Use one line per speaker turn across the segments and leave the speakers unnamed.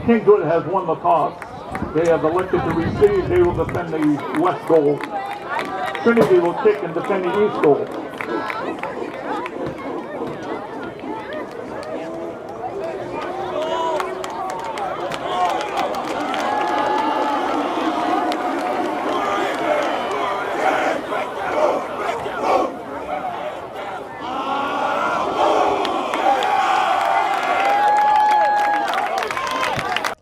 Kingswood has won the toss. They have elected to receive. They will defend the west goal. Trinity will kick and defend the east goal.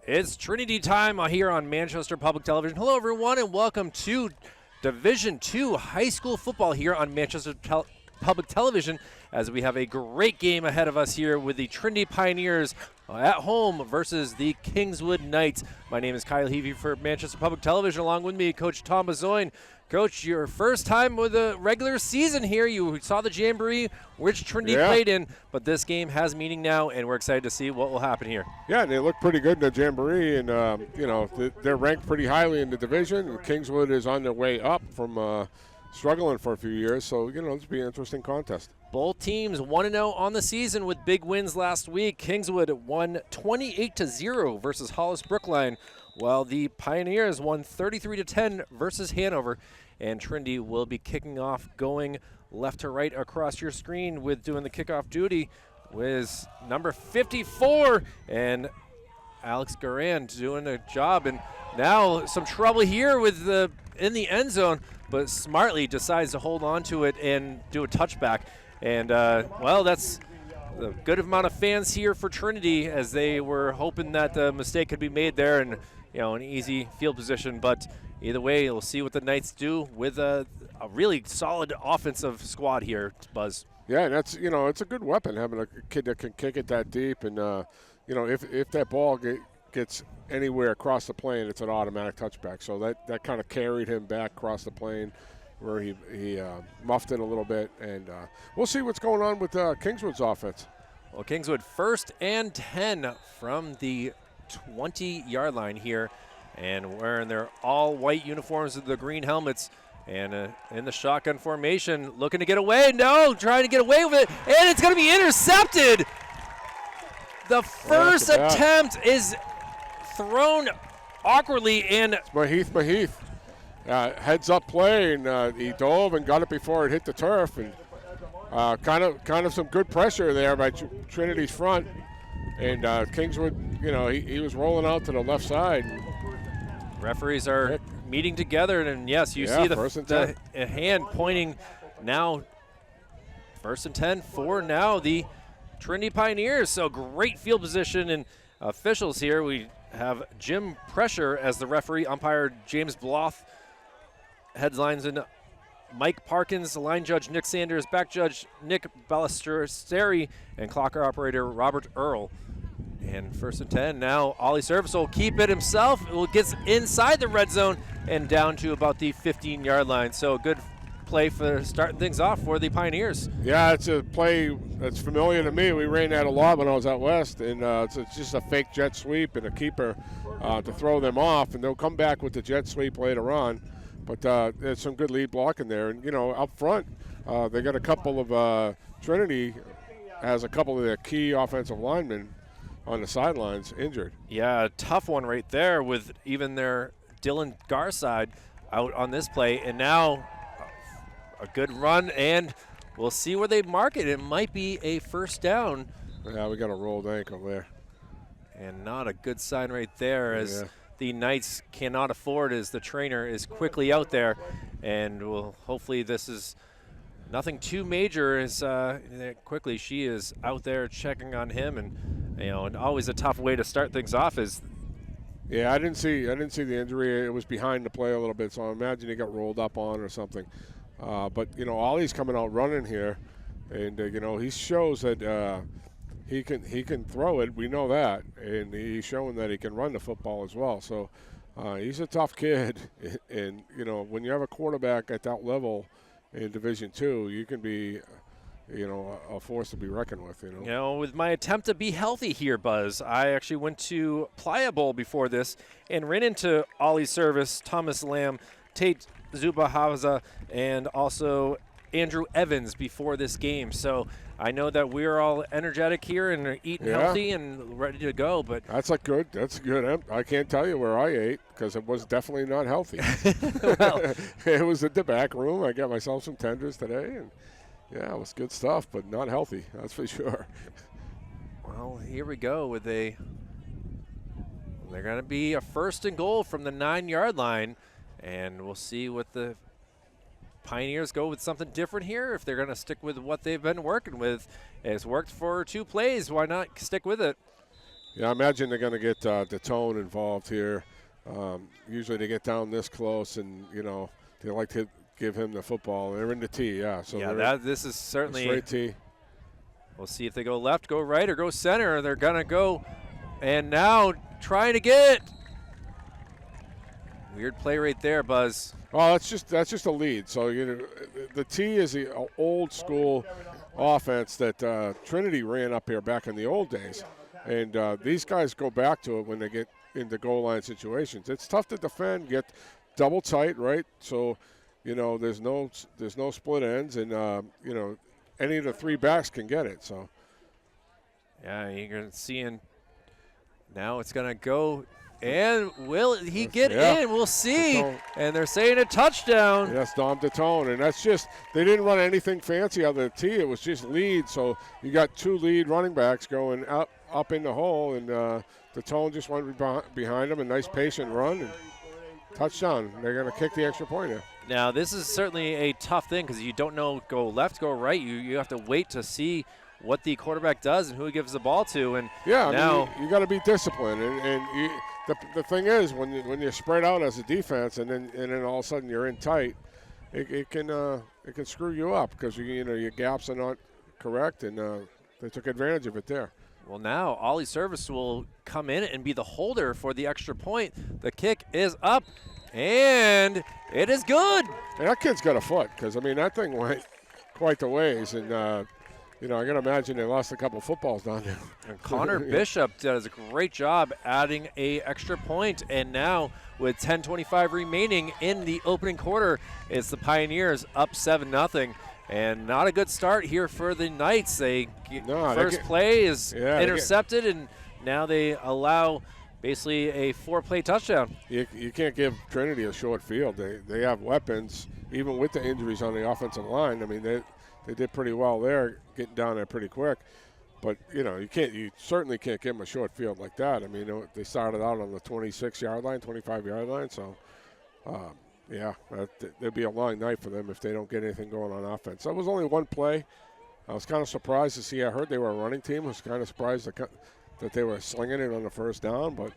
It's Trinity time here on Manchester Public Television. Hello, everyone, and welcome to Division II high school football here on Manchester Public Television, as we have a great game ahead of us here with the Trinity Pioneers at home versus the Kingswood Knights. My name is Kyle Heavey for Manchester Public Television. Along with me, Coach Tom Bazoin. Coach, your first time with a regular season here. You saw the Jamboree, which Trinity played in, but this game has meaning now, and we're excited to see what will happen here.
Yeah, they look pretty good in the Jamboree, and, they're ranked pretty highly in the division. And Kingswood is on their way up from struggling for a few years, so, this will be an interesting contest.
Both teams 1-0 on the season with big wins last week. Kingswood won 28-0 versus Hollis Brookline, while the Pioneers won 33-10 versus Hanover. And Trinity will be kicking off, going left to right across your screen with doing the kickoff duty with number 54 and Alex Garand doing a job. And now some trouble here with in the end zone, but smartly decides to hold on to it and do a touchback. And, that's a good amount of fans here for Trinity, as they were hoping that the mistake could be made there and, an easy field position. But either way, we'll see what the Knights do with a really solid offensive squad here, Buzz.
Yeah, and that's, it's a good weapon, having a kid that can kick it that deep. And, if that ball gets anywhere across the plane, it's an automatic touchback. So that kind of carried him back across the plane, where he muffed it a little bit. And we'll see what's going on with Kingswood's offense.
Well, Kingswood 1st and 10 from the 20-yard line here, and wearing their all-white uniforms with the green helmets, and in the shotgun formation, looking to get away. No, trying to get away with it, and it's going to be intercepted. The first attempt is thrown awkwardly, and
it's Mahith. Heads up play, and he dove and got it before it hit the turf, and kind of some good pressure there by Trinity's front. And Kingswood, he was rolling out to the left side.
Referees are meeting together, and yes, you see the hand pointing now. 1st and 10 for now the Trinity Pioneers. So great field position and officials here. We have Jim Pressure as the referee, umpire James Bloth, headlines in Mike Parkins, line judge Nick Sanders, back judge Nick Ballesteri, and clocker operator Robert Earl. And 1st and 10 now. Ollie Service will keep it himself. It gets inside the red zone and down to about the 15-yard line. So a good play for starting things off for the Pioneers.
Yeah, it's a play that's familiar to me. We ran that a lot when I was out west, and it's just a fake jet sweep and a keeper to throw them off, and they'll come back with the jet sweep later on. But there's some good lead blocking there. And, up front, they got a couple of Trinity has a couple of their key offensive linemen on the sidelines injured.
Yeah, a tough one right there with even their Dylan Garside out on this play. And now a good run, and we'll see where they mark it. It might be a first down.
Yeah, we got a rolled ankle there.
And not a good sign right there, as the Knights cannot afford as the trainer is quickly out there, and hopefully this is nothing too major. As quickly she is out there checking on him, and always a tough way to start things off is.
Yeah, I didn't see the injury. It was behind the play a little bit, so I imagine he got rolled up on or something. But Ollie's coming out running here, and he shows that he can throw it. We know that, and he's showing that he can run the football as well. So he's a tough kid, and when you have a quarterback at that level in Division II, you can be a force to be reckoned with.
With my attempt to be healthy here, Buzz, I actually went to Playa Bowl before this and ran into Ollie Service, Thomas Lamb, Tate Zubahaza, and also Andrew Evans before this game. So I know that we're all energetic here and are eating healthy and ready to go. But
that's good. I can't tell you where I ate because it was definitely not healthy.
Well,
it was at the back room. I got myself some tenders today, and yeah, it was good stuff, but not healthy. That's for sure.
Well, here we go they're going to be a 1st and goal from the 9-yard line, and we'll see what the Pioneers go with something different here. If they're going to stick with what they've been working with, it's worked for 2 plays. Why not stick with it?
Yeah, I imagine they're going to get Datone involved here. Usually they get down this close, and they like to give him the football. They're in the tee, yeah. So
this is certainly
straight tee.
We'll see if they go left, go right, or go center. They're gonna go, and now trying to get weird play right there, Buzz.
Oh, that's just a lead. So the tee is the old school offense that Trinity ran up here back in the old days, and these guys go back to it when they get into goal line situations. It's tough to defend, get double tight, right? So. There's no split ends, and any of the 3 backs can get it. So,
yeah, you're seeing now it's gonna go, and will he get in? We'll see.
Datone.
And they're saying a touchdown.
Yes, Dom Datone, and that's just they didn't run anything fancy out of the tee. It was just lead. So you got 2 lead running backs going up in the hole, and Datone just went behind him. A nice patient run and touchdown. They're gonna kick the extra point here.
Now, this is certainly a tough thing because you don't know go left, go right. You have to wait to see what the quarterback does and who he gives the ball to. And
yeah,
now
you got to be disciplined. And the thing is, when you're spread out as a defense, and then all of a sudden you're in tight, it can screw you up because your gaps are not correct, and they took advantage of it there.
Well, now Ollie Service will come in and be the holder for the extra point. The kick is up. And it is good.
And that kid's got a foot because, that thing went quite the ways. And, I got to imagine they lost a couple footballs down there.
And Connor Bishop does a great job adding a extra point. And now with 10:25 remaining in the opening quarter, it's the Pioneers up 7-0. And not a good start here for the Knights. First play is intercepted, and now they allow basically a 4-play touchdown.
You can't give Trinity a short field. They have weapons, even with the injuries on the offensive line. They did pretty well there, getting down there pretty quick. But you certainly can't give them a short field like that. They started out on the 26-yard line, 25-yard line. So, there'd be a long night for them if they don't get anything going on offense. That was only 1 play. I was kind of surprised to see. I heard they were a running team. I was kind of surprised that they were slinging it on the first down, but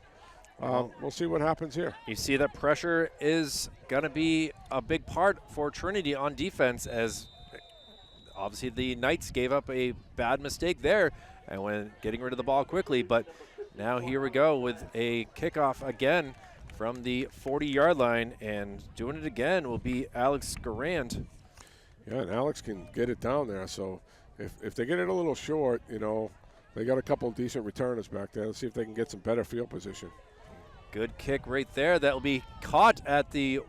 we'll see what happens here.
You see that pressure is going to be a big part for Trinity on defense, as obviously the Knights gave up a bad mistake there and when getting rid of the ball quickly. But now here we go with a kickoff again from the 40-yard line, and doing it again will be Alex Garand.
Yeah, and Alex can get it down there. So if they get it a little short, they got a couple of decent returners back there. Let's see if they can get some better field position. Good
kick right there. That will be caught at the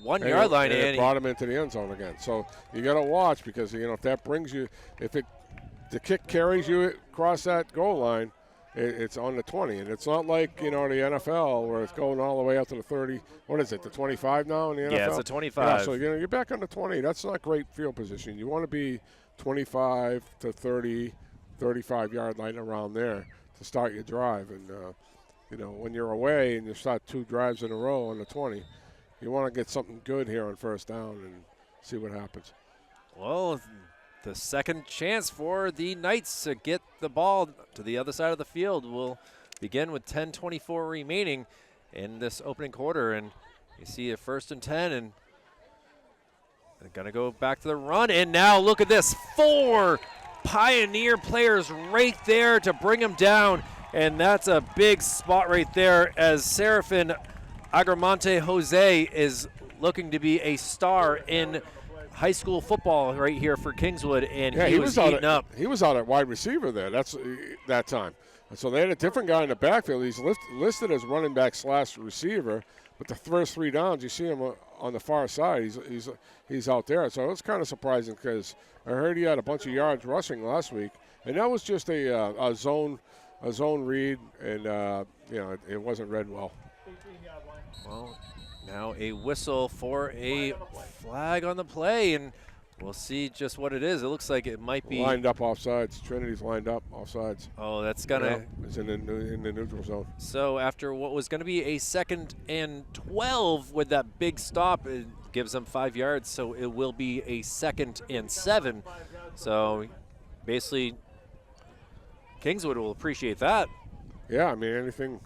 1-yard line.
And it brought him into the end zone again. So you got to watch because, if that brings you, the kick carries you across that goal line, it's on the 20. And it's not like, the NFL where it's going all the way out to the 30. What is it, the 25 now in the NFL?
Yeah, it's the 25.
Yeah, so, you're back on the 20. That's not great field position. You want to be 25 to 30, 35-yard line around there to start your drive. And when you're away and you start 2 drives in a row on the 20, you want to get something good here on first down and see what happens.
Well, the second chance for the Knights to get the ball to the other side of the field will begin with 10:24 remaining in this opening quarter. And you see a 1st and 10, and they're going to go back to the run. And now look at this, 4 Pioneer players right there to bring them down. And that's a big spot right there as Serafin Agramonte Jose is looking to be a star in high school football right here for Kingswood, and he was eating up.
He was out at wide receiver there. That's that time. And so they had a different guy in the backfield. He's listed as running back / receiver, but the first 3 downs, you see him on the far side. He's out there. So it was kind of surprising because I heard he had a bunch of yards rushing last week, and that was just a zone read, and it wasn't read well.
Well, now a whistle for a flag on the play, and we'll see just what it is. It looks like it might be
lined up offsides. Trinity's lined up offsides.
Oh, that's gonna.
It's in the neutral zone.
So after what was going to be a 2nd and 12 with that big stop, it gives them 5 yards. So it will be a 2nd and 7. So basically, Kingswood will appreciate that.
Yeah, I mean anything.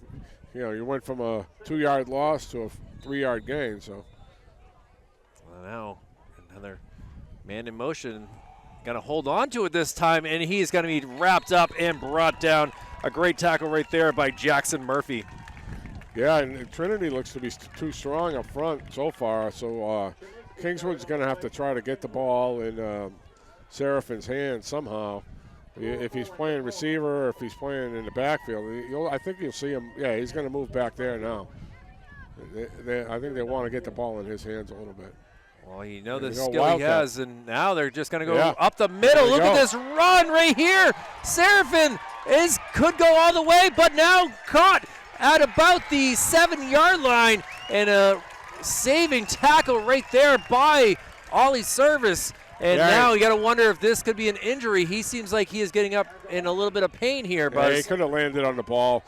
You went from a 2-yard loss to a 3-yard gain, so.
Well, now another man in motion. Going to hold on to it this time, and he's going to be wrapped up and brought down. A great tackle right there by Jackson Murphy.
Yeah, and Trinity looks to be too strong up front so far, so Kingswood's going to have to try to get the ball in Serafin's hands somehow. If he's playing receiver or if he's playing in the backfield, I think you'll see him. Yeah, he's going to move back there now. I think they want to get the ball in his hands a little bit.
Well, you know the skill he has, and now they're just going to go up the middle. Look
go.
at this run right here. Serafin could go all the way, but now caught at about the 7-yard line, and a saving tackle right there by Ollie Service. And now you got to wonder if this could be an injury. He seems like he is getting up in a little bit of pain here, Buzz.
Yeah, he could have landed on the ball.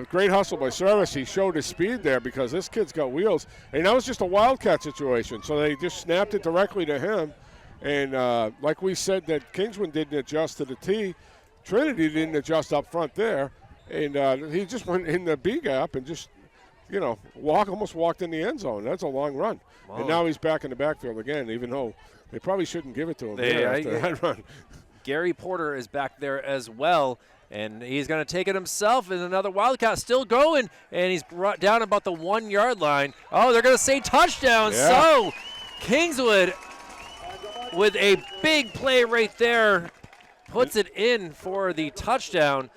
Great hustle by Service. He showed his speed there because this kid's got wheels. And that was just a wildcat situation. So they just snapped it directly to him. And like we said that Kingswood didn't adjust to the T, Trinity didn't adjust up front there. And he just went in the B gap and just, almost walked in the end zone. That's a long run. Wow. And now he's back in the backfield again, even though they probably shouldn't give it to him after that run.
Gary Porter is back there as well, and he's going to take it himself. And another Wildcat still going, and he's brought down about the 1-yard line. Oh, they're going to say touchdown. Yeah. So Kingswood with a big play right there puts it in for the touchdown.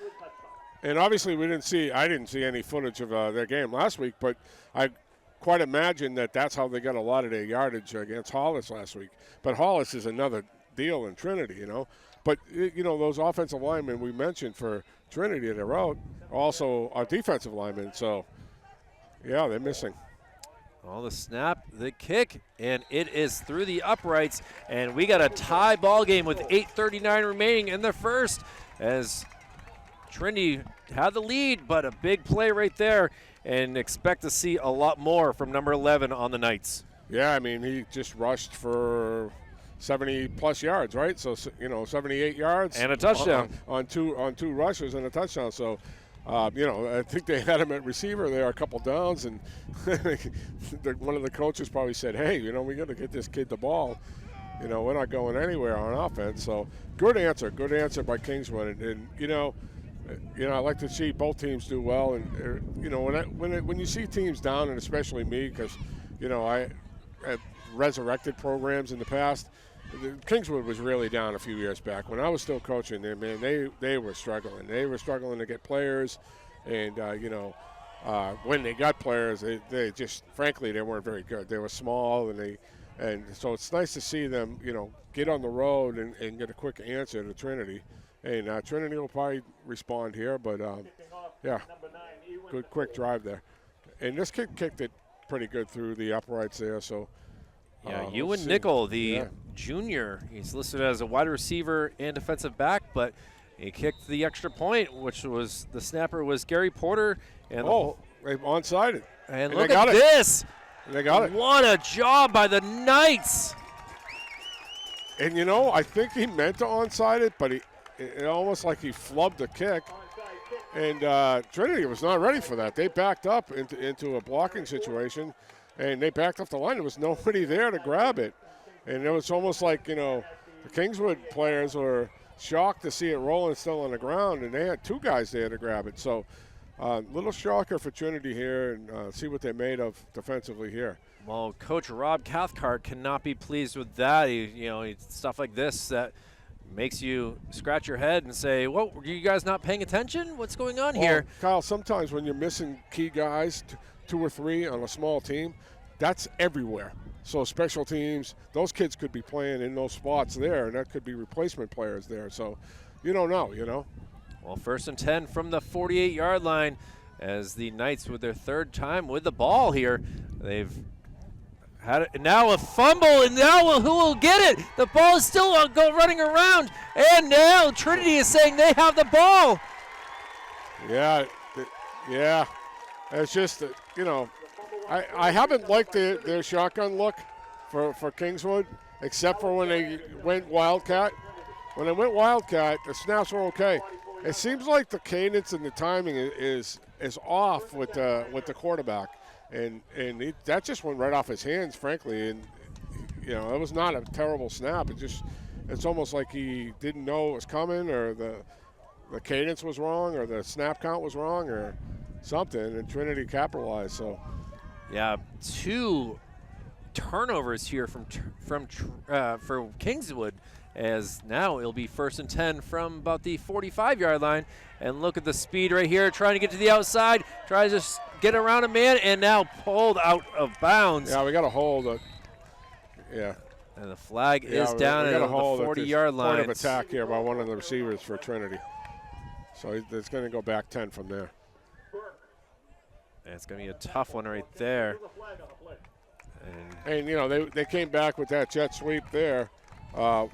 And obviously I didn't see any footage of their game last week, but I quite imagine that's how they got a lot of their yardage against Hollis last week. But Hollis is another deal in Trinity, But, those offensive linemen we mentioned for Trinity, they're out, also our defensive linemen. So, yeah, they're missing.
Well, the snap, the kick, and it is through the uprights. And we got a tie ball game with 8:39 remaining in the first as Trinity had the lead, but a big play right there. And expect to see a lot more from number 11 on the Knights.
Yeah, I mean, he just rushed for 70-plus yards, right? So, 78 yards.
And a touchdown.
On two rushes and a touchdown. So, I think they had him at receiver there a couple downs. And one of the coaches probably said, hey, we got to get this kid the ball. We're not going anywhere on offense. So, good answer by Kingswood. And I like to see both teams do well, and when you see teams down, and especially me, because I have resurrected programs in the past. Kingswood was really down a few years back when I was still coaching them. Man, they were struggling. They were struggling to get players, and when they got players, they just frankly they weren't very good. They were small, and so it's nice to see them get on the road and get a quick answer to Trinity. And Trinity will probably respond here, but yeah, good quick drive there. And this kid kicked it pretty good through the uprights there. So
yeah, Ewan Nickel, the junior, he's listed as a wide receiver and defensive back, but He kicked the extra point, which was the snapper was Gary Porter. And
they onside it.
And look at this.
They got it.
What a job by the Knights.
And, you know, I think he meant to onside it, but it almost like he flubbed the kick. And Trinity was not ready for that. They backed up into a blocking situation, and they backed off the line. There was nobody there to grab it. And it was almost like, you know, the Kingswood players were shocked to see it rolling still on the ground, and they had two guys there to grab it. So little shocker for Trinity here, and see what they made of defensively here.
Well, Coach Rob Cathcart cannot be pleased with that. Stuff like this that makes you scratch your head and say, "Well, are you guys not paying attention? What's going on here?"
Kyle, sometimes when you're missing key guys, 2 or 3 on a small team, that's everywhere. So special teams, those kids could be playing in those spots there, and that could be replacement players there. So you don't know, you know.
Well, 1st and 10 from the 48-yard line as the Knights with their 3rd time with the ball here. They've had it, now a fumble, and now who will get it? The ball is still running around, and now Trinity is saying they have the ball.
Yeah. It's just, you know, I haven't liked their shotgun look for Kingswood, except for when they went Wildcat. When they went Wildcat, the snaps were okay. It seems like the cadence and the timing is off with the quarterback, and that just went right off his hands, frankly. And you know, it was not a terrible snap. It's almost like he didn't know it was coming, or the cadence was wrong, or the snap count was wrong, or something. And Trinity capitalized. So,
yeah, 2 turnovers here for Kingswood. As now it'll be 1st and 10 from about the 45-yard line. And look at the speed right here, trying to get to the outside, tries to get around a man, and now pulled out of bounds.
Yeah, we got a hold. Yeah.
And the flag is down at the 40-yard line.
Point of attack here by one of the receivers for Trinity. So it's going to go back 10 from there.
And it's going to be a tough one right there.
And you know, they came back with that jet sweep there.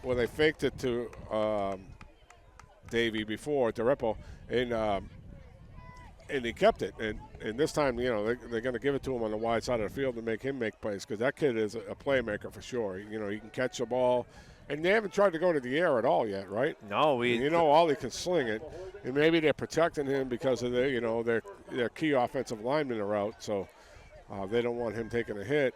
When they faked it to Davey before, to Ripple, and he kept it. And this time, you know, they're going to give it to him on the wide side of the field to make him make plays, because that kid is a playmaker for sure. You know, he can catch the ball. And they haven't tried to go to the air at all yet, right?
No,
Ollie can sling it, and maybe they're protecting him because of their key offensive linemen are out, so they don't want him taking a hit.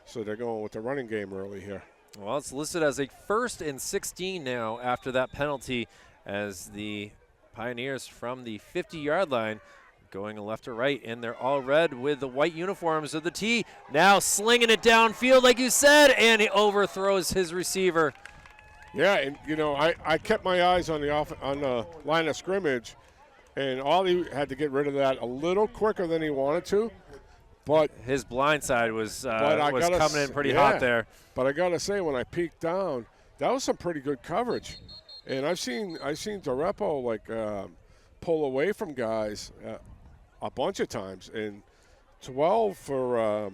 So they're going with the running game early here.
Well, it's listed as a 1st and 16 now after that penalty, as the Pioneers from the 50-yard line going left to right, and they're all red with the white uniforms of the T. Now slinging it downfield, like you said, and he overthrows his receiver.
Yeah, and you know, I kept my eyes on the line of scrimmage, and Ollie had to get rid of that a little quicker than he wanted to. But
his blind side was coming in pretty hot there.
But I gotta say, when I peeked down, that was some pretty good coverage. And I've seen DeRepo pull away from guys a bunch of times. And 12 for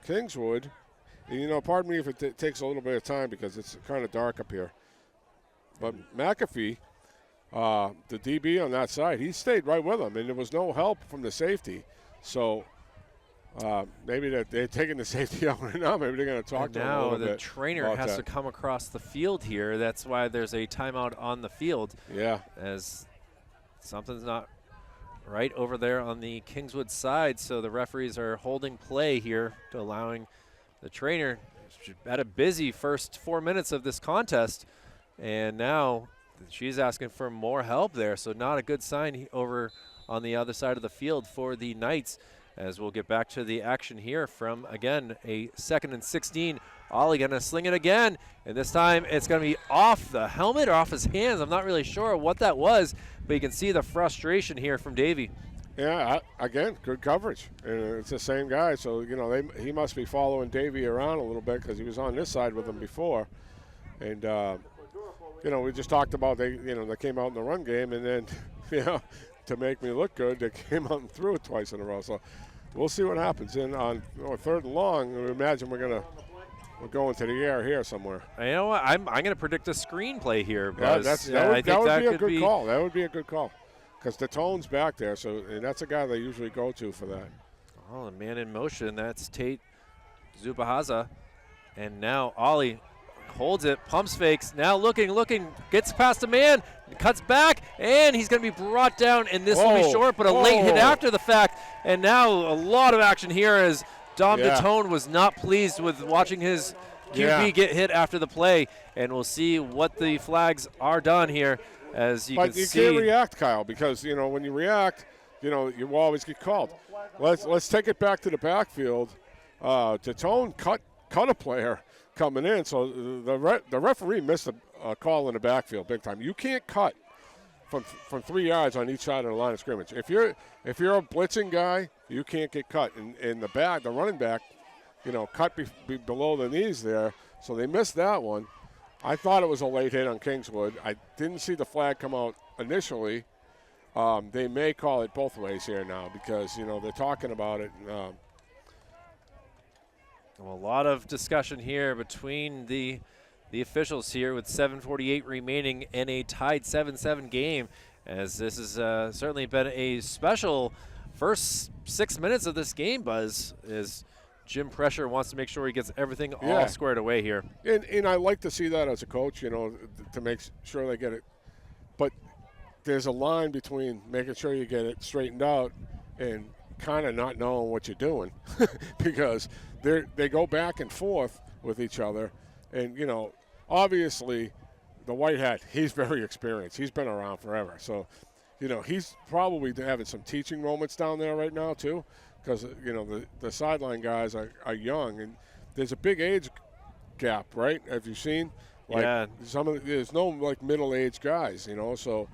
Kingswood. And, you know, pardon me if it takes a little bit of time because it's kind of dark up here. But McAfee, the DB on that side, he stayed right with him, and there was no help from the safety. So maybe they're taking the safety out right now. Maybe they're going to talk to him a little bit.
Now the trainer has to come across the field here. That's why there's a timeout on the field.
Yeah.
As something's not right over there on the Kingswood side. So the referees are holding play here to allowing the trainer. Had a busy first 4 minutes of this contest. And now she's asking for more help there. So not a good sign over on the other side of the field for the Knights. As we'll get back to the action here from, again, a 2nd and 16. Ollie going to sling it again, and this time it's going to be off the helmet or off his hands. I'm not really sure what that was, but you can see the frustration here from Davey.
Yeah, again, good coverage. And it's the same guy, so, you know, he must be following Davey around a little bit because he was on this side with him before. And, you know, we just talked about they came out in the run game, and then, you know, to make me look good, they came out and threw it twice in a row. So we'll see what happens. And on 3rd and long, I imagine we're going to We're going to the air here somewhere.
You know what? I'm going to predict a screenplay here.
Yeah,
Buzz.
that would be a good call. That would be a good call. Because the tone's back there, and that's a guy they usually go to for that.
Oh, the man in motion. That's Tate Zubahaza. And now Ollie holds it, pumps fakes. Now looking, gets past a man, cuts back, and he's going to be brought down. And this will be short, but a late hit after the fact. And now a lot of action here as Dom DeTone was not pleased with watching his QB get hit after the play. And we'll see what the flags are done here. As you can see. But
you can't react, Kyle, because, when you react, you always get called. Let's take it back to the backfield. DeTone cut a player coming in, so the referee missed a call in the backfield big time. You can't cut from 3 yards on each side of the line of scrimmage. If you're a blitzing guy, you can't get cut. And the running back, cut below the knees there, so they missed that one. I thought it was a late hit on Kingswood. I didn't see the flag come out initially. They may call it both ways here now because, they're talking about it.
Well, a lot of discussion here between the officials here with 7:48 remaining in a tied 7-7 game, as this has certainly been a special first 6 minutes of this game, Buzz, as Jim Pressure wants to make sure he gets everything all squared away here.
And I like to see that as a coach, to make sure they get it. But there's a line between making sure you get it straightened out and kind of not knowing what you're doing because they go back and forth with each other. And, obviously the white hat, he's very experienced. He's been around forever. So, he's probably having some teaching moments down there right now too. Because, the sideline guys are young, and there's a big age gap, right? Have you seen? There's no, middle-aged guys, so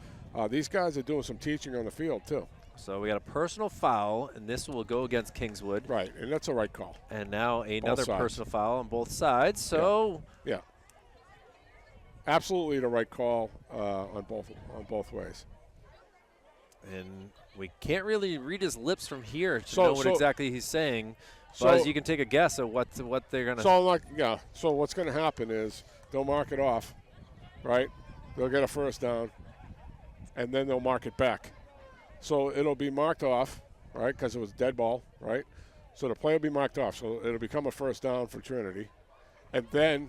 these guys are doing some teaching on the field, too.
So we got a personal foul, and this will go against Kingswood.
Right, and that's a right call.
And now another personal foul on both sides, so.
Yeah. Absolutely the right call on both ways.
And we can't really read his lips from here to know what exactly he's saying. But you can take a guess of what they're going to.
So what's going to happen is they'll mark it off, right? They'll get a first down, and then they'll mark it back. So it'll be marked off, right, because it was dead ball, right? So the play will be marked off. So it'll become a first down for Trinity. And then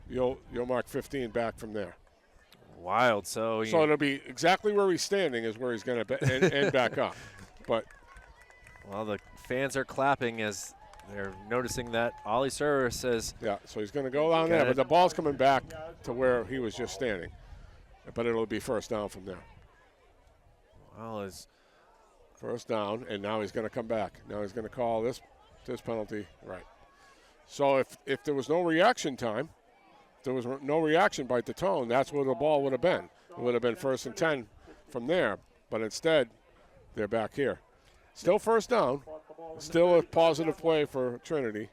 you'll mark 15 back from there.
Wild. So
it'll be exactly where he's standing is where he's going to end back up. But
well, the fans are clapping as they're noticing that Ollie Server says.
Yeah, so he's going to go down there, but the ball's coming back to where he was just standing. But it'll be first down from there.
Well, it's
first down, and now he's going to come back. Now he's going to call this penalty. Right. So if there was no reaction time, there was no reaction by DeTone, that's where the ball would have been. It would have been 1st and 10 from there. But instead, they're back here. Still first down. Still a positive play for Trinity.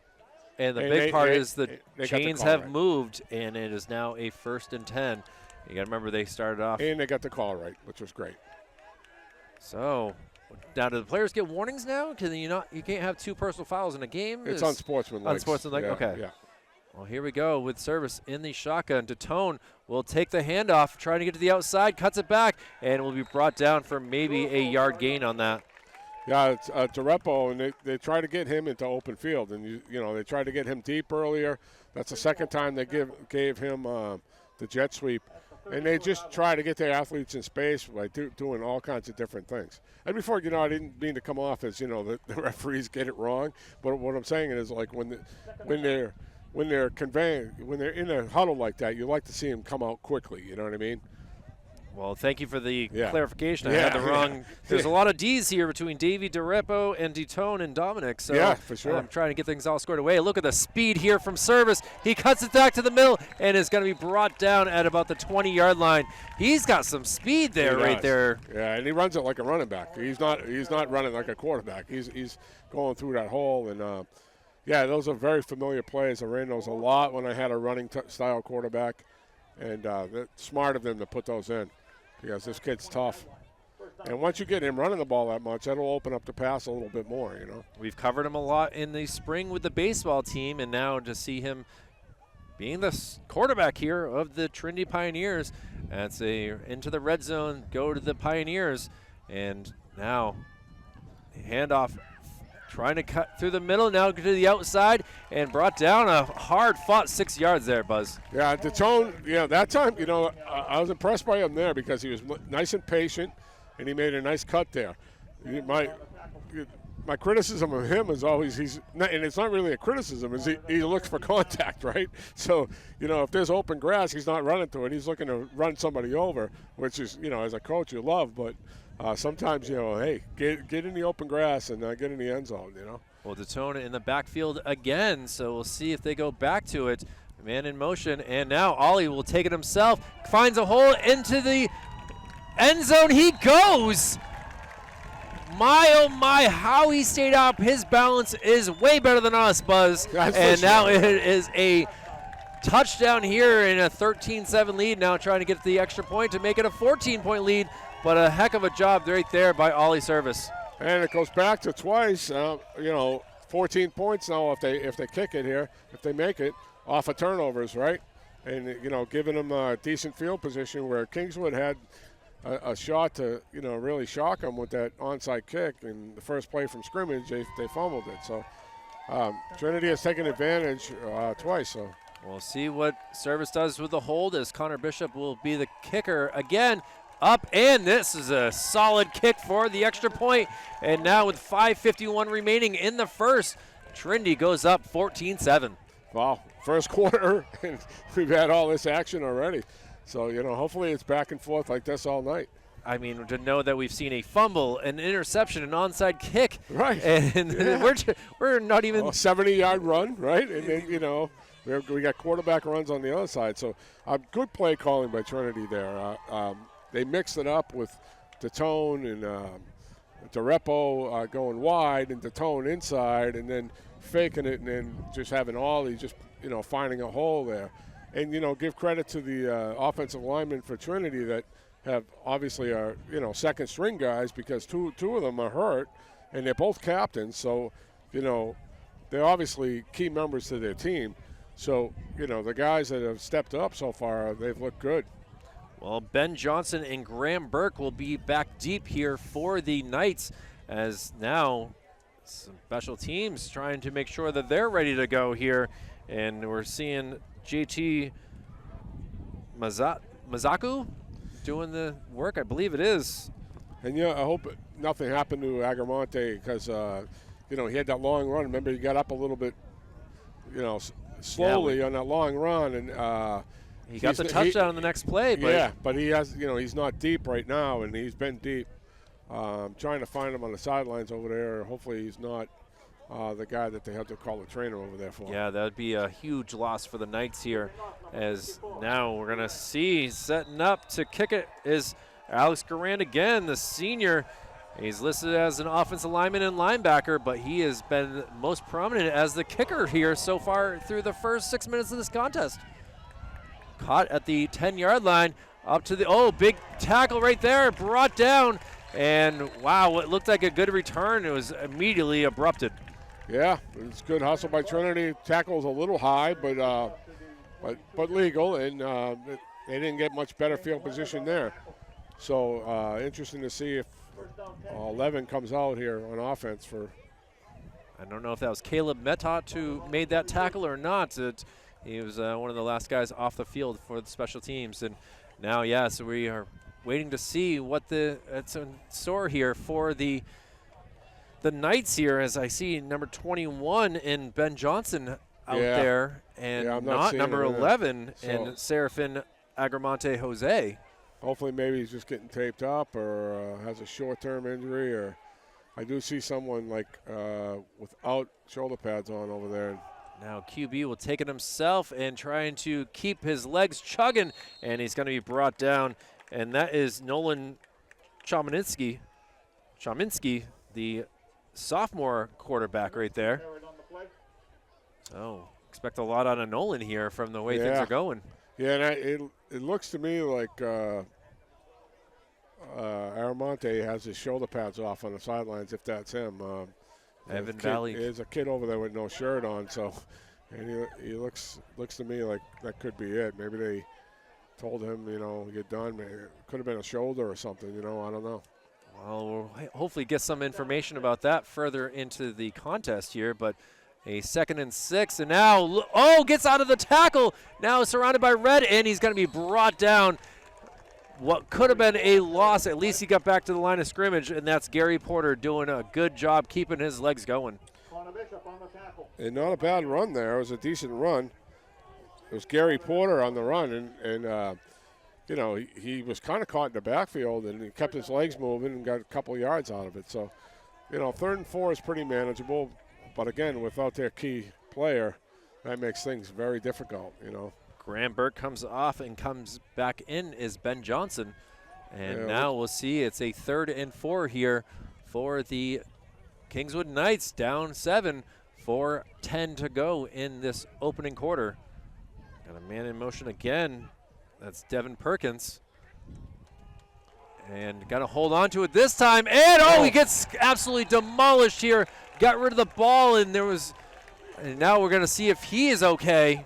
And the big part is the chains have moved, and it is now a 1st and 10. You got to remember they started off.
And they got the call right, which was great.
So, now do the players get warnings now? You can't have 2 personal fouls in a game?
It's unsportsmanlike.
Unsportsmanlike, okay.
Yeah.
Well, here we go with service in the shotgun. DeTone will take the handoff, trying to get to the outside, cuts it back, and will be brought down for maybe a yard gain on that.
Yeah, it's Derepo, and they try to get him into open field, and they tried to get him deep earlier. That's the second time they gave him the jet sweep, and they just try to get their athletes in space by doing all kinds of different things. And before, I didn't mean to come off as the referees get it wrong, but what I'm saying is when they're in a huddle like that, you like to see them come out quickly. You know what I mean?
Well, thank you for the clarification. I had the wrong. There's a lot of D's here between Davey DeRepo and DeTone and Dominic. So
yeah, for sure.
I'm trying to get things all squared away. Look at the speed here from Service. He cuts it back to the middle and is going to be brought down at about the 20-yard line. He's got some speed there, right there.
Yeah, and he runs it like a running back. He's not running like a quarterback. He's going through that hole and. Yeah, those are very familiar plays. I ran those a lot when I had a running style quarterback, and it's smart of them to put those in because this kid's tough. And once you get him running the ball that much, that'll open up the pass a little bit more,
We've covered him a lot in the spring with the baseball team, and now to see him being the quarterback here of the Trinity Pioneers. That's into the red zone, go to the Pioneers. And now handoff, trying to cut through the middle, now to the outside, and brought down a hard-fought 6 yards there, Buzz.
Yeah, the tone, that time, I was impressed by him there because he was nice and patient, and he made a nice cut there. My criticism of him is always and it's not really a criticism, is he looks for contact, right? So, if there's open grass, he's not running to it. He's looking to run somebody over, which is, as a coach, you love. But sometimes, hey, get in the open grass and get in the end zone,
Well, Daytona in the backfield again, so we'll see if they go back to it. Man in motion, and now Ollie will take it himself, finds a hole into the end zone. He goes. My, oh my, how he stayed up. His balance is way better than us, Buzz. And now it is a touchdown here in a 13-7 lead. Now trying to get the extra point to make it a 14-point lead. But a heck of a job right there by Ollie Service.
And it goes back to twice. 14 points now if they kick it here, if they make it, off of turnovers, right? And, giving them a decent field position where Kingswood had a shot to, really shock them with that onside kick. And the first play from scrimmage, they fumbled it. So Trinity has taken advantage twice. So
we'll see what Service does with the hold, as Connor Bishop will be the kicker again. Up, and this is a solid kick for the extra point. And now with 5:51 remaining in the first, Trinity goes up 14-7.
Wow, first quarter, and we've had all this action already. So, hopefully it's back and forth like this all night.
I mean, to know that we've seen a fumble, an interception, an onside kick.
Right.
And we're not even.
A 70-yard run, right? And then, we got quarterback runs on the other side. So, good play calling by Trinity there. They mixed it up with Datone and DeRepo going wide and Datone inside, and then faking it and then just having Ollie just, finding a hole there. And, give credit to the offensive linemen for Trinity that have obviously are, second string guys, because two of them are hurt and they're both captains. So, they're obviously key members to their team. So, the guys that have stepped up so far, they've looked good.
Well, Ben Johnson and Graham Burke will be back deep here for the Knights, as now some special teams trying to make sure that they're ready to go here. And we're seeing JT Mazaku doing the work, I believe it is.
And, I hope nothing happened to Agramonte because, he had that long run. Remember, he got up a little bit, slowly on that long run. And
he got the touchdown on the next play. But
but he has, he's not deep right now, and he's been deep. Trying to find him on the sidelines over there. Hopefully he's not the guy that they have to call the trainer over there for.
Yeah, that would be a huge loss for the Knights here, as now we're going to see setting up to kick it is Alex Garand again, the senior. He's listed as an offensive lineman and linebacker, but he has been most prominent as the kicker here so far through the first 6 minutes of this contest. Caught at the 10-yard line, up to the, big tackle right there, brought down, and wow, what looked like a good return, it was immediately abrupted.
Yeah, it's good hustle by Trinity. Tackle's a little high, but legal, and they didn't get much better field position there. So interesting to see if Levin comes out here on offense for.
I don't know if that was Caleb Metot who made that tackle or not. He was one of the last guys off the field for the special teams. And now, so we are waiting to see what it's in store here for the Knights here, as I see number 21 in Ben Johnson out there, and not number 11 in Serafin Agramonte Jose.
Hopefully maybe he's just getting taped up or has a short-term injury, or I do see someone without shoulder pads on over there.
Now QB will take it himself and trying to keep his legs chugging, and he's going to be brought down. And that is Nolan Chominski, the sophomore quarterback right there. So expect a lot out of Nolan here from the way things are going.
Yeah, and it looks to me like Aramonte has his shoulder pads off on the sidelines, if that's him.
Evan Valley.
There's a kid over there with no shirt on, so And he looks to me like that could be it. Maybe they told him, you know, get done. Maybe it could have been a shoulder or something, you know, I don't know.
Well, we'll hopefully get some information about that further into the contest here, but a 2nd and 6, and now, gets out of the tackle. Now surrounded by red, and he's going to be brought down. What could have been a loss, at least he got back to the line of scrimmage, and that's Gary Porter doing a good job keeping his legs going.
And not a bad run there. It was a decent run. It was Gary Porter on the run, and you know, he was kind of caught in the backfield, and he kept his legs moving and got a couple yards out of it. So, you know, 3rd and 4 is pretty manageable. But, again, without their key player, that makes things very difficult, you know.
Graham Burke comes off and comes back in is Ben Johnson. And now we'll see it's a 3rd and 4 here for the Kingswood Knights, down 7, 4:10 to go in this opening quarter. Got a man in motion again. That's Devin Perkins. And got to hold on to it this time. And, he gets absolutely demolished here. Got rid of the ball, and now we're going to see if he is okay.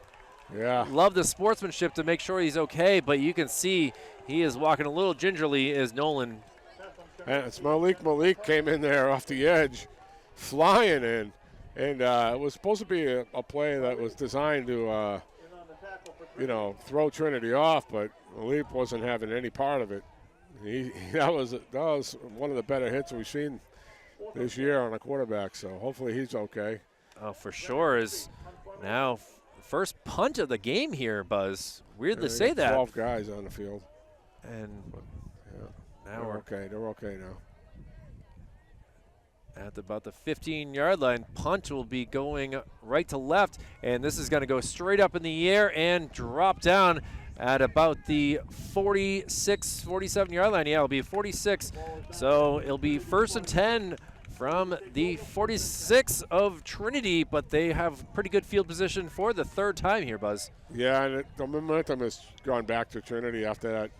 Yeah.
Love the sportsmanship to make sure he's okay, but you can see he is walking a little gingerly as Nolan.
And it's Malik came in there off the edge, flying in. And it was supposed to be a play that was designed to, you know, throw Trinity off, but Malik wasn't having any part of it. That was one of the better hits we've seen this year on a quarterback, so hopefully he's okay.
Oh, for sure. Is now first punt of the game here, Buzz. Weird to say that.
12 guys on the field.
And now
they're okay. They're okay now.
At about the 15-yard line, punt will be going right to left, and this is going to go straight up in the air and drop down at about the 46, 47-yard line. Yeah, it'll be 46. So it'll be 1st and 10 from the 46 of Trinity, but they have pretty good field position for the 3rd time here, Buzz.
Yeah, and the momentum has gone back to Trinity after that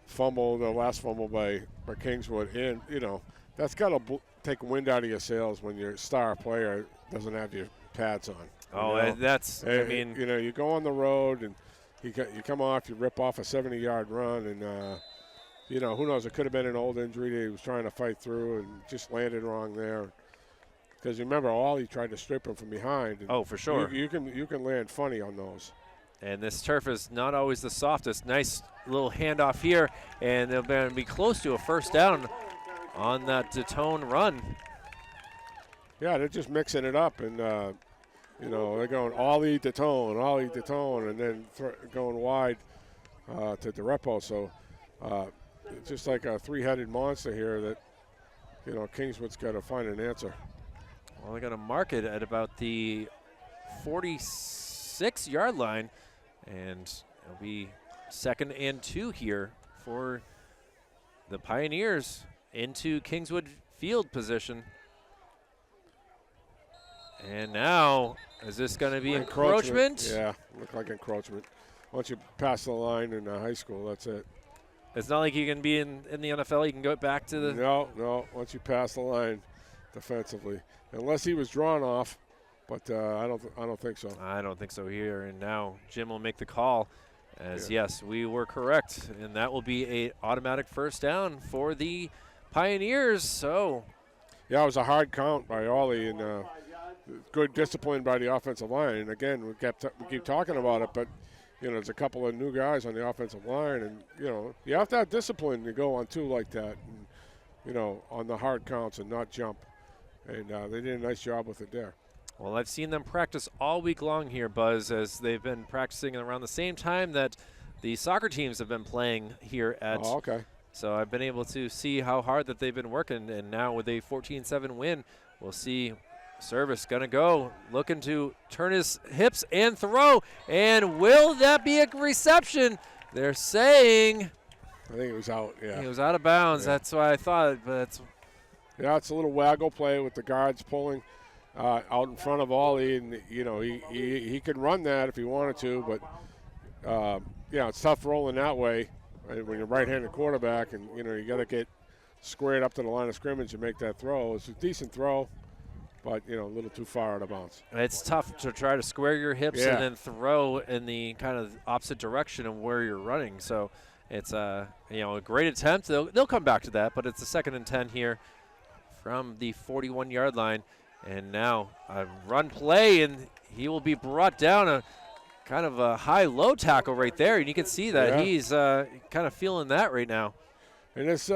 fumble, the last fumble by Kingswood. And, you know, that's got to take wind out of your sails when your star player doesn't have your pads on.
That's, I mean.
You know, you go on the road and you come off, you rip off a 70-yard run, and, you know, who knows, it could have been an old injury that he was trying to fight through and just landed wrong there. Because remember, he tried to strip him from behind. And
for sure.
You can land funny on those.
And this turf is not always the softest. Nice little handoff here, and they're going to be close to a 1st down on that Detone run.
Yeah, they're just mixing it up, and you know, they're going ollie Detone, and then going wide to DeRepo. So it's just like a 3-headed monster here that, you know, Kingswood's got to find an answer.
Well, they're going to mark it at about the 46-yard line, and it'll be 2nd and 2 here for the Pioneers into Kingswood field position. And now, is this going to be encroachment?
Yeah, look like encroachment. Once you pass the line in high school, that's it.
It's not like you can be in the NFL. You can go back to the.
No. Once you pass the line defensively, unless he was drawn off, but I don't think so.
I don't think so here. And now Jim will make the call. Yes, we were correct, and that will be a automatic 1st down for the Pioneers. So.
Yeah, it was a hard count by Ollie, and good discipline by the offensive line. And again, we keep talking about it, but you know, there's a couple of new guys on the offensive line, and you know, you have to have discipline to go on 2 like that, and you know, on the hard counts and not jump. And they did a nice job with it there.
Well, I've seen them practice all week long here, Buzz, as they've been practicing around the same time that the soccer teams have been playing here at.
Oh, okay.
So I've been able to see how hard that they've been working, and now with a 14-7 win, we'll see Service going to go, looking to turn his hips and throw, and will that be a reception? They're saying.
I think it was out, yeah.
He was out of bounds, that's why I thought, but it's.
Yeah, it's a little waggle play with the guards pulling out in front of Ollie, and, you know, he could run that if he wanted to, but, yeah, it's tough rolling that way when you're right-handed quarterback, and, you know, you got to get squared up to the line of scrimmage and make that throw. It's a decent throw. but, a little too far out of bounds.
It's tough to try to square your hips
Yeah.
and then throw in the kind of opposite direction of where you're running. So it's a great attempt. They'll come back to that, but it's a 2nd and 10 here from the 41-yard line. And now a run play, and he will be brought down. A kind of a high-low tackle right there, and you can see that he's kind of feeling that right now.
And it's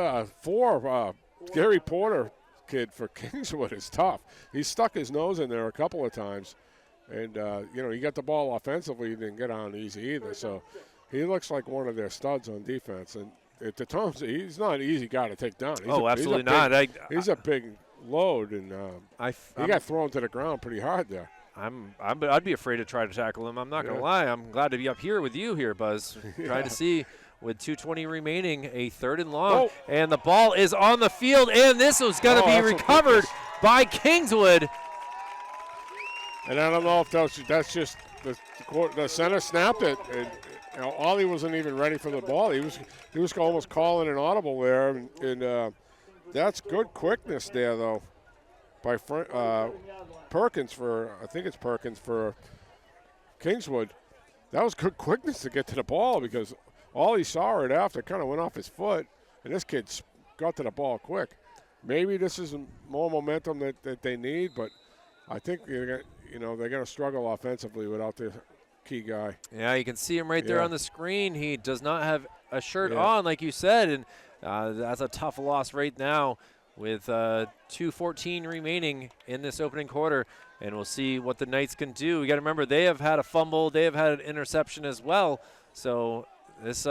Gary Porter kid for Kingswood is tough. He stuck his nose in there a couple of times, and he got the ball offensively. He didn't get on easy either. So he looks like one of their studs on defense. And at the times, he's not an easy guy to take down.
Absolutely not.
He's a big load, and he got thrown to the ground pretty hard there.
I'd be afraid to try to tackle him. I'm not going to lie. I'm glad to be up here with you here, Buzz. Trying to see with 2:20 remaining, a 3rd and long. And the ball is on the field, and this was going to be recovered by Kingswood.
And I don't know if that's just the center snapped it. And, Ollie wasn't even ready for the ball. He was almost calling an audible there, and that's good quickness there, though, by Perkins for Kingswood. That was good quickness to get to the ball, because all he saw right after kind of went off his foot, and this kid got to the ball quick. Maybe this is more momentum that they need, but I think they're going to struggle offensively without the key guy.
Yeah, you can see him right there on the screen. He does not have a shirt on, like you said, and that's a tough loss right now with 2:14 remaining in this opening quarter, and we'll see what the Knights can do. You got to remember, they have had a fumble, they have had an interception as well, so this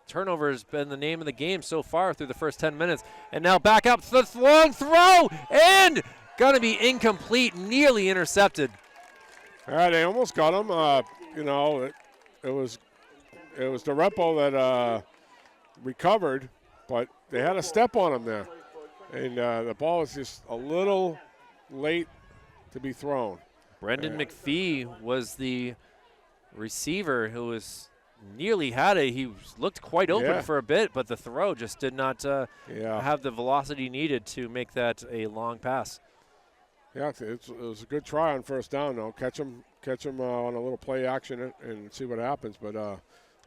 turnover has been the name of the game so far through the first 10 minutes. And now back up to the long throw, and going to be incomplete, nearly intercepted.
They almost got him. It was the Repo that recovered, but they had a step on him there. And the ball was just a little late to be thrown.
Brendan McPhee was the receiver who was nearly had it. He looked quite open for a bit, but the throw just did not have the velocity needed to make that a long pass.
Yeah, it was a good try on first down, though. Catch him on a little play action and see what happens. But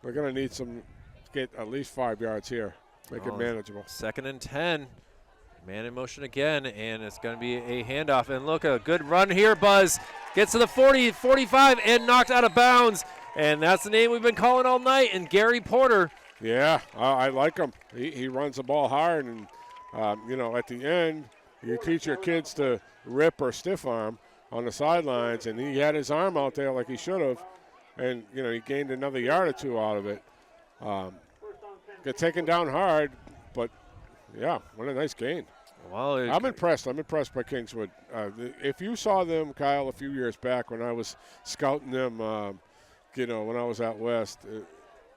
we're going to need to get at least 5 yards here, make it manageable.
2nd and 10. Man in motion again, and it's going to be a handoff. And look, a good run here, Buzz. Gets to the 40, 45, and knocked out of bounds. And that's the name we've been calling all night, and Gary Porter.
Yeah, I like him. He runs the ball hard, and, at the end, you teach your kids to rip or stiff arm on the sidelines, and he had his arm out there like he should have, and, he gained another yard or two out of it. Got taken down hard, but, yeah, what a nice gain.
Well,
I'm impressed. I'm impressed by Kingswood. If you saw them, Kyle, a few years back when I was scouting them, when I was out west,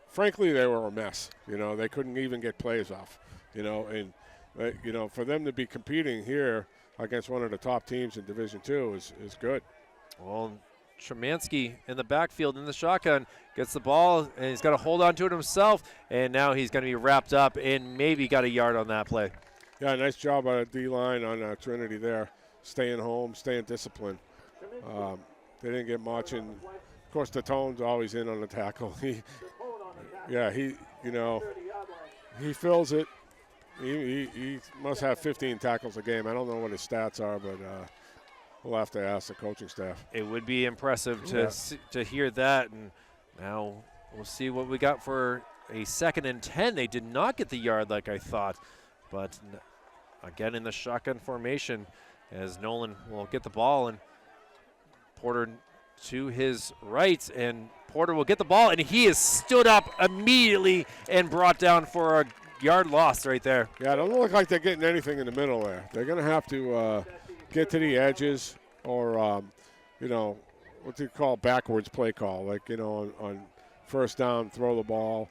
frankly, they were a mess. They couldn't even get plays off, and for them to be competing here against one of the top teams in Division II is good.
Well, Tremansky in the backfield in the shotgun gets the ball, and he's got to hold on to it himself, and now he's going to be wrapped up and maybe got a yard on that play.
Yeah, nice job by the D-line on Trinity there, staying home, staying disciplined. They didn't get much, and of course the Tone's always in on the tackle. He fills it. He must have 15 tackles a game. I don't know what his stats are, but we'll have to ask the coaching staff.
It would be impressive to hear that, and now we'll see what we got for a 2nd and 10. They did not get the yard like I thought, but again in the shotgun formation as Nolan will get the ball, and Porter to his right, and Porter will get the ball, and he is stood up immediately and brought down for a yard loss right there.
Yeah, it doesn't look like they're getting anything in the middle there. They're going to have to get to the edges or, what they call backwards play call, like, on first down, throw the ball,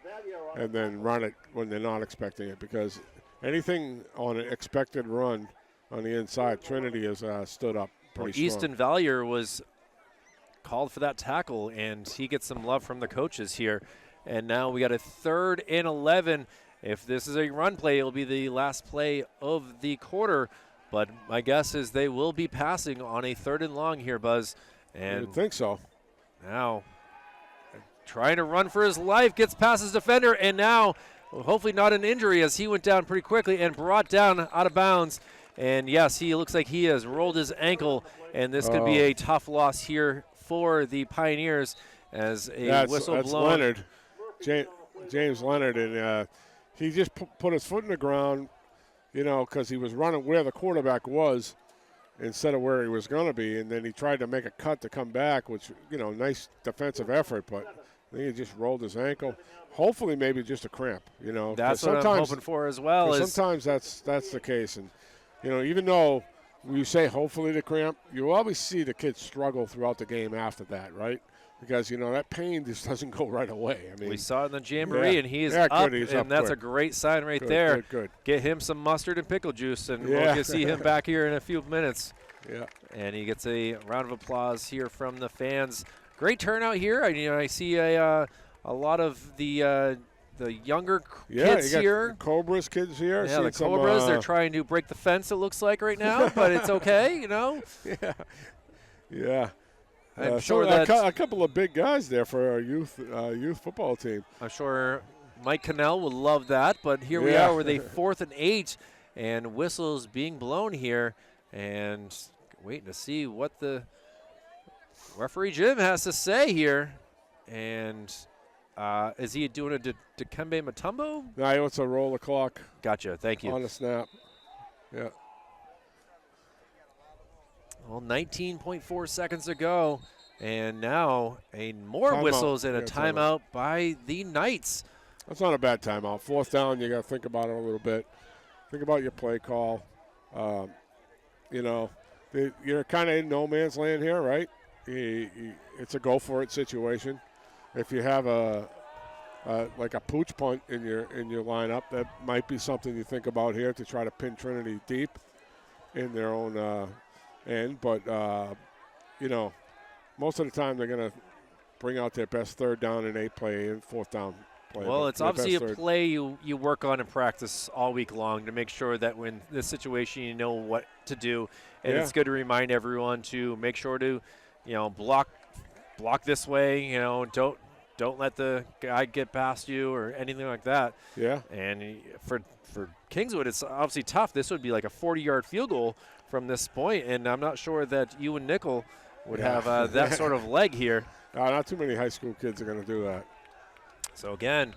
and then run it when they're not expecting it, because anything on an expected run on the inside, Trinity has stood up pretty strong.
Easton Valier was called for that tackle, and he gets some love from the coaches here. And now we got a 3rd and 11. If this is a run play, it'll be the last play of the quarter But my guess is they will be passing on a 3rd and long here, Buzz.
I
And
would think so.
now trying to run for his life, gets past his defender, and now hopefully not an injury as he went down pretty quickly and brought down out of bounds. And yes, he looks like he has rolled his ankle, and this could be a tough loss here for the Pioneers as a whistle
that's
blown.
Leonard, James Leonard, and he just put his foot in the ground, because he was running where the quarterback was instead of where he was going to be, and then he tried to make a cut to come back, which, nice defensive effort, but I think he just rolled his ankle. Hopefully maybe just a cramp,
That's what I'm hoping for as well.
Sometimes that's the case, and, even though you say hopefully the cramp, you always see the kids struggle throughout the game after that, right? Because, that pain just doesn't go right away. I mean,
we saw it in the jamboree, and he is up, and that's a great sign right there.
Good.
Get him some mustard and pickle juice, and we'll get see him back here in a few minutes.
Yeah.
And he gets a round of applause here from the fans. Great turnout here. I see a lot of the younger kids
you got
here.
Cobras kids here.
Yeah, the Cobras. They're trying to break the fence, it looks like right now, but it's okay,
Yeah.
I'm sure that
a couple of big guys there for our youth football team.
I'm sure Mike Cannell would love that, but here we are with a 4th and 8, and whistles being blown here, and waiting to see what the referee Jim has to say here. And is he doing a Dikembe Mutombo?
No, it's a roll the clock.
Gotcha. Thank you.
On the snap. Yeah.
Well, 19.4 seconds to go, and now more whistles and a timeout by the Knights.
That's not a bad timeout. 4th down, you got to think about it a little bit. Think about your play call. You're kind of in no man's land here, right? It's a go-for-it situation. If you have like a pooch punt in your lineup, that might be something you think about here to try to pin Trinity deep in their own end. But, most of the time they're going to bring out their best 3rd down and 8 play and 4th down play.
Well, it's obviously a play you work on in practice all week long to make sure that when this situation you know what to do. And it's good to remind everyone to make sure to, block this way, don't let the guy get past you or anything like that.
Yeah.
And for Kingswood, it's obviously tough. This would be like a 40-yard field goal from this point, and I'm not sure that you and Nickel would have that sort of leg here.
Not too many high school kids are going to do that.
So again,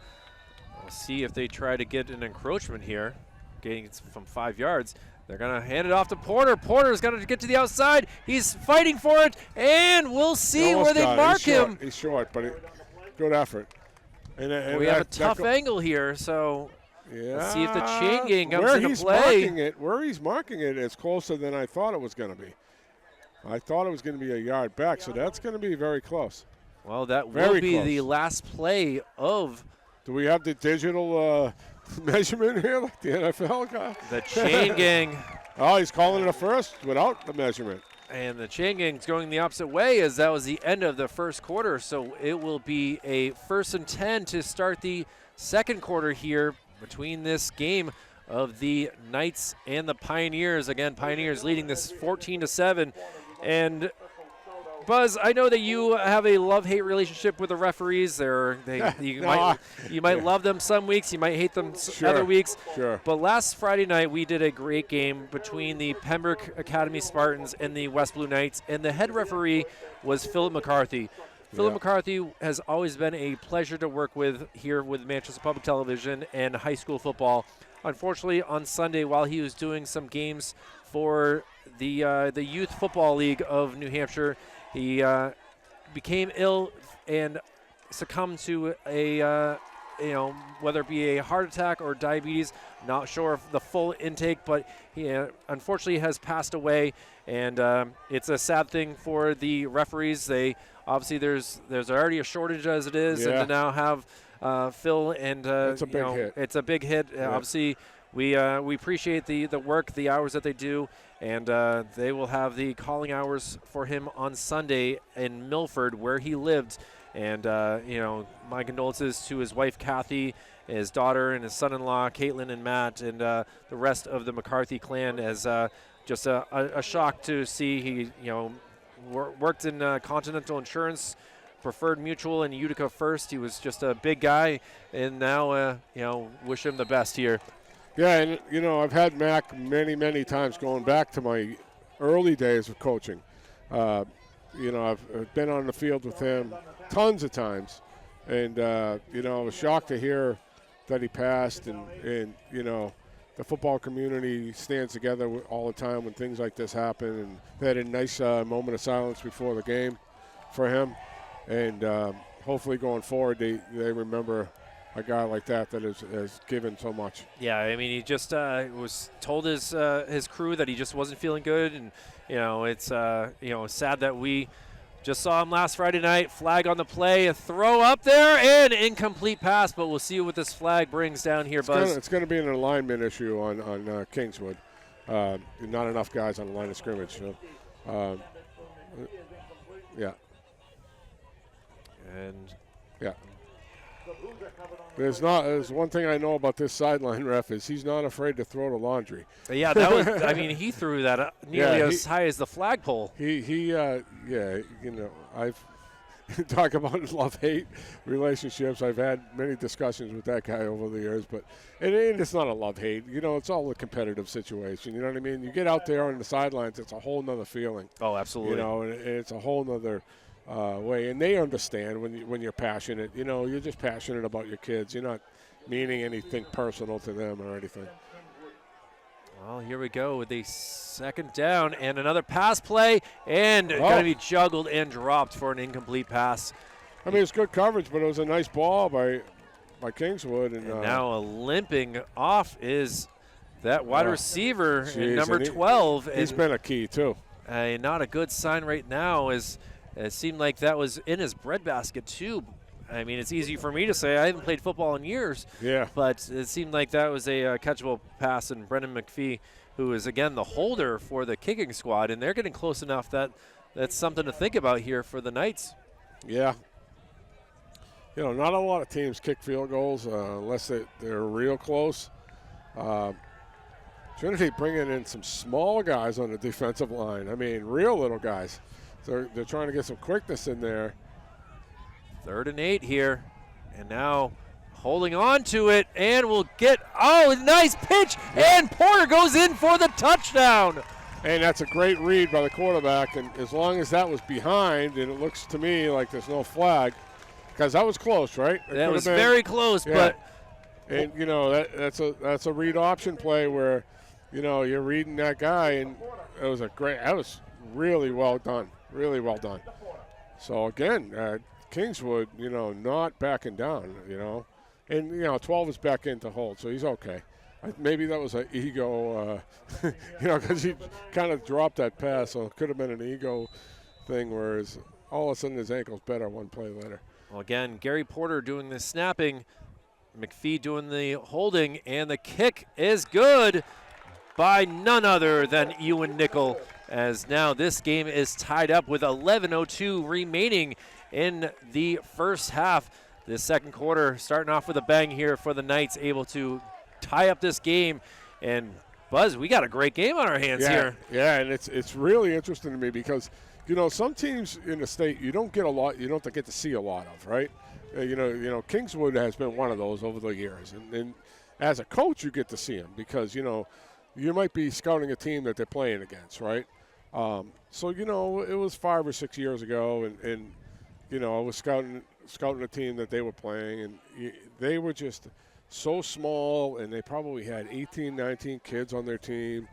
we'll see if they try to get an encroachment here, getting it from 5 yards. They're going to hand it off to Porter. Porter's going to get to the outside. He's fighting for it, and we'll see where they mark him.
He's short, but good effort. And
we have a tough angle here, so let's see if the chain gang comes into play.
Where he's marking it is closer than I thought it was going to be. I thought it was going to be a yard back, so that's going to be very close.
Well, that will be the last play of.
Do we have the digital measurement here like the NFL guy?
The chain gang.
Oh, he's calling it a first without the measurement.
And the chain gang's going the opposite way as that was the end of the first quarter. So it will be a 1st and 10 to start the second quarter here between this game of the Knights and the Pioneers. Again, Pioneers leading this 14-7. And Buzz, I know that you have a love-hate relationship with the referees. You might love them some weeks, you might hate them other weeks.
Sure.
But last Friday night, we did a great game between the Pembroke Academy Spartans and the West Blue Knights, and the head referee was Philip McCarthy. Philip McCarthy has always been a pleasure to work with here with Manchester Public Television and high school football. Unfortunately, on Sunday, while he was doing some games for the Youth Football League of New Hampshire, he became ill and succumbed to a, whether it be a heart attack or diabetes. Not sure of the full intake, but he unfortunately has passed away. And it's a sad thing for the referees. They obviously there's already a shortage as it is, and to now have Phil and
it's a big hit.
It's a big hit. Yeah. Obviously, we appreciate the work, the hours that they do. And they will have the calling hours for him on Sunday in Milford, where he lived. And, my condolences to his wife, Kathy, his daughter, and his son-in-law, Caitlin and Matt, and the rest of the McCarthy clan as just a shock to see. He, worked in Continental Insurance, Preferred Mutual, and Utica First. He was just a big guy, and now, wish him the best here.
Yeah, and, I've had Mac many, many times going back to my early days of coaching. I've been on the field with him tons of times, and, I was shocked to hear that he passed, and the football community stands together all the time when things like this happen, and they had a nice moment of silence before the game for him, and hopefully going forward they remember a guy like that has given so much.
Yeah, I mean, he just was told his crew that he just wasn't feeling good, and it's sad that we just saw him last Friday night. Flag on the play, a throw up there, and incomplete pass, but we'll see what this flag brings down here, Buzz.
It's going to be an alignment issue on Kingswood. Not enough guys on the line of scrimmage. So, yeah.
And
yeah. There's one thing I know about this sideline ref is he's not afraid to throw the laundry.
Yeah, that was. I mean, he threw that nearly as high as the flagpole.
I've talk about love-hate relationships. I've had many discussions with that guy over the years, but it's not a love-hate. It's all a competitive situation. You know what I mean? You get out there on the sidelines, it's a whole nother feeling.
Oh, absolutely.
And it's a whole nother way, and they understand when you're passionate. You're just passionate about your kids. You're not meaning anything personal to them or anything.
Well, here we go with a second down and another pass play, and going to be juggled and dropped for an incomplete pass.
I mean, it's good coverage, but it was a nice ball by Kingswood. And
now limping off is that wide receiver, number 12.
He's been a key, too.
Not a good sign right now, as it seemed like that was in his breadbasket, too. I mean, it's easy for me to say. I haven't played football in years.
Yeah.
But it seemed like that was a catchable pass, and Brendan McPhee, who is, again, the holder for the kicking squad, and they're getting close enough that that's something to think about here for the Knights.
Yeah. Not a lot of teams kick field goals unless they're real close. Trinity bringing in some small guys on the defensive line. I mean, real little guys. They're trying to get some quickness in there.
3rd and 8 here, and now holding on to it, and we'll get, nice pitch, and Porter goes in for the touchdown.
And that's a great read by the quarterback, and as long as that was behind, and it looks to me like there's no flag, because that was close, right?
That was very close, but.
And, that's a read option play where, you're reading that guy, and that was really well done, really well done. So, again, Kingswood, not backing down, and 12 is back in to hold, so he's okay. Maybe that was an ego, because he kind of dropped that pass, so it could have been an ego thing, whereas all of a sudden his ankle's better one play later.
Well, again, Gary Porter doing the snapping, McPhee doing the holding, and the kick is good by none other than Ewan Nickel, as now this game is tied up with 11:02 remaining in the first half. The second quarter starting off with a bang here for the Knights, able to tie up this game. And Buzz, we got a great game on our hands here.
Yeah, and it's really interesting to me because, some teams in the state you don't get to see a lot of, right? Kingswood has been one of those over the years. And as a coach, you get to see them because, you might be scouting a team that they're playing against, right? So, it was 5 or 6 years ago, and I was scouting a team that they were playing, and they were just so small, and they probably had 18, 19 kids on their team.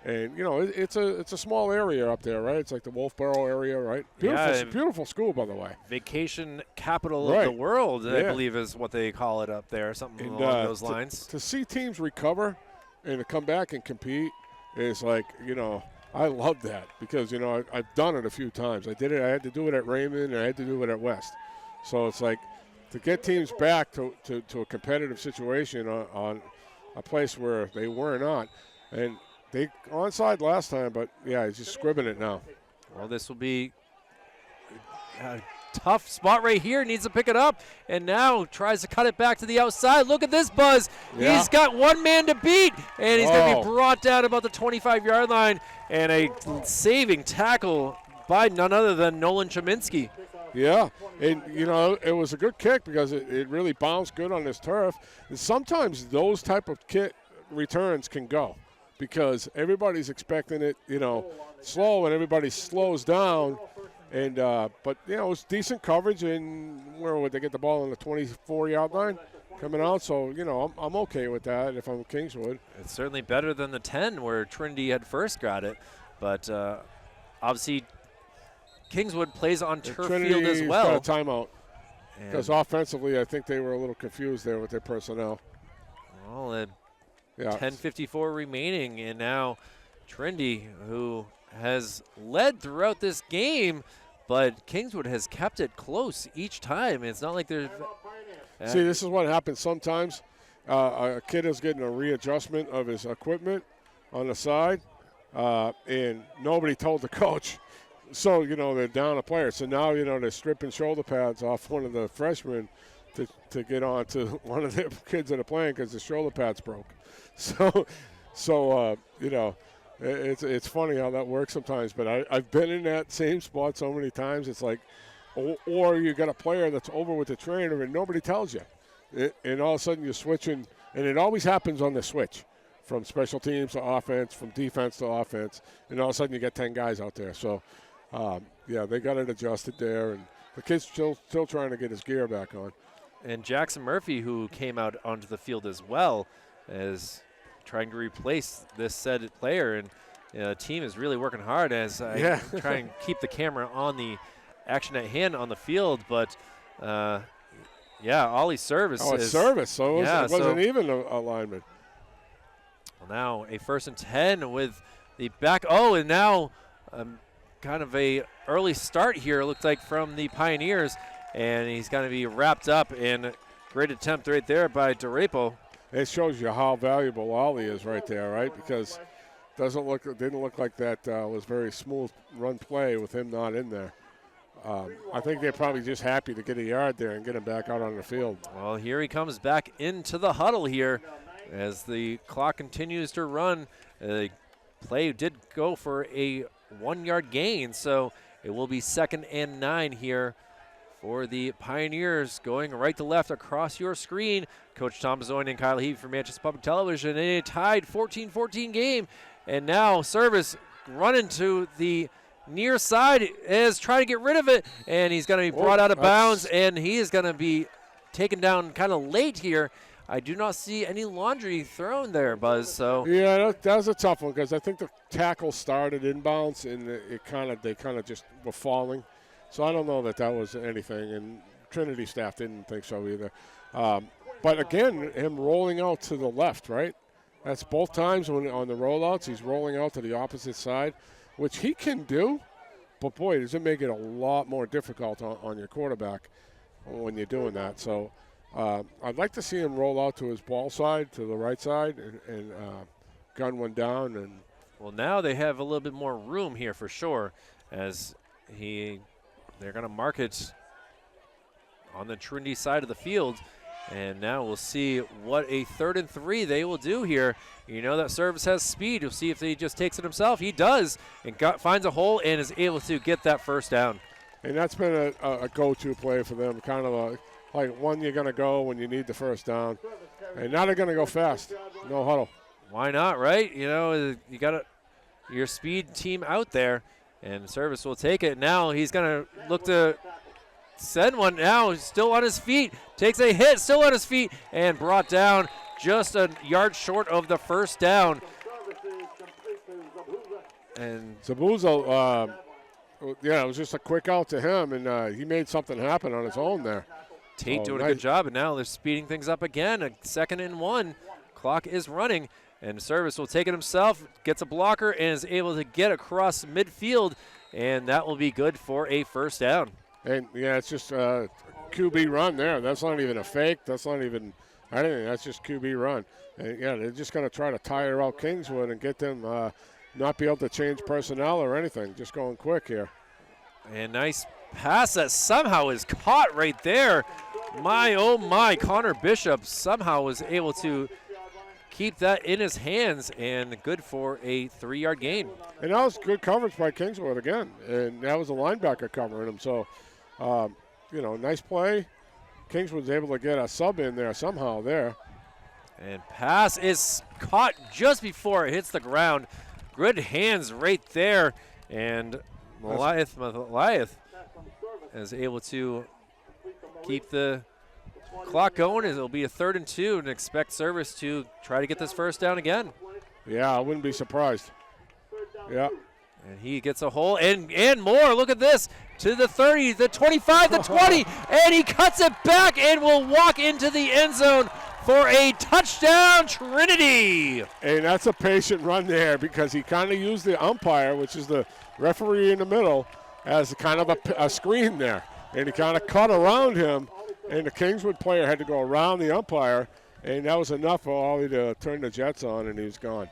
And, it's a small area up there, right? It's like the Wolfboro area, right? Beautiful school, by the way.
Vacation capital of the world, I
Yeah.
believe is what they call it up there, something along those lines.
To see teams recover and to come back and compete is like, I love that because, I've done it a few times. I had to do it at Raymond, and I had to do it at West. So it's like to get teams back to a competitive situation on a place where they were not. And they onside last time, but, he's just scribbing it now.
Well, this will be tough spot right here. Needs to pick it up, and now tries to cut it back to the outside. Look at this buzz.
Yeah.
He's got one man to beat, and he's going to be brought down about the 25-yard line, and a saving tackle by none other than Nolan Cheminsky.
Yeah, and it was a good kick because it really bounced good on this turf. And sometimes those type of kick returns can go because everybody's expecting it, slow, and everybody slows down. And but it was decent coverage, and where would they get the ball on the 24-yard line coming out? So I'm okay with that if I'm Kingswood.
It's certainly better than the 10 where Trinity had first got it, but obviously Kingswood plays on turf field as well.
Got a timeout because offensively, I think they were a little confused there with their personnel.
Well, 10:54 remaining, and now Trinity, who has led throughout this game, but Kingswood has kept it close each time. It's not like they're.
See, this is what happens sometimes. A kid is getting a readjustment of his equipment on the side, and nobody told the coach. So, they're down a player. So now, they're stripping shoulder pads off one of the freshmen to get on to one of the kids that are playing because the shoulder pads broke. So it's funny how that works sometimes. But I've been in that same spot so many times. It's like, or you got a player that's over with the trainer and nobody tells you. And all of a sudden you're switching. And it always happens on the switch from special teams to offense, from defense to offense. And all of a sudden you get 10 guys out there. So, they got it adjusted there, and the kid's still trying to get his gear back on.
And Jackson Murphy, who came out onto the field as well, is trying to replace this said player, and the team is really working hard as I try and keep the camera on the action at hand on the field. But Ollie's service.
Oh, it's service, so it wasn't even a lineman.
Well, now a 1st and 10 with the back. Oh, and now. Kind of a early start here, it looked like, from the Pioneers, and he's going to be wrapped up. In great attempt right there by Derryfield.
It shows you how valuable Ollie is right there, right? Because didn't look like that was very smooth run play with him not in there. I think they're probably just happy to get a yard there and get him back out on the field.
Well, here he comes back into the huddle here as the clock continues to run. The play did go for a 1-yard gain, so it will be 2nd and 9 here for the Pioneers, going right to left across your screen. Coach Tom Bazzoyne and Kyle Heavey from Manchester Public Television in a tied 14-14 game, and now Service running to the near side is trying to get rid of it, and he's going to be brought out of bounds, and he is going to be taken down kind of late here. I do not see any laundry thrown there, Buzz. So
yeah, that was a tough one because I think the tackle started inbounds and they kind of just were falling. So I don't know that was anything, and Trinity staff didn't think so either. But again, him rolling out to the left, right? That's both times when on the rollouts he's rolling out to the opposite side, which he can do. But boy, does it make it a lot more difficult on your quarterback when you're doing that. So. I'd like to see him roll out to his ball side, to the right side, and gun one down.
Well, now they have a little bit more room here for sure, as they're going to mark it on the Trinity side of the field. And now we'll see what a 3rd and 3 they will do here. That Service has speed. We'll see if he just takes it himself. He does, and finds a hole and is able to get that 1st down.
And that's been a go-to play for them, kind of like when you're going to go when you need the 1st down. And now they're going to go fast. No huddle.
Why not, right? You got your speed team out there, and Service will take it. Now he's going to look to send one. Now he's still on his feet. Takes a hit, still on his feet, and brought down just a yard short of the 1st down. And
Zabuzo, it was just a quick out to him, and he made something happen on his own there.
Tate doing a good job, and now they're speeding things up again. A 2nd and 1. Clock is running, and Service will take it himself, gets a blocker, and is able to get across midfield, and that will be good for a 1st down.
And, it's just a QB run there. That's not even a fake. That's not even anything. That's just QB run. And, they're just going to try to tire out Kingswood and get them not be able to change personnel or anything. Just going quick here.
And nice pass that somehow is caught right there. My, oh my, Connor Bishop somehow was able to keep that in his hands, and good for a 3-yard gain.
And that was good coverage by Kingswood again, and that was a linebacker covering him. So, nice play. Kingswood's able to get a sub in there somehow there.
And pass is caught just before it hits the ground. Good hands right there, and Goliath is able to keep the clock going. It'll be a 3rd and 2, and expect Service to try to get this first down again.
Yeah, I wouldn't be surprised. Yeah.
And he gets a hole and more. Look at this. To the 30, the 25, the 20, and he cuts it back and will walk into the end zone for a touchdown, Trinity.
And that's a patient run there because he kind of used the umpire, which is the referee in the middle, as kind of a screen there. And he kind of cut around him, and the Kingswood player had to go around the umpire, and that was enough for Ollie to turn the Jets on, and he was gone.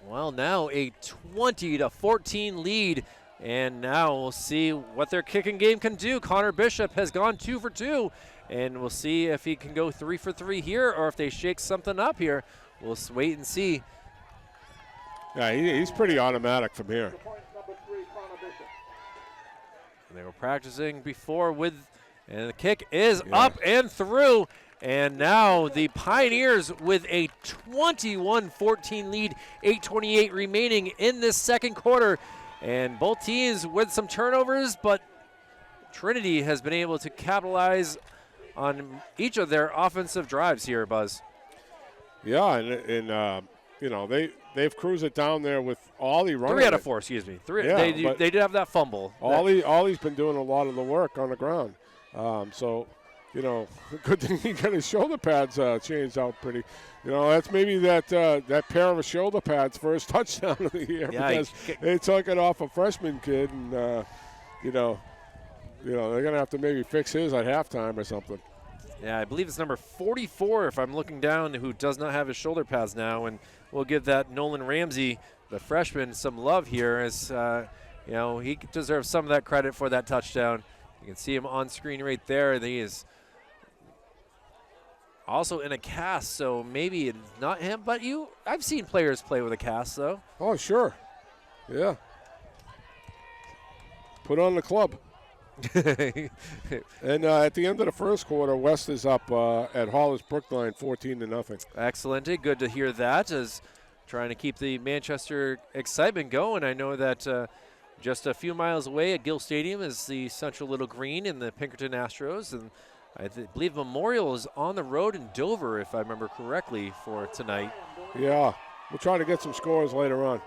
Well, now a 20-14 lead, and now we'll see what their kicking game can do. Connor Bishop has gone 2 for 2, and we'll see if he can go 3 for 3 here or if they shake something up here. We'll wait and see.
Yeah, he's pretty automatic from here.
They were practicing before and the kick is up and through. And now the Pioneers with a 21-14 lead, 8:28 remaining in this second quarter. And both teams with some turnovers, but Trinity has been able to capitalize on each of their offensive drives here, Buzz.
Yeah, and they've cruised it down there with Ollie running.
3 out of 4, excuse me. They did have that fumble.
Ollie's been doing a lot of the work on the ground. Good thing he got his shoulder pads changed out pretty. That's maybe that pair of shoulder pads first touchdown of the year because they took it off a freshman kid, and they're gonna have to maybe fix his at halftime or something.
Yeah, I believe it's number 44 if I'm looking down, who does not have his shoulder pads now, and we'll give that Nolan Ramsey, the freshman, some love here as he deserves some of that credit for that touchdown. You can see him on screen right there, and he is also in a cast, so maybe it's not him, but I've seen players play with a cast, though.
Oh, sure. Yeah. Put on the club. And at the end of the first quarter, West is up at Hollis Brookline 14-0.
Excellent. Good to hear that, as trying to keep the Manchester excitement going. I know that just a few miles away at Gill Stadium is the Central Little Green in the Pinkerton Astros, and I believe Memorial is on the road in Dover, if I remember correctly, for tonight.
Yeah, we'll try to get some scores later on.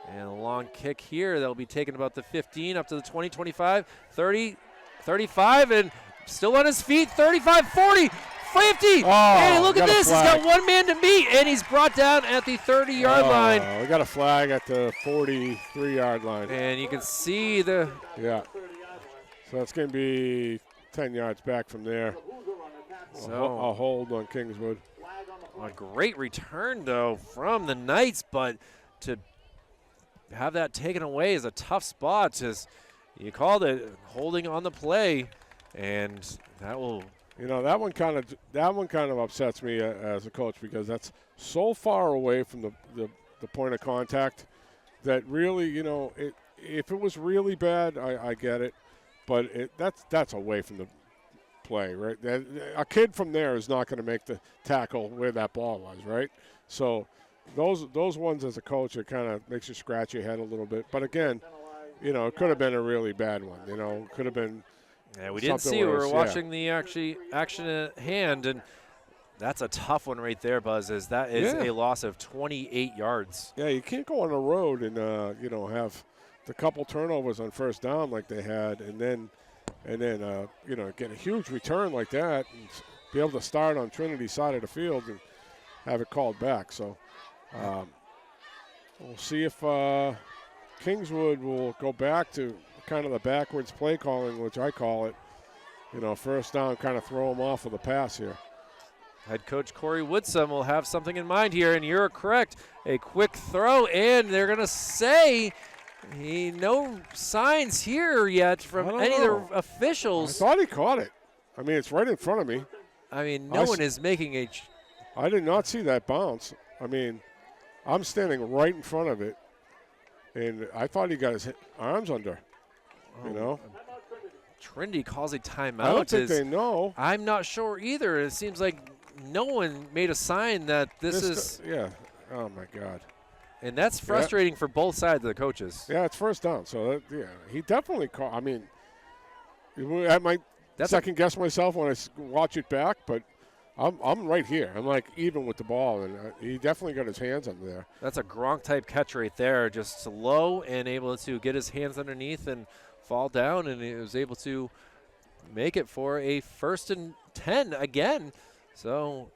And a long kick here that will be taken about the 15 up to the 20, 25, 30, 35, and still on his feet, 35, 40, 50. Hey, look at this. He's got one man to beat, and he's brought down at the 30-yard line.
We got a flag at the 43-yard line.
And you can see the...
Yeah. So it's going to be 10 yards back from there. So a hold on Kingswood.
A great return, though, from the Knights, but to have that taken away is a tough spot. As you called it, holding on the play, and that will...
that one kind of upsets me as a coach because that's so far away from the point of contact that really, if it was really bad, I get it, but that's away from the play, right? A kid from there is not going to make the tackle where that ball was, right? So those ones as a coach, it kind of makes you scratch your head a little bit. But again, it could have been a really bad one. It could have been.
Yeah, we didn't see. We were watching the action at hand, and that's a tough one right there, Buzz. As that is a loss of 28 yards.
Yeah, you can't go on the road and have the couple turnovers on first down like they had, and then get a huge return like that and be able to start on Trinity's side of the field and have it called back. So we'll see if Kingswood will go back to kind of the backwards play calling, which I call it. First down, kind of throw them off with a pass here.
Head coach Corey Woodsum will have something in mind here, and you're correct. A quick throw, and they're going to say No signs here yet from any of the officials.
I thought he caught it. I mean, it's right in front of me.
I mean, no one is making a.
I did not see that bounce. I mean, I'm standing right in front of it, and I thought he got his arms under. You know.
Trinity calls a timeout.
I don't think they know.
I'm not sure either. It seems like no one made a sign that this is.
Yeah. Oh my God.
And that's frustrating for both sides of the coaches.
Yeah, it's first down. So he definitely caught. I mean, I might second guess myself when I watch it back, but I'm right here. I'm like even with the ball, and he definitely got his hands under there.
That's a Gronk type catch right there, just low and able to get his hands underneath and fall down, and he was able to make it for a 1st and 10 again. So,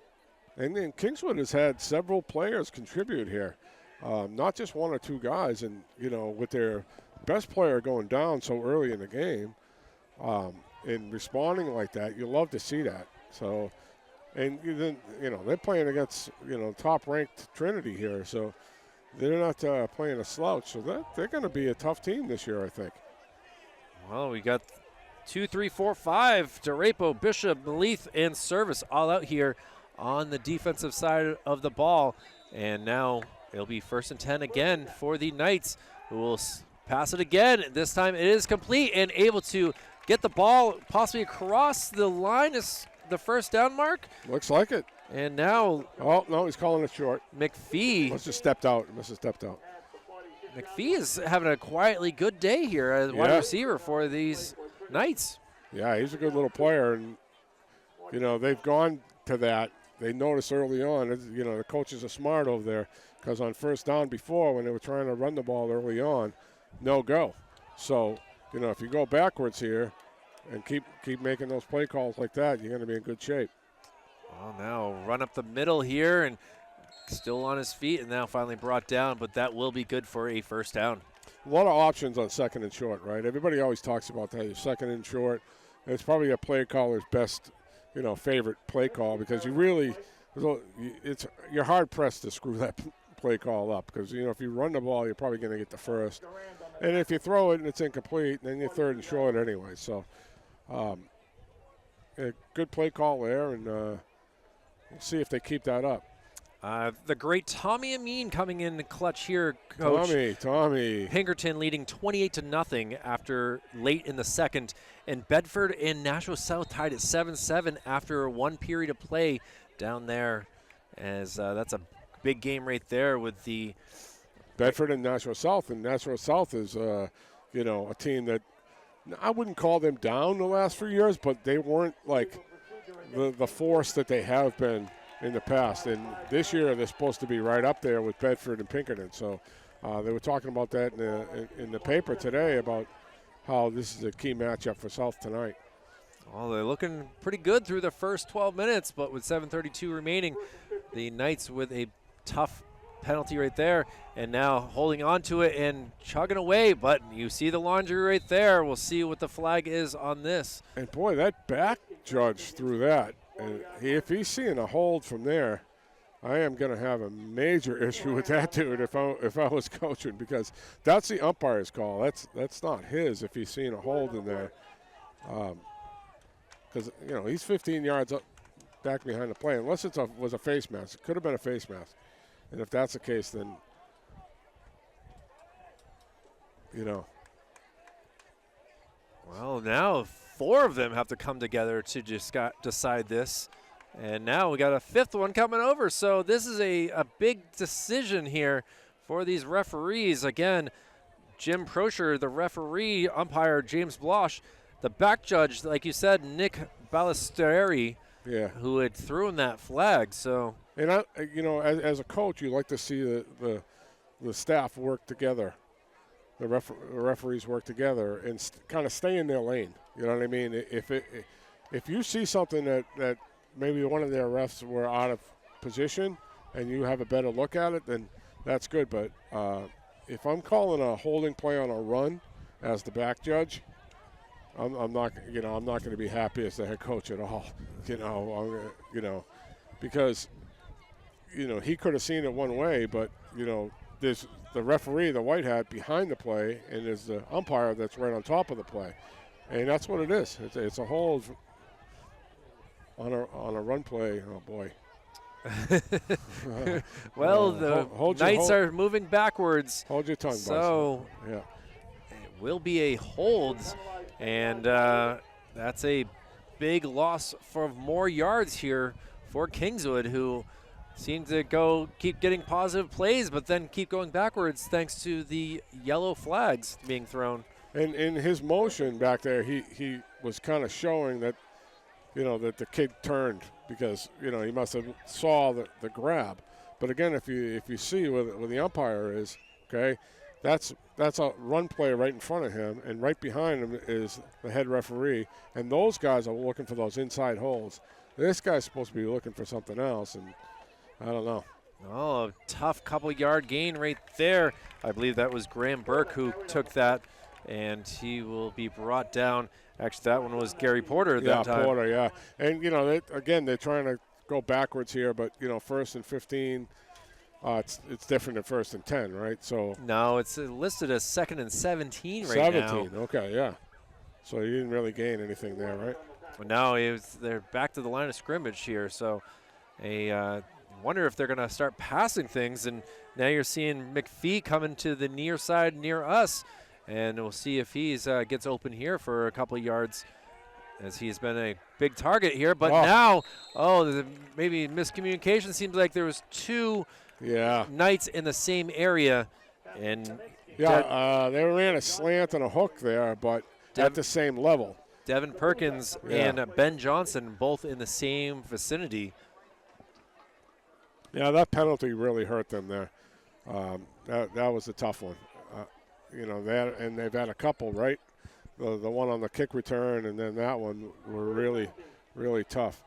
and then Kingswood has had several players contribute here, not just one or two guys, and with their best player going down so early in the game, and responding like that, you love to see that. So, and then they're playing against top-ranked Trinity here, so they're not playing a slouch. So they're going to be a tough team this year, I think.
Well, we got 2, 3, 4, 5. DeRapo, Bishop, Leith, and Service all out here on the defensive side of the ball. And now it'll be 1st and 10 again for the Knights, who will pass it again. This time it is complete and able to get the ball possibly across the line is the 1st down mark.
Looks like it.
And now.
Oh, no, he's calling it short.
McPhee.
Must have stepped out.
McPhee is having a quietly good day here as wide receiver for these Knights.
Yeah, he's a good little player, and they've gone to that. They noticed early on, the coaches are smart over there because on 1st down before when they were trying to run the ball early on, no go. So if you go backwards here and keep making those play calls like that, you're going to be in good shape.
Well, now run up the middle here and. Still on his feet and now finally brought down, but that will be good for a 1st down.
A lot of options on 2nd and short, right? Everybody always talks about that, 2nd and short. And it's probably a play caller's best, favorite play call because you're hard-pressed to screw that play call up because, if you run the ball, you're probably going to get the 1st. And if you throw it and it's incomplete, then you're 3rd and short anyway. So a good play call there, and we'll see if they keep that up.
The great Tommy Amin coming in clutch here, Coach.
Tommy.
Pinkerton leading 28-0 after late in the 2nd. And Bedford and Nashua South tied at 7-7 after 1 period of play down there. As that's a big game right there with the
Bedford and Nashua South. And Nashua South is, a team that I wouldn't call them down the last few years, but they weren't like the force that they have been in the past, and this year they're supposed to be right up there with Bedford and Pinkerton. So they were talking about that in the paper today about how this is a key matchup for South tonight.
Well, they're looking pretty good through the first 12 minutes, but with 7:32 remaining, the Knights with a tough penalty right there, and now holding on to it and chugging away. But you see the laundry right there. We'll see what the flag is on this.
And boy, that back judge threw that. And if he's seeing a hold from there, I am going to have a major issue with that dude if I was coaching because that's the umpire's call. That's not his if he's seeing a hold in there. Because he's 15 yards up back behind the play unless it was a face mask. It could have been a face mask, and if that's the case, then
Well, now 4 of them have to come together to just decide this. And now we got a 5th one coming over. So this is a big decision here for these referees. Again, Jim Prosher, the referee, umpire James Blosh, the back judge, like you said, Nick Ballesteri, who had thrown that flag. So,
and as a coach, you like to see the staff work together. The referees work together and kind of stay in their lane. You know what I mean? If you see something that maybe one of their refs were out of position and you have a better look at it, then that's good. But if I'm calling a holding play on a run as the back judge, I'm not going to be happy as the head coach at all. Because he could have seen it one way, but there's the referee, the white hat, behind the play, and there's the umpire that's right on top of the play. And that's what it is. It's a hold on a run play. Oh, boy.
Well, the Knights are moving backwards.
Hold your tongue,
so
yeah,
it will be a hold, and that's a big loss for more yards here for Kingswood, who seem to keep getting positive plays, but then keep going backwards thanks to the yellow flags being thrown.
And in his motion back there, he was kind of showing that, that the kid turned because, he must have saw the grab. But again, if you see where the umpire is, okay, that's a run play right in front of him, and right behind him is the head referee, and those guys are looking for those inside holes. This guy's supposed to be looking for something else, and I don't know.
Oh, a tough couple-yard gain right there. I believe that was Graham Burke who took that, and he will be brought down. Actually, that one was Gary Porter that time.
Yeah, Porter, yeah. And, they're trying to go backwards here, but, 1st and 15, it's different than 1st and 10, right? So
no, it's listed as 2nd and 17 right now.
17, okay, yeah. So you didn't really gain anything there, right?
Well, no, they're back to the line of scrimmage here, so wonder if they're going to start passing things, and now you're seeing McPhee coming to the near side near us, and we'll see if he gets open here for a couple of yards, as he's been a big target here. But now, maybe miscommunication. Seems like there was two Knights in the same area, and
they ran a slant and a hook there, but at the same level.
Devin Perkins and Ben Johnson both in the same vicinity.
Yeah, that penalty really hurt them there. That was a tough one. And they've had a couple, right? The one on the kick return and then that one were really, really tough.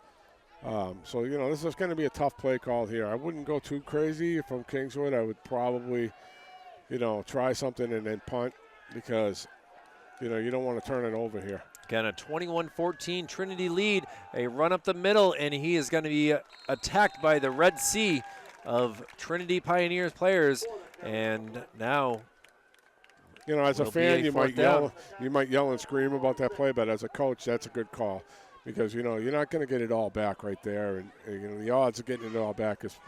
So, this is going to be a tough play call here. I wouldn't go too crazy from Kingswood. I would probably, try something and then punt because, you don't want to turn it over here.
Again, a 21-14 Trinity lead, a run up the middle, and he is going to be attacked by the Red Sea of Trinity Pioneers players. And now,
as a fan, you might yell and scream about that play, but as a coach, that's a good call because, you're not going to get it all back right there. And, the odds of getting it all back is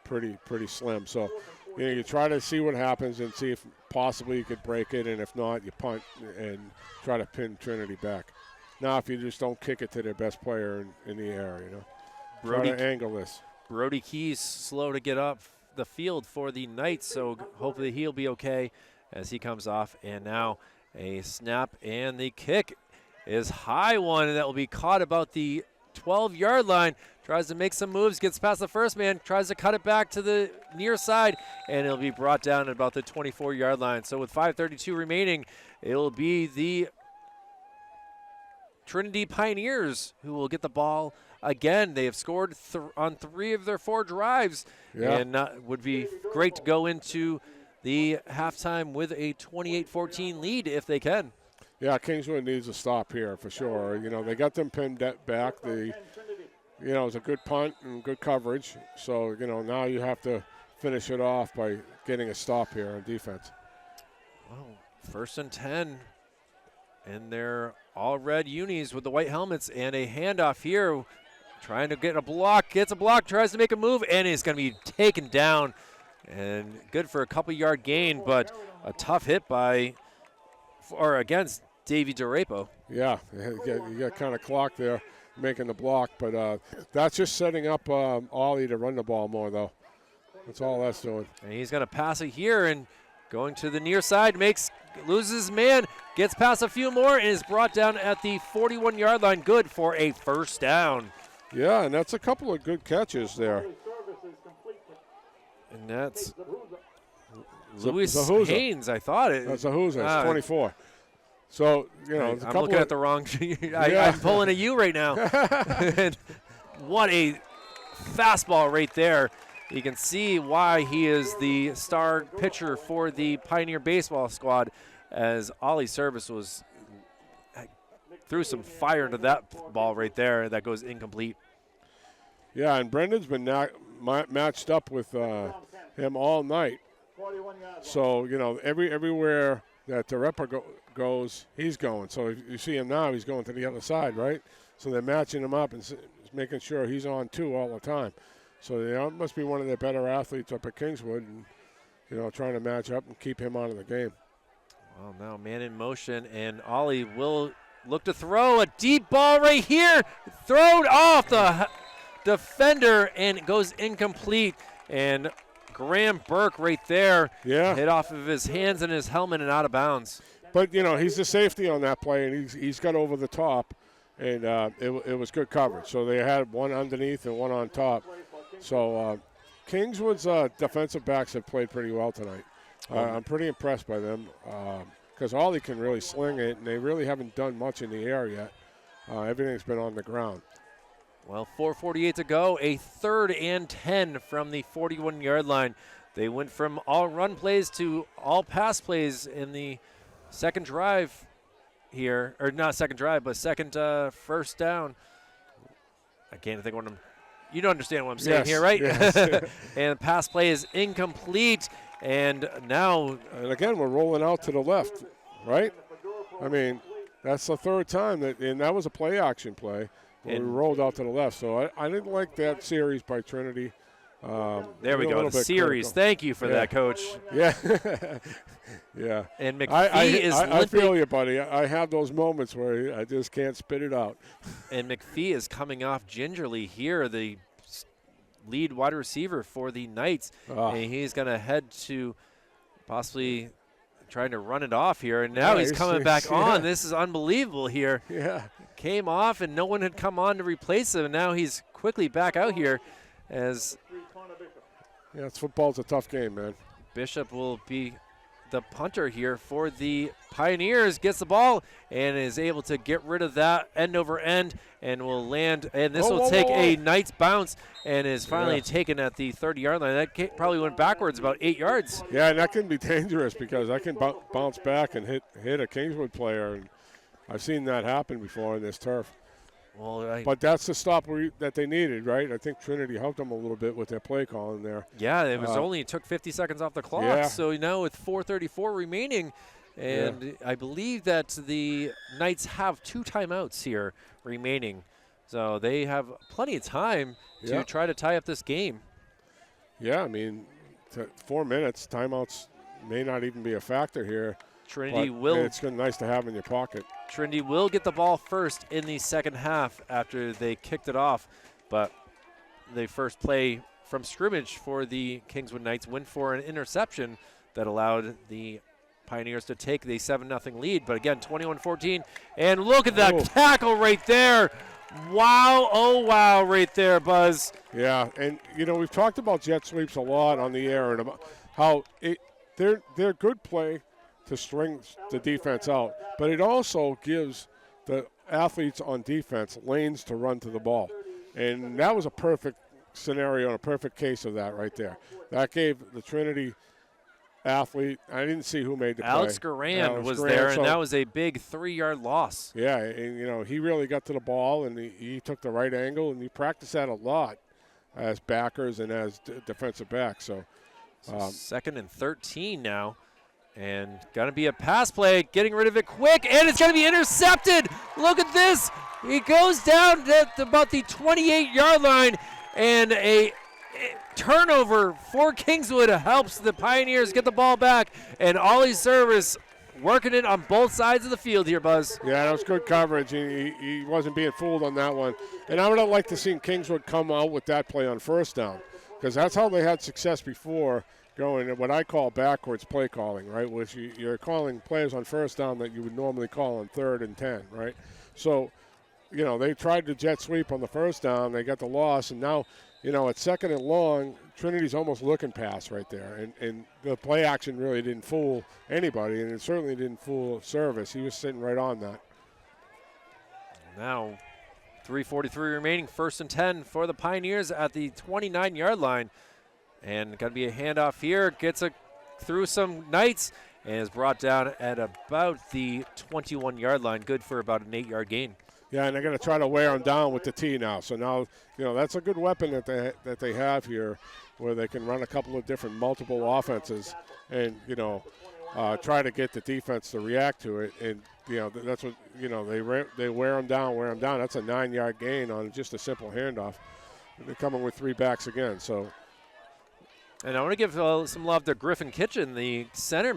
pretty slim. So, you try to see what happens and see if possibly you could break it, and if not, you punt and try to pin Trinity back. Now, if you just don't kick it to their best player in the air, try to angle this.
Brody Keys slow to get up the field for the Knights, so hopefully he'll be okay as he comes off. And now a snap, and the kick is high one, and that will be caught about the 12-yard line. Tries to make some moves, gets past the first man, tries to cut it back to the near side, and it'll be brought down at about the 24-yard line. So with 5:32 remaining, it'll be the Trinity Pioneers who will get the ball again. They have scored on 3 of their 4 drives, and would be great to go into the halftime with a 28-14 lead if they can.
Yeah, Kingswood needs a stop here for sure. They got them pinned back. It was a good punt and good coverage. So, now you have to finish it off by getting a stop here on defense.
Well, 1st and 10. And they're all red unis with the white helmets, and a handoff here. Trying to get a block, gets a block, tries to make a move, and is going to be taken down. And good for a couple-yard gain, but a tough hit against Davey DeRapo.
Yeah, you got kind of clocked there making the block, but that's just setting up Ollie to run the ball more, though. That's all that's doing.
And he's going to pass it here and going to the near side, loses his man, gets past a few more, and is brought down at the 41-yard line. Good for a first down.
Yeah, and that's a couple of good catches there.
And that's Luis Haynes, I thought it.
That's Zahuza, 24. So,
I'm looking at the wrong. I'm pulling a U right now. And what a fastball right there. You can see why he is the star pitcher for the Pioneer baseball squad, as Ollie Service threw some fire into that ball right there. That goes incomplete.
Yeah, and Brendan's been matched up with him all night. So, everywhere that the repper goes, he's going. So if you see him now, he's going to the other side, right? So they're matching him up and making sure he's on two all the time. So must be one of their better athletes up at Kingswood, and trying to match up and keep him out of the game.
Well, now man in motion, and Ollie will look to throw a deep ball right here, thrown off the defender, and it goes incomplete. And Graham Burke right there hit off of his hands and his helmet and out of bounds.
But, he's the safety on that play, and he's got over the top, and it was good coverage. So they had one underneath and one on top. So Kingswood's defensive backs have played pretty well tonight. I'm pretty impressed by them because Ollie can really sling it, and they really haven't done much in the air yet. Everything's been on the ground.
Well, 4:48 to go, a 3rd and 10 from the 41-yard line. They went from all run plays to all pass plays in the second drive here, or not second drive, but second first down. I can't think what you don't understand what I'm saying here, right?
Yes.
And pass play is incomplete, and now.
And again, we're rolling out to the left, right? I mean, that's the 3rd time, and that was a play action play. We rolled out to the left, so I didn't like that series by Trinity.
There we go, the series.
Critical.
Thank you for that, Coach.
Yeah. Yeah.
And McPhee is limping.
I feel you, buddy. I have those moments where I just can't spit it out.
And McPhee is coming off gingerly here, the lead wide receiver for the Knights. And he's going to head to possibly trying to run it off here. And now he's coming back on. This is unbelievable here.
Yeah.
Came off, and no one had come on to replace him. And now he's quickly back out here as
football's a tough game, man.
Bishop will be the punter here for the Pioneers. Gets the ball and is able to get rid of that end over end and will land. And this will take a Knights bounce and is finally taken at the 30-yard line. That probably went backwards about 8 yards.
Yeah, and that can be dangerous because I can bounce back and hit a Kingswood player. And I've seen that happen before in this turf.
Well,
but that's the stop that they needed, right? I think Trinity helped them a little bit with their play calling there.
Yeah, it was it took 50 seconds off the clock.
Yeah.
So now with 4:34 remaining, and I believe that the Knights have 2 timeouts here remaining. So they have plenty of time to try to tie up this game.
Yeah, I mean, 4 minutes, timeouts may not even be a factor here.
Trinity will.
It's nice to have in your pocket.
Trinity will get the ball first in the second half after they kicked it off. But the first play from scrimmage for the Kingswood Knights went for an interception that allowed the Pioneers to take the 7-0 lead. But again, 21-14. And look at that tackle right there. Wow, oh wow, right there, Buzz.
Yeah, and we've talked about jet sweeps a lot on the air and about how they're good play to string the defense out, but it also gives the athletes on defense lanes to run to the ball. And that was a perfect scenario and a perfect case of that right there. That gave the Trinity athlete, I didn't see who made the
Alex
play.
Garand was there, and that was a big 3-yard loss.
Yeah, and he really got to the ball, and he took the right angle, and he practiced that a lot as backers and as defensive backs. So
2nd and 13 now. And going to be a pass play, getting rid of it quick, and it's going to be intercepted. Look at this. He goes down at about the 28-yard line, and a turnover for Kingswood helps the Pioneers get the ball back. And Ollie Service working it on both sides of the field here, Buzz.
Yeah, that was good coverage. He wasn't being fooled on that one. And I would have liked to see Kingswood come out with that play on first down because that's how they had success before. Going what I call backwards play calling, right? Which you're calling plays on first down that you would normally call on 3rd and 10, right? So, they tried to jet sweep on the first down. They got the loss, and now, at 2nd and long, Trinity's almost looking pass right there. And the play action really didn't fool anybody, and it certainly didn't fool Service. He was sitting right on that.
Now, 3:43 remaining, 1st and 10 for the Pioneers at the 29-yard line. And got to be a handoff here. Gets through some Knights and is brought down at about the 21-yard line. Good for about an 8-yard gain.
Yeah, and they're going to try to wear them down with the tee now. So now, that's a good weapon that they have here, where they can run a couple of different multiple offenses and, try to get the defense to react to it. And, that's what, they wear them down. That's a 9-yard gain on just a simple handoff. And they're coming with 3 backs again. So.
And I want to give some love to Griffin Kitchen, the center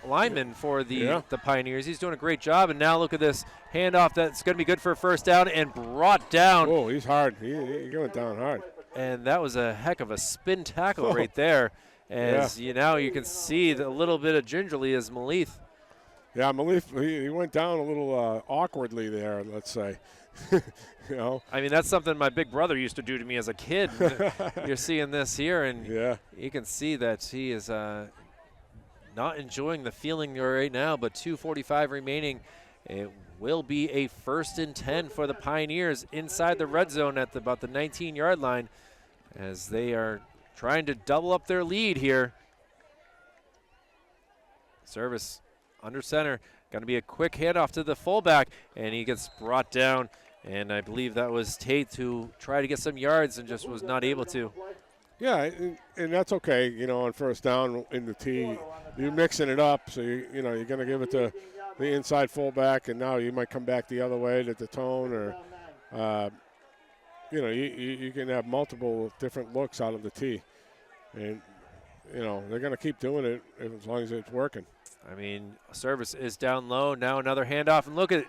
lineman for the Pioneers. He's doing a great job. And now look at this handoff that's going to be good for a first down and brought down.
Oh, he's hard. He going down hard.
And that was a heck of a spin tackle right there. As you can see a little bit of gingerly as Malith.
Yeah, Malith, he went down a little awkwardly there, let's say.
I mean, that's something my big brother used to do to me as a kid. You're seeing this here, and you can see that he is not enjoying the feeling right now, but 2:45 remaining. It will be a 1st and 10 for the Pioneers inside the red zone at about the 19-yard line as they are trying to double up their lead here. Service under center. Going to be a quick handoff to the fullback, and he gets brought down. And I believe that was Tate who tried to get some yards and just was not able to.
Yeah, and that's okay, on first down in the tee. You're mixing it up, so you're going to give it to the inside fullback, and now you might come back the other way to the tone, or, you can have multiple different looks out of the tee. And, they're going to keep doing it as long as it's working.
I mean, Service is down low. Now another handoff, and look at it.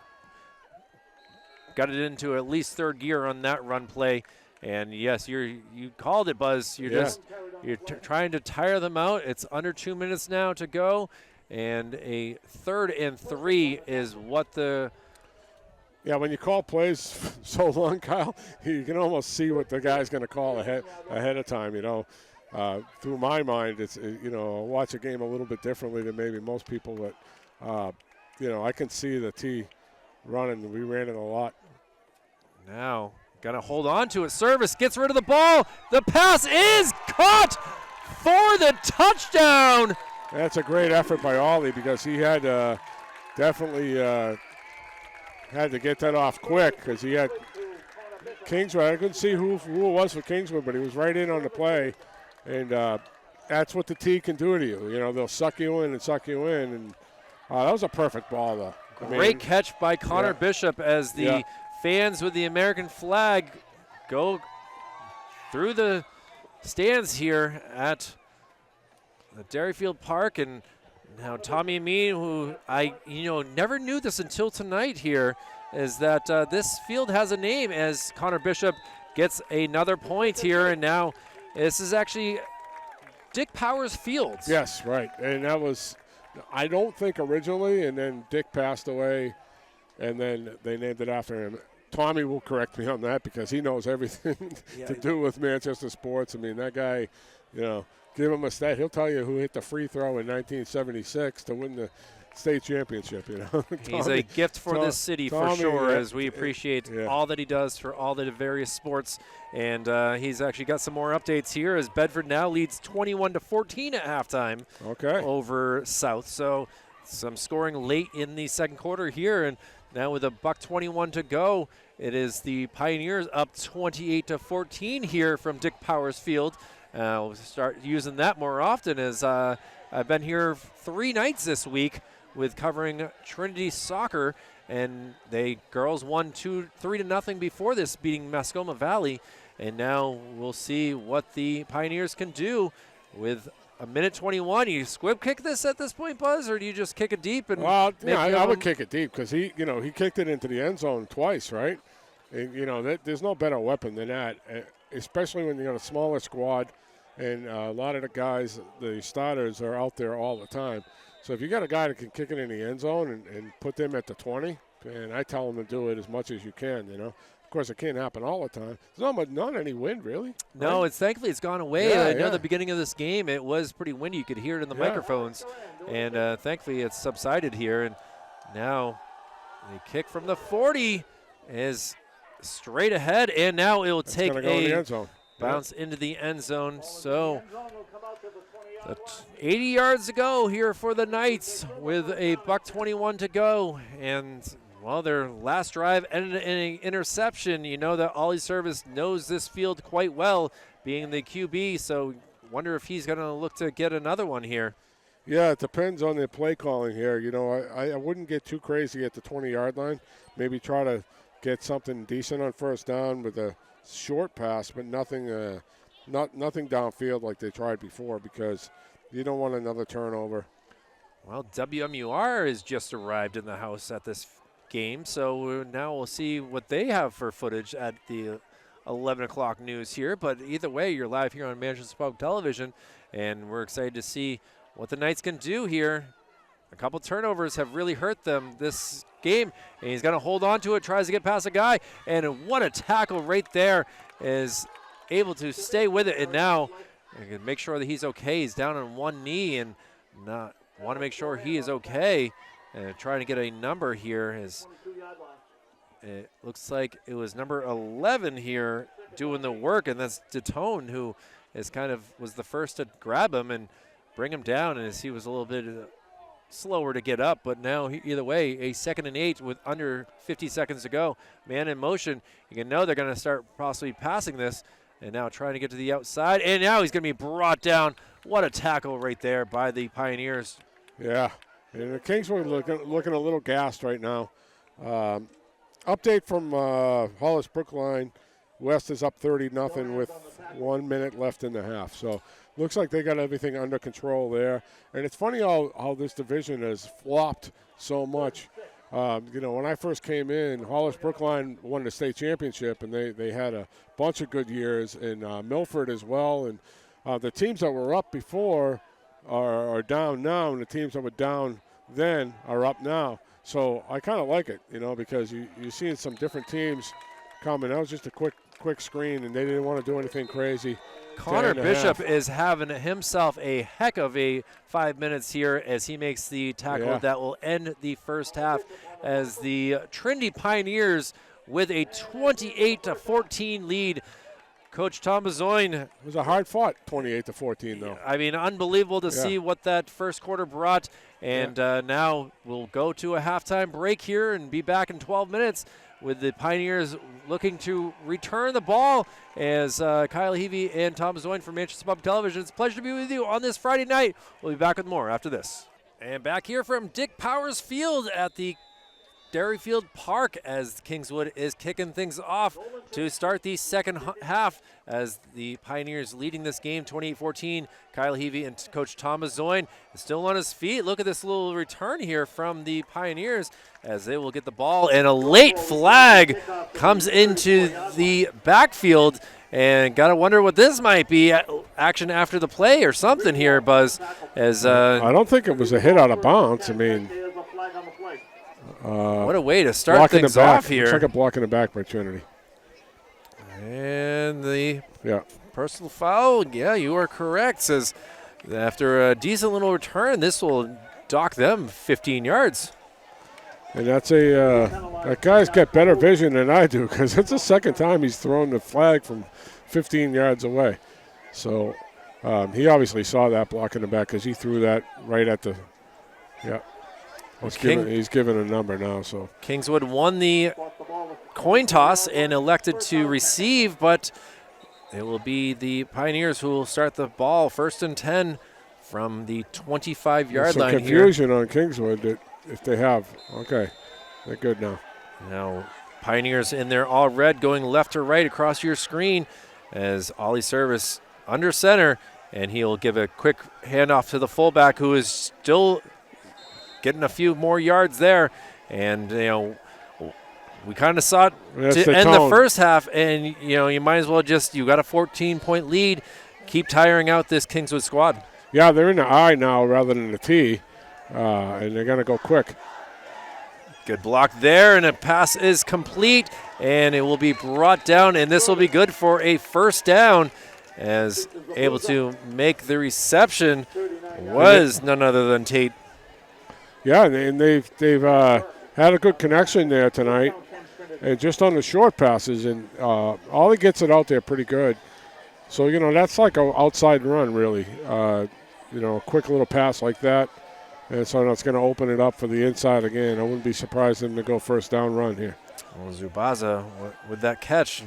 Got it into at least 3rd gear on that run play. And yes, you called it, Buzz. You're trying to tire them out. It's under 2 minutes now to go, and a 3rd and 3 is what the.
Yeah, when you call plays so long, Kyle, you can almost see what the guy's going to call ahead of time. Through my mind, it's I watch a game a little bit differently than maybe most people, but I can see the tee running. We ran it a lot.
Now, got to hold on to it. Service gets rid of the ball. The pass is caught for the touchdown.
That's a great effort by Ollie because he had definitely had to get that off quick because he had Kingswood. I couldn't see who it was for Kingswood, but he was right in on the play. And that's what the tee can do to you. They'll suck you in. And that was a perfect ball, though.
Great catch by Connor Bishop as the fans with the American flag go through the stands here at the Derryfield Park. And now Tommy Amin, who I never knew this until tonight here, is that this field has a name as Connor Bishop gets another point here. And now this is actually Dick Powers Fields.
Yes, right. And that was, I don't think originally, and then Dick passed away, and then they named it after him. Tommy will correct me on that because he knows everything to do with Manchester sports. I mean, that guy, give him a stat. He'll tell you who hit the free throw in 1976 to win the state championship.
He's a gift for this city for sure, as we appreciate all that he does for all the various sports. And he's actually got some more updates here as Bedford now leads 21-14 at halftime over South. So some scoring late in the second quarter here, and now with $1:21 to go, it is the Pioneers up 28-14 here from Dick Powers Field. We'll start using that more often as I've been here 3 nights this week with covering Trinity soccer, and they girls won 3-0 before this, beating Mascoma Valley, and now we'll see what the Pioneers can do with 1:21. You squib kick this at this point, Buzz, or do you just kick it deep? And
I would kick it deep because he kicked it into the end zone twice, right? And, there's no better weapon than that, especially when you got a smaller squad, and a lot of the guys, the starters, are out there all the time. So if you got a guy that can kick it in the end zone and put them at the 20, and I tell them to do it as much as you can, Of course, it can't happen all the time. There's not any wind, really.
No, right? Thankfully it's gone away. I know the beginning of this game, it was pretty windy. You could hear it in the microphones. And thankfully it's subsided here. And now the kick from the 40 is straight ahead. And now it will take a bounce into the end zone. So 80 yards to go here for the Knights with $1:21 to go. And Well, their last drive ended in an interception. You know that Ollie Service knows this field quite well, being the QB, so wonder if he's going to look to get another one here.
Yeah, it depends on the play calling here. You know, I wouldn't get too crazy at the 20-yard line. Maybe try to get something decent on first down with a short pass, but nothing downfield like they tried before, because you don't want another turnover.
Well, WMUR has just arrived in the house at this game, so now we'll see what they have for footage at the 11 o'clock news here. But either way, you're live here on Manchester Public Television, and we're excited to see what the Knights can do here. A couple turnovers have really hurt them this game, and he's going to hold on to it, tries to get past a guy, and what a tackle right there, is able to stay with it, and now make sure that he's okay. He's down on one knee and not want to make sure he is okay, and trying to get a number here. As it looks like it was number 11 here doing the work, and that's Detone, who is was the first to grab him and bring him down, as he was a little bit slower to get up. But now, either way, a 2nd and 8 with under 50 seconds to go. Man in motion. You can know they're going to start possibly passing this, and now trying to get to the outside. And now he's going to be brought down. What a tackle right there by the Pioneers.
Yeah, and the Kingswood looking a little gassed right now. Update from Hollis Brookline. West is up 30-0 with 1 minute left in the half. So looks like they got everything under control there. And it's funny how this division has flopped so much. You know, when I first came in, Hollis Brookline won the state championship, and they had a bunch of good years, and Milford as well. And the teams that were up before are down now, and the teams that were down then are up now. So I kind of like it, you know, because you're seeing some different teams coming. That was just a quick screen, and they didn't want to do anything crazy.
Connor Bishop is having himself a heck of a 5 minutes here as he makes the tackle that will end the first half, as the Trinity Pioneers with a 28-14 lead. Coach Tom Bezoin.
It was a hard-fought 28-14, though.
I mean, unbelievable to see what that first quarter brought. And now we'll go to a halftime break here and be back in 12 minutes with the Pioneers looking to return the ball, as Kyle Heavey and Tom Bezoin from Manchester Public Television. It's a pleasure to be with you on this Friday night. We'll be back with more after this. And back here from Dick Powers Field at the Derryfield Park, as Kingswood is kicking things off to start the second half, as the Pioneers leading this game 28-14. Kyle Heavey and Coach Tom Bezoin is still on his feet. Look at this little return here from the Pioneers, as they will get the ball, and a late flag comes into the backfield, and gotta wonder what this might be, action after the play or something here, Buzz. As
I don't think it was a hit out of bounds. I mean,
what a way to start things off here.
It's like a block in the back by Trinity.
And the personal foul, you are correct, says after a decent little return, this will dock them 15 yards.
And that's that guy's got better vision than I do, because it's the second time he's thrown the flag from 15 yards away. So he obviously saw that block in the back, because he threw that right at the he's given a number now. So
Kingswood won the coin toss and elected to receive, but it will be the Pioneers who will start the ball 1st and 10 from the 25-yard line here.
Some confusion on Kingswood if they have. Okay, they're good now.
Now Pioneers in there all red, going left to right across your screen, as Ollie Service under center, and he'll give a quick handoff to the fullback, who is still getting a few more yards there. And, you know, we kind of saw it to end the first half, and, you know, you might as well you got a 14-point lead, keep tiring out this Kingswood squad.
Yeah, they're in the I now rather than the T, and they're going to go quick.
Good block there, and a pass is complete, and it will be brought down, and this will be good for a first down, as able to make the reception was none other than Tate.
Yeah, and they've had a good connection there tonight, and just on the short passes, and Ollie gets it out there pretty good. So, you know, that's like an outside run, really. You know, a quick little pass like that, And so that's going to open it up for the inside again. I wouldn't be surprised them to go first down run here.
Well, Zubaza with that catch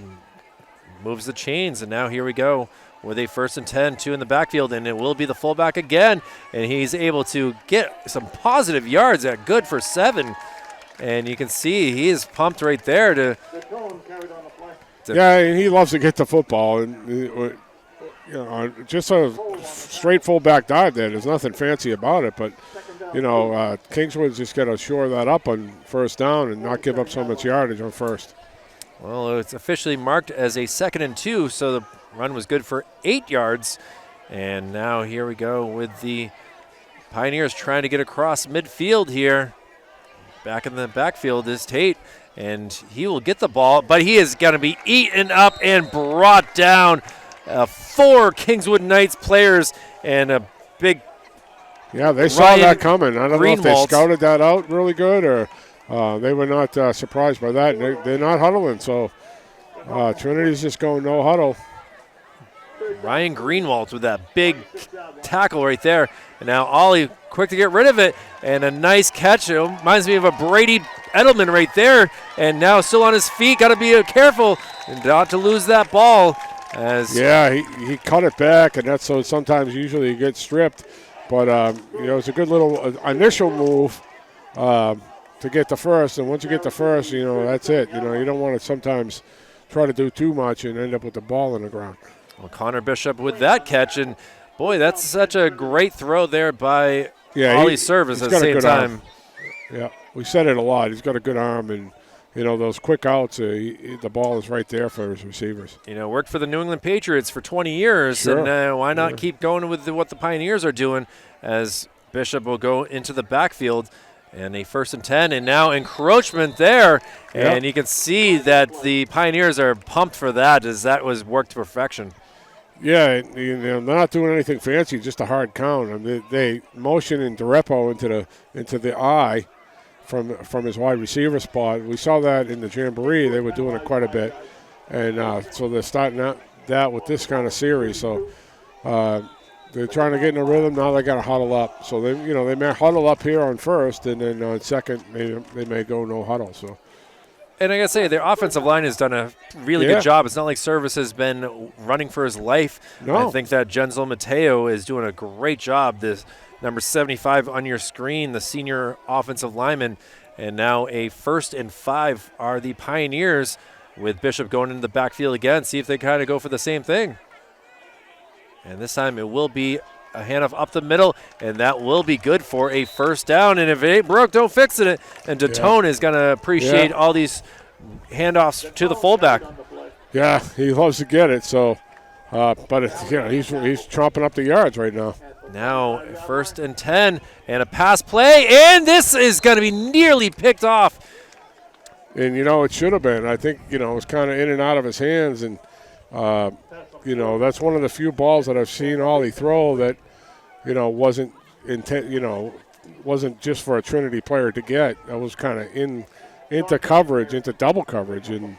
moves the chains, and now here we go with a 1st and 10, 2 in the backfield, and it will be the fullback again, and he's able to get some positive yards at good for 7. And you can see he is pumped right there to
yeah, he loves to get the football, and just a straight fullback dive there. There's nothing fancy about it, but Kingswood's just got to shore that up on first down and not give up so much yardage on first.
Well, it's officially marked as a 2nd and 2, so the run was good for 8 yards. And now here we go with the Pioneers trying to get across midfield here. Back in the backfield is Tate, and he will get the ball, but he is going to be eaten up and brought down. 4 Kingswood Knights players and a big
Yeah, they saw that coming. I don't know if they
Greenwald
scouted that out really good or they were not surprised by that. They're not huddling, so Trinity's just going no huddle.
Ryan Greenwald with that big tackle right there. And now Ollie quick to get rid of it. And a nice catch. It reminds me of a Brady Edelman right there. And now still on his feet. Got to be careful and not to lose that ball.
Yeah, he cut it back, and that's so sometimes usually you get stripped. But, it's a good little initial move to get the first. And once you get the first, that's it. You don't want to sometimes try to do too much and end up with the ball in the ground.
Well, Connor Bishop with that catch. And, boy, that's such a great throw there by Ollie Service at the same time.
Arm. Yeah, we said it a lot. He's got a good arm, and, those quick outs, the ball is right there for his receivers.
Worked for the New England Patriots for 20 years,
sure.
And why not keep going with what the Pioneers are doing as Bishop will go into the backfield. And a 1st and 10, and now encroachment there. And you can see that the Pioneers are pumped for that, as that was worked to perfection.
Yeah, they're not doing anything fancy, just a hard count. I mean, they motion in Derryfield into the eye from his wide receiver spot. We saw that in the Jamboree. They were doing it quite a bit. And so they're starting out that with this kind of series. So they're trying to get in a rhythm. Now they got to huddle up. So they may huddle up here on first, and then on second they may go no huddle. So.
And I got to say, their offensive line has done a really good job. It's not like Service has been running for his life.
No.
I think that Genzel Mateo is doing a great job. This number 75 on your screen, the senior offensive lineman. And now a 1st and 5 are the Pioneers, with Bishop going into the backfield again. See if they kind of go for the same thing. And this time it will be a handoff up the middle, and that will be good for a 1st down. And if it ain't broke, don't fix it. And Datone is going to appreciate all these handoffs to the fullback.
Yeah, he loves to get it. So, but he's chomping up the yards right now.
Now 1st and 10, and a pass play, and this is going to be nearly picked off.
And it should have been. I think it was kind of in and out of his hands, and that's one of the few balls that I've seen Ollie throw that wasn't wasn't just for a Trinity player to get. That was kind of into coverage, into double coverage. And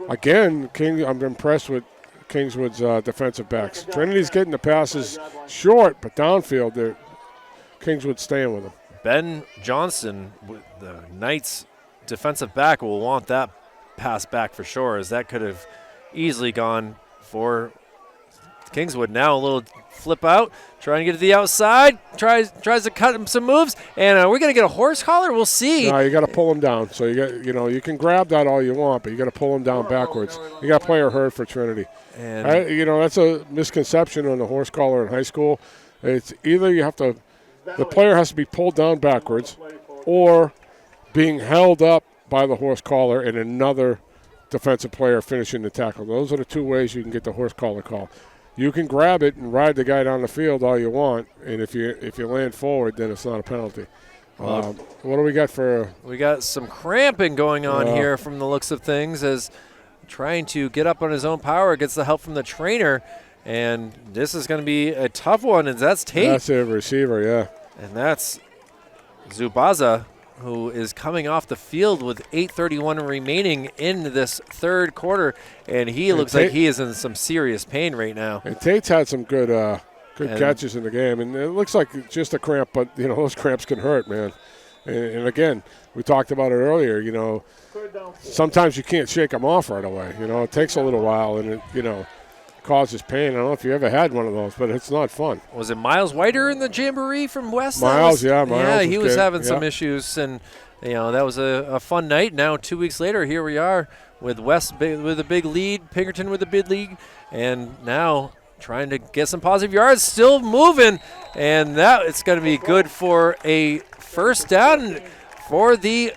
again, I'm impressed with Kingswood's defensive backs. Trinity's getting the passes short, but downfield, Kingswood's staying with them.
Ben Johnson, the Knights defensive back, will want that pass back for sure, as that could have easily gone for Kingswood. Now a little flip out, trying to get to the outside, tries to cut him some moves, and we're going to get a horse collar. We'll see.
No, you got to pull him down. So you can grab that all you want, but you got to pull him down backwards. You got player hurt for Trinity. And that's a misconception on the horse collar in high school. It's either the player has to be pulled down backwards, or being held up by the horse collar and another defensive player finishing the tackle. Those are the two ways you can get the horse collar call. You can grab it and ride the guy down the field all you want, and if you land forward, then it's not a penalty. What do we got for?
We got some cramping going on here from the looks of things, as trying to get up on his own power, gets the help from the trainer, and this is going to be a tough one, and that's Tate.
That's a receiver, yeah.
And that's Zubaza, who is coming off the field with 8:31 remaining in this 3rd quarter, and he looks like he is in some serious pain right now.
And Tate's had some good Good catches in the game. And it looks like just a cramp, but, those cramps can hurt, man. And again, we talked about it earlier, sometimes you can't shake them off right away. It takes a little while, and it, causes pain. I don't know if you ever had one of those, but it's not fun.
Was it Miles Whiter in the Jamboree from West?
Miles.
Yeah, he was having some issues, and that was a fun night. Now 2 weeks later, here we are with West with a big lead, Pinkerton with a big lead, and now trying to get some positive yards, still moving, and that it's going to be good for a first down for the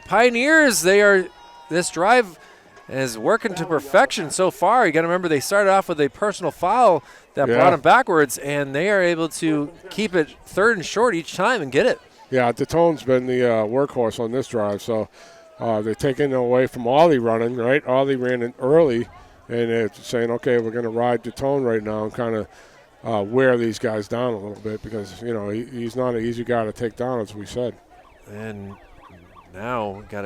Pioneers. This drive is working to perfection so far. You got to remember they started off with a personal foul that brought them backwards, and they are able to keep it 3rd and short each time and get it. Yeah, DeTone's been the workhorse on this drive, so they're taking away from Ollie running, right? Ollie ran in early, and they're saying, okay, we're going to ride DeTone right now and kind of wear these guys down a little bit because, he's not an easy guy to take down, as we said. And now we got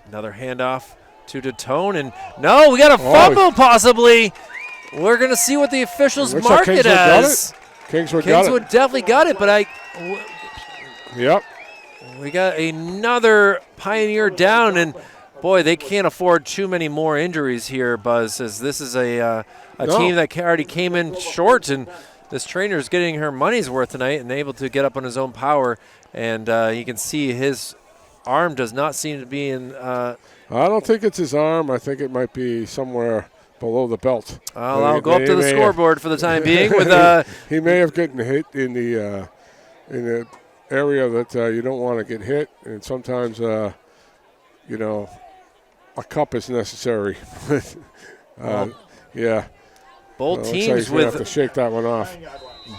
another handoff to DeTone, and no, we got a fumble possibly. We're going to see what the officials mark it as. Kingswood definitely got it, but Yep. We got another Pioneer down, and boy, they can't afford too many more injuries here, Buzz, as this is a team that already came in short, and this trainer is getting her money's worth tonight and able to get up on his own power, and you can see his arm does not seem to be in I don't think it's his arm. I think it might be somewhere below the belt. I'll go up to the scoreboard for the time being. With he may have gotten hit in the area that you don't want to get hit, and sometimes a cup is necessary. Yeah. Both teams have to shake that one off.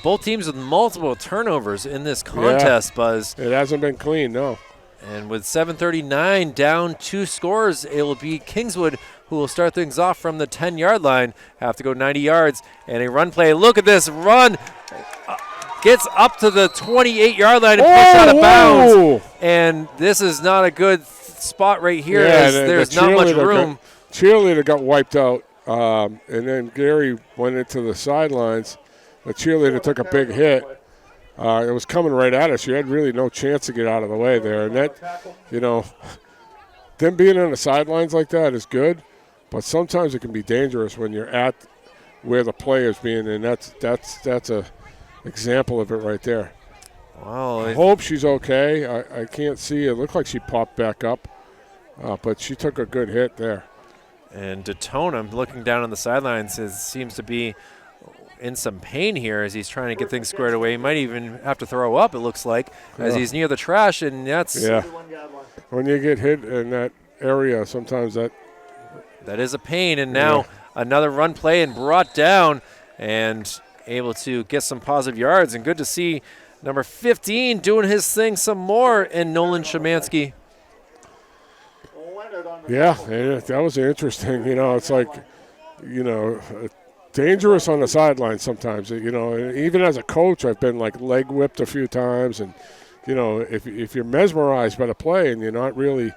Both teams with multiple turnovers in this contest, Buzz. It hasn't been clean, no. And with 7:39 down 2 scores, it will be Kingswood who will start things off from the 10-yard line. Have to go 90 yards and a run play. Look at this run. Gets up to the 28-yard line and pushed out of bounds. And this is not a good spot right here as there's not much room. Cheerleader got wiped out, and then Gary went into the sidelines. The cheerleader took a big hit. It was coming right at us. You had really no chance to get out of the way there. And that, them being on the sidelines like that is good, but sometimes it can be dangerous when you're at where the play is being, and that's a example of it right there. Wow. I hope she's okay. I can't see. It looked like she popped back up, but she took a good hit there. And DeTone, I'm looking down on the sidelines, seems to be in some pain here as he's trying to get things squared away. He might even have to throw up, it looks like, as he's near the trash, and that's... Yeah. When you get hit in that area, sometimes that is a pain. And now another run play and brought down and able to get some positive yards. And good to see number 15 doing his thing some more, and Nolan Szymanski. Yeah, that was interesting. It's like, dangerous on the sidelines sometimes. Even as a coach, I've been like leg whipped a few times, and if you're mesmerized by the play and you're not really,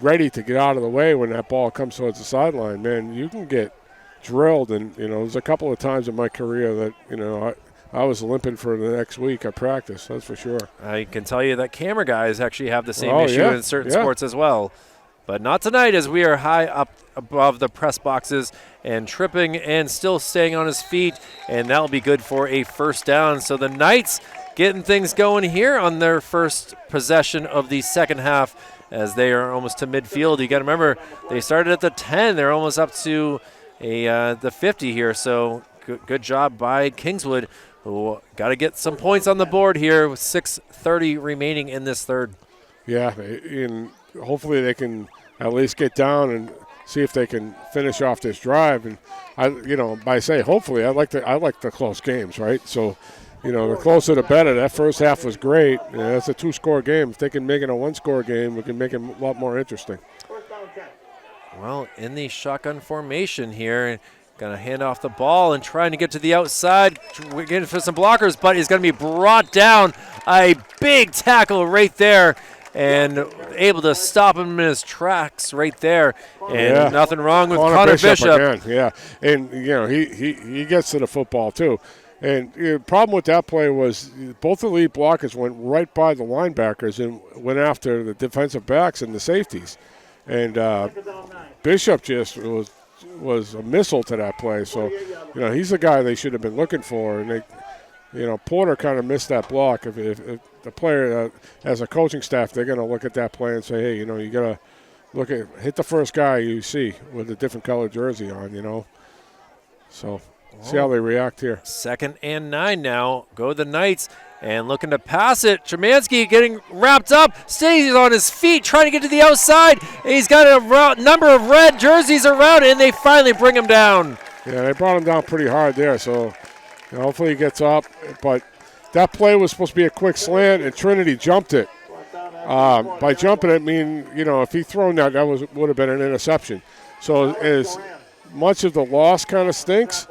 ready to get out of the way when that ball comes towards the sideline, man, you can get drilled. And there's a couple of times in my career that I was limping for the next week of practice. That's for sure. I can tell you that camera guys actually have the same issue in certain sports as well. But not tonight, as we are high up above the press boxes and tripping and still staying on his feet, and that'll be good for a first down. So the Knights getting things going here on their first possession of the second half as they are almost to midfield. You got to remember, they started at the 10. They're almost up to the 50 here. So good job by Kingswood, who got to get some points on the board here with 6:30 remaining in this third. Yeah, and hopefully they can at least get down and see if they can finish off this drive. And by say hopefully, I like the close games, right? So, the closer the better. That first half was great. It's a 2-score game. If they can make it a 1-score game, we can make it a lot more interesting. Well, in the shotgun formation here, going to hand off the ball and trying to get to the outside. We're getting for some blockers, but he's going to be brought down. A big tackle right there, and able to stop him in his tracks right there. And nothing wrong with Connor Bishop. Again. Yeah, and he gets to the football too.
And the problem with that play was both the lead blockers went right by the linebackers and went after the defensive backs and the safeties. And Bishop just was a missile to that play. So, he's the guy they should have been looking for. And Porter kind of missed that block. If the player, as a coaching staff, they're going to look at that play and say, hey, you got to hit the first guy you see with a different colored jersey on, So see how they react here.
2nd and 9 now. Go the Knights and looking to pass it. Chemansky getting wrapped up, stays on his feet, trying to get to the outside. He's got a number of red jerseys around, and they finally bring him down.
Yeah, they brought him down pretty hard there, so hopefully he gets up. But that play was supposed to be a quick slant, and Trinity jumped it. By jumping it, if he thrown that, would have been an interception. So as much of the loss kind of stinks,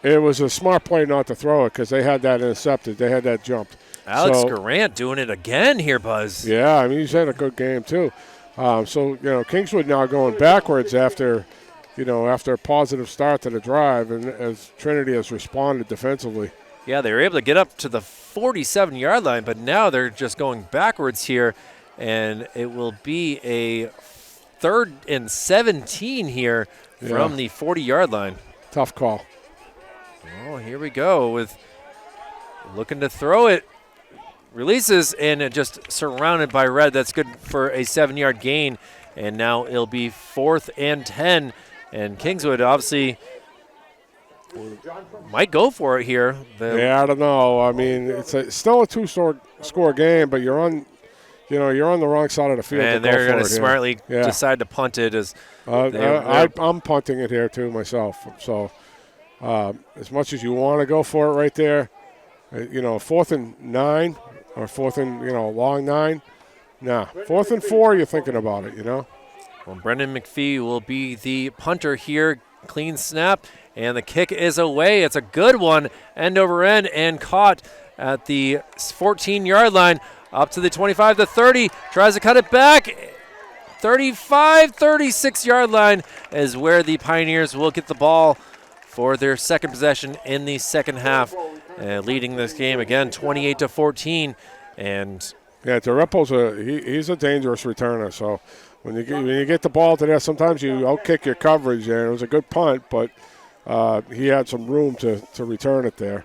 it was a smart play not to throw it because they had that intercepted. They had that jumped.
Alex Garant doing it again here, Buzz.
Yeah, he's had a good game too. Kingswood now going backwards after a positive start to the drive, and as Trinity has responded defensively.
Yeah, they were able to get up to the 47-yard line, but now they're just going backwards here, and it will be a 3rd and 17 here from the 40-yard line.
Tough call.
Oh, here we go with looking to throw it. Releases, and it just surrounded by red. That's good for a 7-yard gain, and now it'll be 4th and 10. And Kingswood obviously might go for it here.
I don't know. It's still a 2-score game, but you're on the wrong side of the field.
And they're going to smartly decide to punt it.
I'm punting it here too myself. So as much as you want to go for it right there, 4th and 9 or 4th and long 9. Nah, 4th and 4. You're thinking about it. Well,
Brendan McPhee will be the punter here. Clean snap, and the kick is away. It's a good one, end over end, and caught at the 14-yard line, up to the 25 to 30. Tries to cut it back. 35, 36-yard line is where the Pioneers will get the ball for their second possession in the second half, leading this game again 28 to 14. And
DeReppo's he's a dangerous returner. So when you get the ball to there, sometimes you outkick your coverage, and it was a good punt, but he had some room to return it there.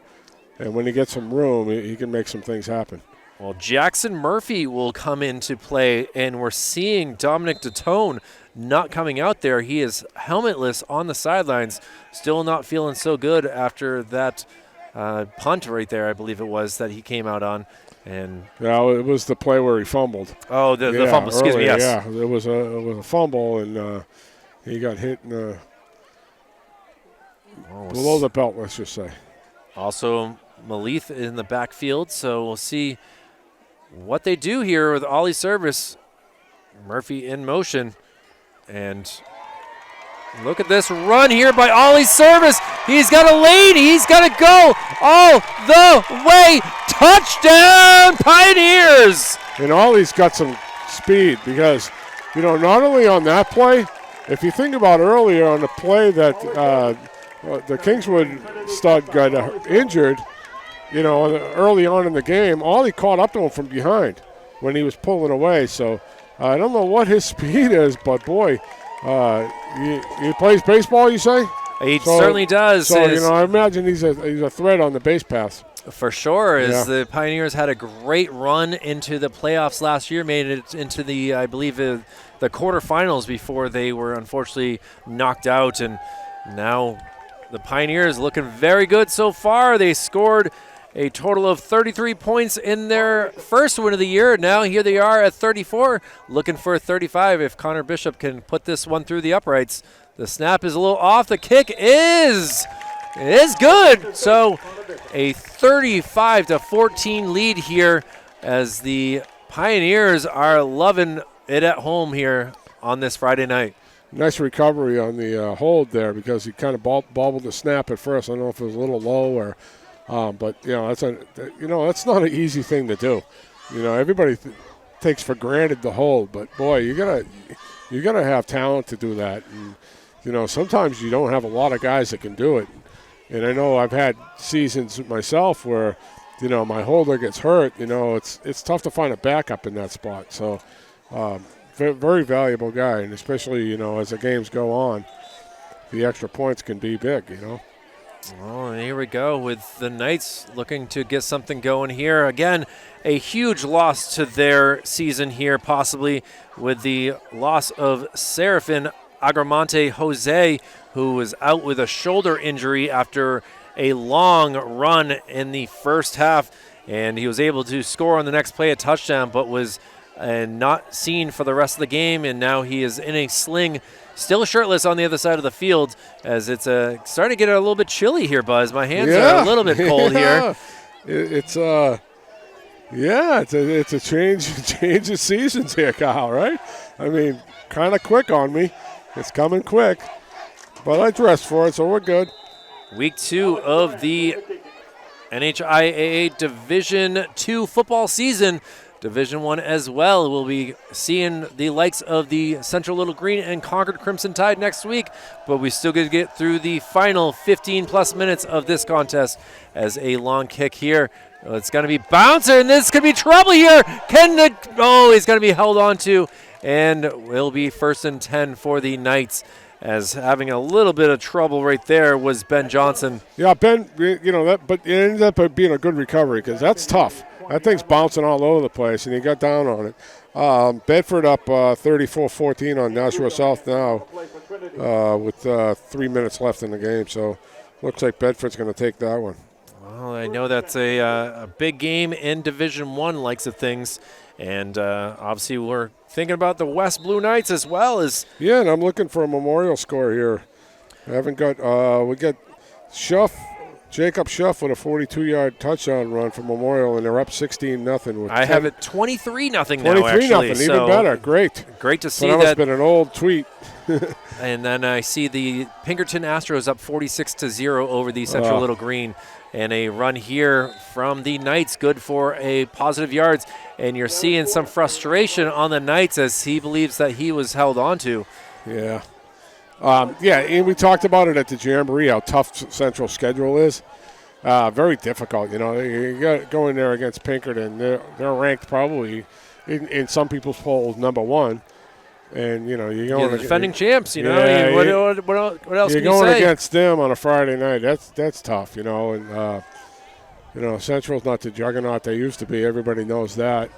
And when he gets some room, he can make some things happen.
Well, Jackson Murphy will come into play, and we're seeing Dominic Datone not coming out there. He is helmetless on the sidelines, still not feeling so good after that punt right there, I believe it was, that he came out on. And
it was the play where he fumbled.
Oh, the fumble, excuse me, yes.
Yeah, it was a fumble, and he got hit in below the belt, let's just say.
Also, Malith in the backfield, so we'll see what they do here with Ollie Service. Murphy in motion, and look at this run here by Ollie Service. He's got a lane. He's got to go all the way. Touchdown, Pioneers!
And Ollie's got some speed because, not only on that play, if you think about earlier on the play that the Kingswood stud got injured, early on in the game, Ollie caught up to him from behind when he was pulling away. So I don't know what his speed is, but boy, he plays baseball, you say?
He certainly does.
So, I imagine he's a threat on the base paths.
For sure, as the Pioneers had a great run into the playoffs last year, made it into the, I believe, the quarterfinals before they were unfortunately knocked out. And now the Pioneers looking very good so far. They scored a total of 33 points in their first win of the year. Now here they are at 34, looking for 35 if Connor Bishop can put this one through the uprights. The snap is a little off. The kick is good. So a 35 to 14 lead here as the Pioneers are loving it at home here on this Friday night.
Nice recovery on the hold there because he kind of bobbled the snap at first. I don't know if it was a little low or but that's not an easy thing to do. Everybody takes for granted the hold, but boy, you gotta have talent to do that. And sometimes you don't have a lot of guys that can do it. And I know I've had seasons myself where, my holder gets hurt. It's tough to find a backup in that spot. So very valuable guy, and especially, as the games go on, the extra points can be big,
Oh, here we go with the Knights looking to get something going here. Again, a huge loss to their season here, possibly with the loss of Serafin Agramonte Jose, who was out with a shoulder injury after a long run in the first half. And he was able to score on the next play a touchdown, but was not seen for the rest of the game. And now he is in a sling, still shirtless on the other side of the field, as it's starting to get a little bit chilly here, Buzz. My hands are a little bit cold here.
It's a change of seasons here, Kyle, right? I mean, kind of quick on me. It's coming quick, but I dressed for it, so we're good.
Week 2 of the NHIAA Division II football season. Division 1 as well. We'll be seeing the likes of the Central Little Green and Concord Crimson Tide next week, but we still get to get through the final 15-plus minutes of this contest as a long kick here. It's going to be bouncer, and this could be trouble here. He's going to be held on to, and will be 1st and 10 for the Knights, as having a little bit of trouble right there was Ben Johnson.
Yeah, Ben, but it ended up being a good recovery because that's tough. That thing's bouncing all over the place, and he got down on it. Bedford up 34-14 on Nashua South now with 3 minutes left in the game. So looks like Bedford's going to take that one.
Well, I know that's a big game in Division 1 likes of things. And obviously we're thinking about the West Blue Knights as well.
Yeah, and I'm looking for a memorial score here. I haven't got we got Jacob Schuff with a 42-yard touchdown run for Memorial, and they're up 16-0.
I have it 23-0 now, actually.
23-0, even better. Great
to see
that. That has been an old tweet.
And then I see the Pinkerton Astros up 46-0 over the Central Little Green. And a run here from the Knights, good for a positive yards. And you're seeing some frustration on the Knights as he believes that he was held onto.
Yeah. And we talked about it at the Jamboree, how tough Central schedule is. Very difficult, You got to go in there against Pinkerton. They're ranked probably in some people's polls #1. And, you're going
the defending champs, what else
you're
can you say?
You're going against them on a Friday night. That's tough, And, Central's not the juggernaut they used to be. Everybody knows that.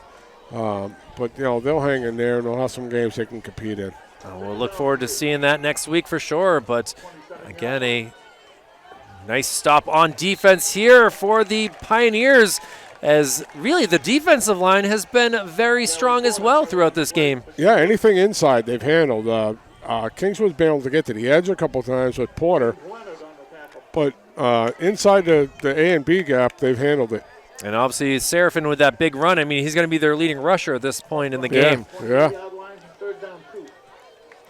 But, they'll hang in there, and they'll have some games they can compete in.
We'll look forward to seeing that next week for sure. But, again, a nice stop on defense here for the Pioneers, as really the defensive line has been very strong as well throughout this game.
Yeah, anything inside they've handled. Kingswood's been able to get to the edge a couple times with Porter, but inside the A and B gap, they've handled it.
And obviously Serafin with that big run, I mean, he's going to be their leading rusher at this point in the game.
Yeah.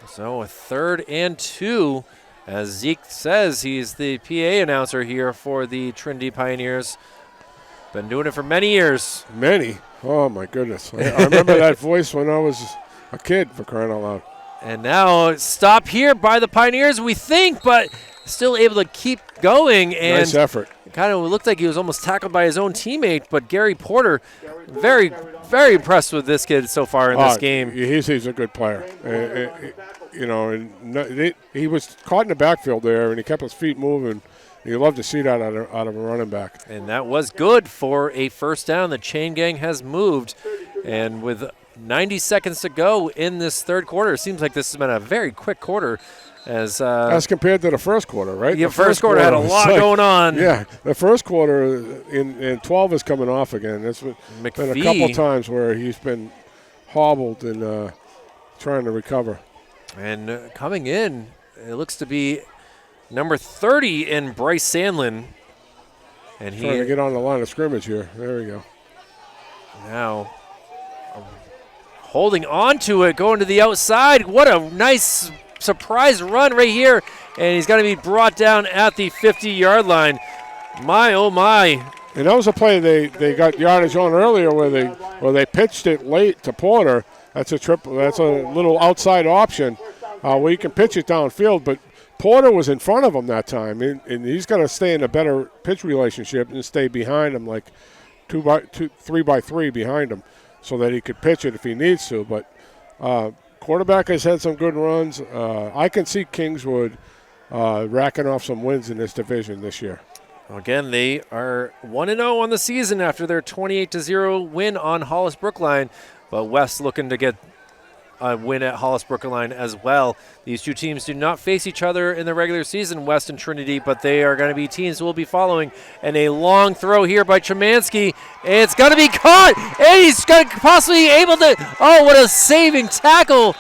So a 3rd and 2, as Zeke says, he's the PA announcer here for the Trinity Pioneers. Been doing it for many years.
Many? Oh, my goodness. I remember that voice when I was a kid, for crying out loud.
And now stop here by the Pioneers, we think, but still able to keep going. And
nice effort.
Kind of looked like he was almost tackled by his own teammate, but Gary Porter, very, very impressed with this kid so far in this game.
He's a good player. He was caught in the backfield there, and he kept his feet moving. You love to see that out of a running back.
And that was good for a 1st down. The chain gang has moved. And with 90 seconds to go in this 3rd quarter, it seems like this has been a very quick quarter. As
compared to the first quarter, right?
The first quarter had a lot going on.
Yeah, the first quarter in 12 is coming off again. There's been a couple times where he's been hobbled and trying to recover.
And coming in, it looks to be number 30 in Bryce Sandlin. And he
trying to get on the line of scrimmage here. There we go.
Now holding on to it, going to the outside. What a nice surprise run right here. And he's going to be brought down at the 50-yard line. My, oh, my.
And that was a play they got yardage on earlier where they pitched it late to Porter. That's a little outside option where you can pitch it downfield, but Porter was in front of him that time, and he's got to stay in a better pitch relationship and stay behind him, like 3 by 3 behind him, so that he could pitch it if he needs to. But quarterback has had some good runs. I can see Kingswood racking off some wins in this division this year.
Again, they are 1-0 on the season after their 28-0 win on Hollis Brookline, but West looking to get a win at Hollis Brookline as well. These two teams do not face each other in the regular season, West and Trinity, but they are going to be teams we'll be following. And a long throw here by Chemansky. It's going to be caught, and he's going to possibly able to. Oh, what a saving tackle!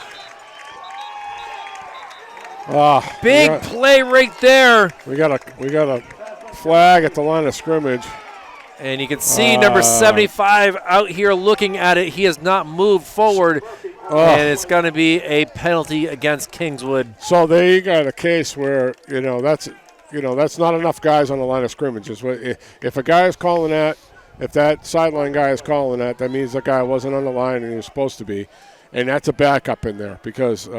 Big play right there.
We got a flag at the line of scrimmage.
And you can see number 75 out here looking at it. He has not moved forward, and it's going to be a penalty against Kingswood.
So they got a case where that's not enough guys on the line of scrimmage. If a guy is calling that, if that sideline guy is calling that means the guy wasn't on the line and he was supposed to be, and that's a backup in there because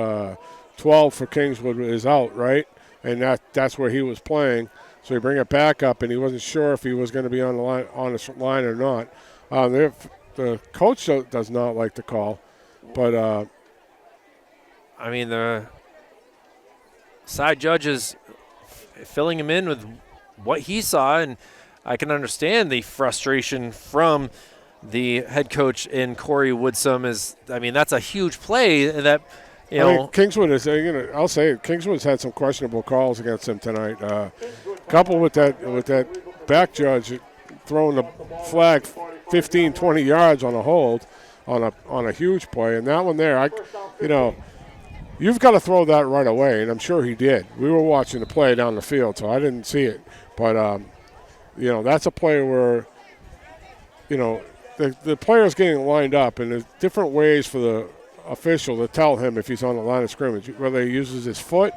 12 for Kingswood is out, right? And that's where he was playing. So he bring it back up, and he wasn't sure if he was going to be on the line or not. The coach does not like the call, but
I mean the side judge is filling him in with what he saw, and I can understand the frustration from the head coach in Corey Woodsum. That's a huge play that.
Kingswood is. I'll say it. Kingswood's had some questionable calls against him tonight. Coupled with that back judge throwing the flag 15, 20 yards on a hold on a huge play, and that one there, you've got to throw that right away, and I'm sure he did. We were watching the play down the field, so I didn't see it, but that's a play where the player's getting lined up, and there's different ways for the official to tell him if he's on the line of scrimmage, whether he uses his foot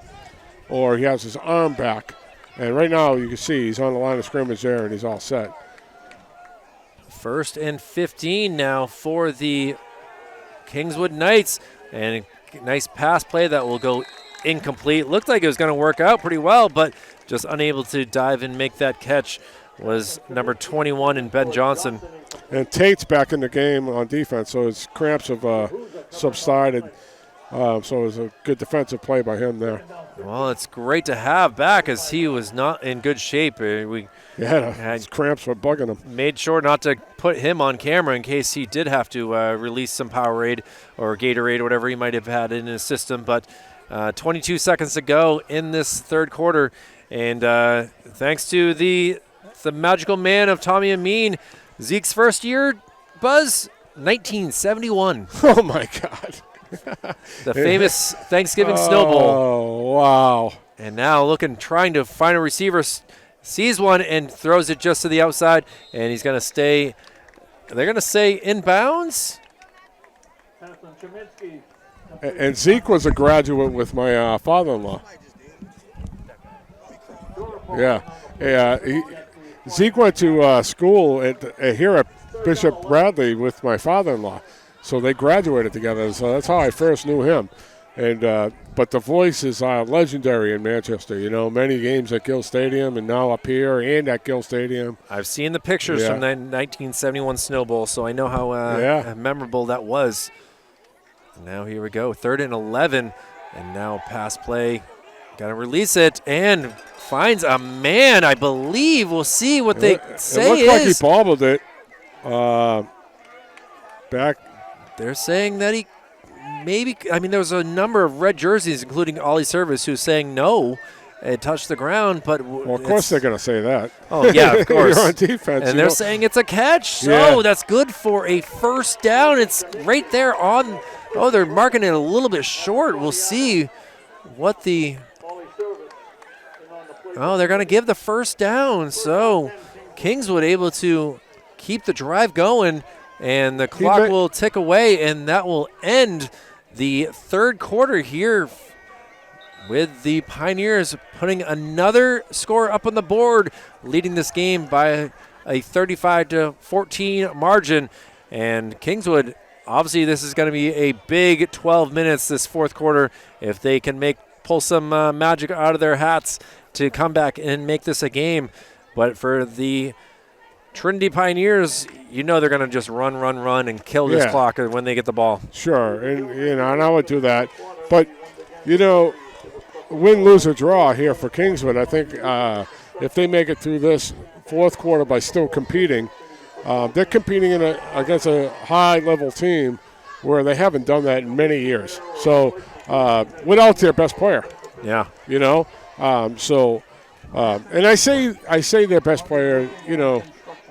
or he has his arm back. And right now you can see he's on the line of scrimmage there and he's all set.
1st and 15 now for the Kingswood Knights. And a nice pass play that will go incomplete. Looked like it was going to work out pretty well, but just unable to dive and make that catch was number 21 in Ben Johnson.
And Tate's back in the game on defense, so his cramps have subsided. So it was a good defensive play by him there.
Well, it's great to have back as he was not in good shape.
His cramps were bugging him.
Made sure not to put him on camera in case he did have to release some Powerade or Gatorade or whatever he might have had in his system. But 22 seconds to go in this third quarter. And thanks to the magical man of Tommy Amin, Zeke's first year, Buzz, 1971.
Oh, my God.
The famous Thanksgiving snowball.
Oh, wow.
And now trying to find a receiver, sees one and throws it just to the outside, and he's going to stay. They're going to say inbounds.
And Zeke was a graduate with my father-in-law. Zeke went to school here at Bishop Bradley with my father-in-law. So they graduated together, so that's how I first knew him. And but the voice is legendary in Manchester. Many games at Gill Stadium and now up here and at Gill Stadium.
I've seen the pictures from the 1971 Snow Bowl, so I know how memorable that was. Now here we go, 3rd and 11, and now pass play. Got to release it and finds a man, I believe. We'll see what they say
it looked like he bobbled it back.
They're saying that he maybe – there was a number of red jerseys, including Ollie Service, who's saying no, it touched the ground. But
of course they're going to say that.
Oh, yeah, of course.
You're on defense.
And they're saying it's a catch. So that's good for a first down. It's right there on – they're marking it a little bit short. We'll see what the – they're going to give the first down. So Kingswood able to keep the drive going. And the clock will tick away, and that will end the third quarter here with the Pioneers putting another score up on the board, leading this game by a 35-14 margin. And Kingswood, obviously this is going to be a big 12 minutes this fourth quarter if they can make pull some magic out of their hats to come back and make this a game. But for the Trinity Pioneers, they're going to just run, and kill this clock when they get the ball.
Sure, and I would do that. But, win, lose, or draw here for Kingswood, I think if they make it through this fourth quarter by still competing, they're competing against a high-level team where they haven't done that in many years. So without their best player.
Yeah.
And I say their best player,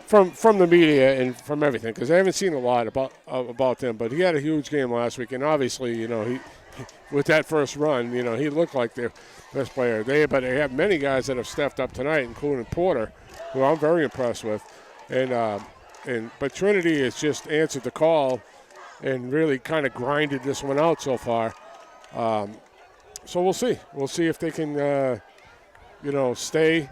from the media and from everything, because I haven't seen a lot about them. But he had a huge game last week, and obviously, he with that first run, he looked like their best player. But they have many guys that have stepped up tonight, including Porter, who I'm very impressed with. But Trinity has just answered the call and really kind of grinded this one out so far. So we'll see. We'll see if they can, stay,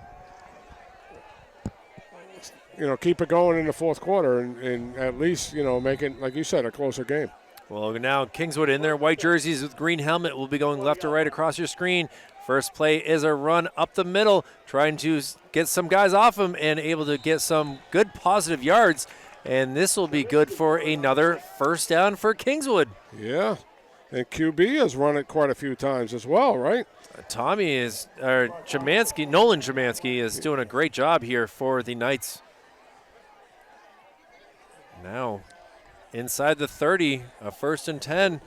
keep it going in the fourth quarter and at least, make it, like you said, a closer game.
Well, now Kingswood in their white jerseys with green helmet will be going left to right across your screen. First play is a run up the middle, trying to get some guys off him and able to get some good positive yards. And this will be good for another first down for Kingswood.
Yeah, and QB has run it quite a few times as well, right?
Nolan Chemansky is doing a great job here for the Knights. Now, inside the 30, a 1st and 10.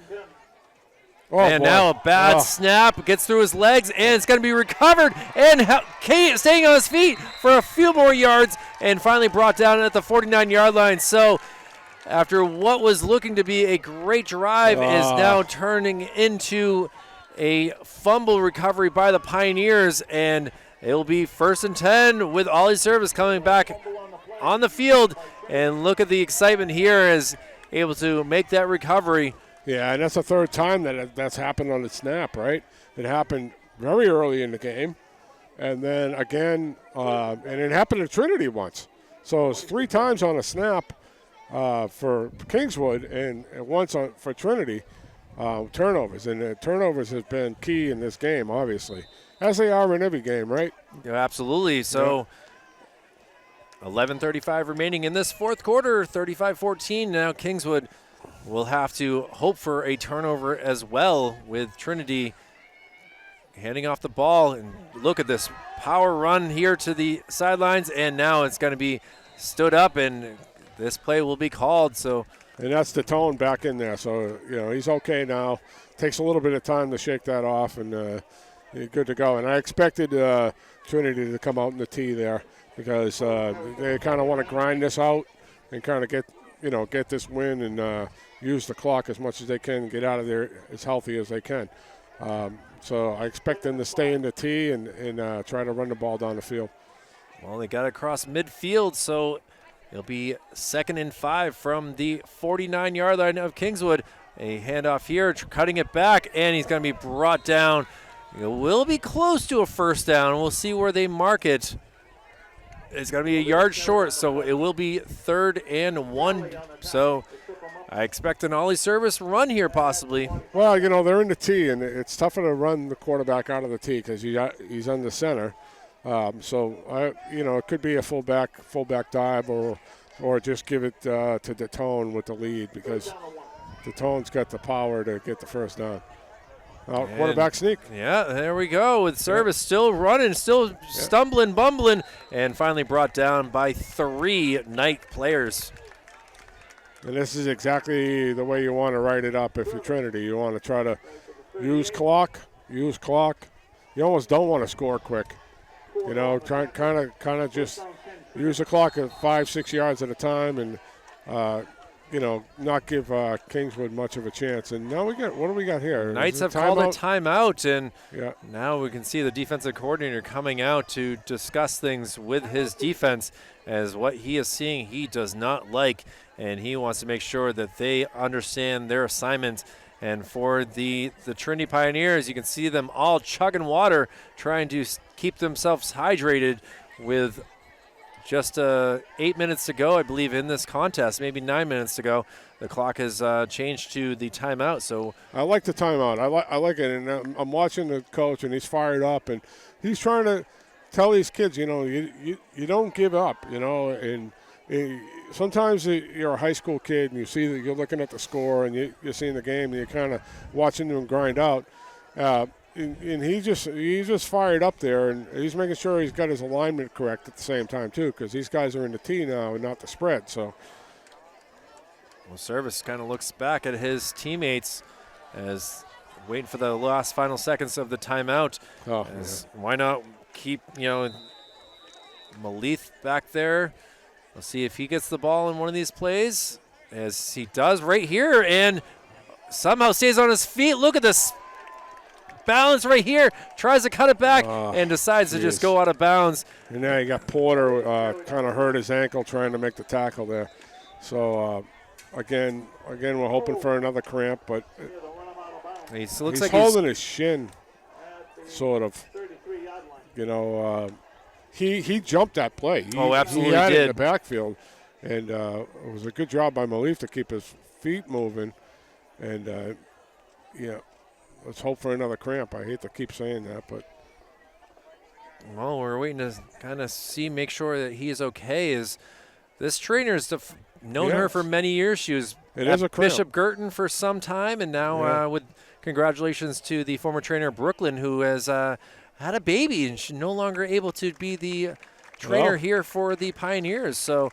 And now a bad snap gets through his legs, and it's going to be recovered. And Kate staying on his feet for a few more yards and finally brought down at the 49-yard line. So after what was looking to be a great drive is now turning into a fumble recovery by the Pioneers, and it will be 1st and 10 with Ollie Service coming back on the field. And look at the excitement here as able to make that recovery.
Yeah, and that's the third time that's happened on the snap, right? It happened very early in the game, and then again, and it happened to Trinity once. So it's 3 times on a snap for Kingswood and once for Trinity, turnovers. And turnovers has been key in this game, obviously, as they are in every game, right?
Yeah, absolutely. So 11:35 remaining in this fourth quarter, 35-14. Now Kingswood will have to hope for a turnover as well, with Trinity handing off the ball. And look at this power run here to the sidelines, and now it's going to be stood up, and this play will be called.
And that's the tone back in there. So, he's okay now. Takes a little bit of time to shake that off, and he's good to go. And I expected Trinity to come out in the tee there because they kind of want to grind this out and kind of get this win and use the clock as much as they can, get out of there as healthy as they can. So I expect them to stay in the tee and try to run the ball down the field.
Well, they got across midfield, so it'll be 2nd and 5 from the 49-yard line of Kingswood. A handoff here, cutting it back, and he's going to be brought down. It will be close to a first down. We'll see where they mark it. It's going to be a yard short, so it will be 3rd and 1. So I expect an Ollie Service run here possibly.
Well, they're in the tee, and it's tougher to run the quarterback out of the tee because he's on the center. It could be a fullback dive or just give it to Datone with the lead because Datone's got the power to get the first down. Quarterback sneak.
Yeah, there we go with Service still running, still stumbling, bumbling, and finally brought down by 3 Knight players.
And this is exactly the way you want to write it up if you're Trinity. You want to try to use clock. You almost don't want to score quick. Try kind of just use the clock at 5-6 yards at a time and not give Kingswood much of a chance. And now what do we got here?
Knights have called a timeout, and now we can see the defensive coordinator coming out to discuss things with his defense, as what he is seeing he does not like, and he wants to make sure that they understand their assignment. And for the Trinity Pioneers, you can see them all chugging water, trying to keep themselves hydrated with just 8 minutes to go, I believe, in this contest, maybe 9 minutes to go. The clock has changed to the timeout. So
I like the timeout. I like it, and I'm watching the coach, and he's fired up, and he's trying to tell these kids, you don't give up, and sometimes you're a high school kid, and you see that you're looking at the score, and you're seeing the game, and you're kind of watching them grind out. And he's just fired up there, and he's making sure he's got his alignment correct at the same time too, because these guys are in the tee now and not the spread. So,
well, Service kind of looks back at his teammates as waiting for the last final seconds of the timeout. Why not keep Malith back there? We'll see if he gets the ball in one of these plays, as he does right here, and somehow stays on his feet. Look at this balance right here, tries to cut it back and decides to just go out of bounds.
And now you got Porter kind of hurt his ankle trying to make the tackle there. So again, we're hoping for another cramp, but
he's
holding his shin, sort of. He jumped that play.
Absolutely
he had
did.
it in the backfield, and it was a good job by Malif to keep his feet moving, and let's hope for another cramp. I hate to keep saying that, but.
Well, we're waiting to kind of make sure that he is okay. This trainer's known her for many years. She was at Bishop Girton for some time, and now with congratulations to the former trainer Brooklyn, who has had a baby, and she's no longer able to be the trainer here for the Pioneers. So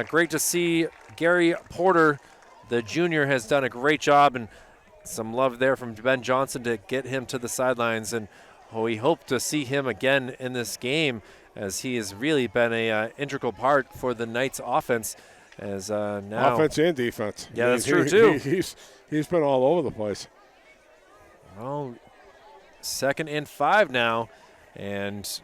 great to see Gary Porter, the junior, has done a great job, and some love there from Ben Johnson to get him to the sidelines, and we hope to see him again in this game, as he has really been a integral part for the Knights' offense. As now
offense and defense.
Yeah, that's true too.
He's been all over the place.
Well, 2nd and 5 now, and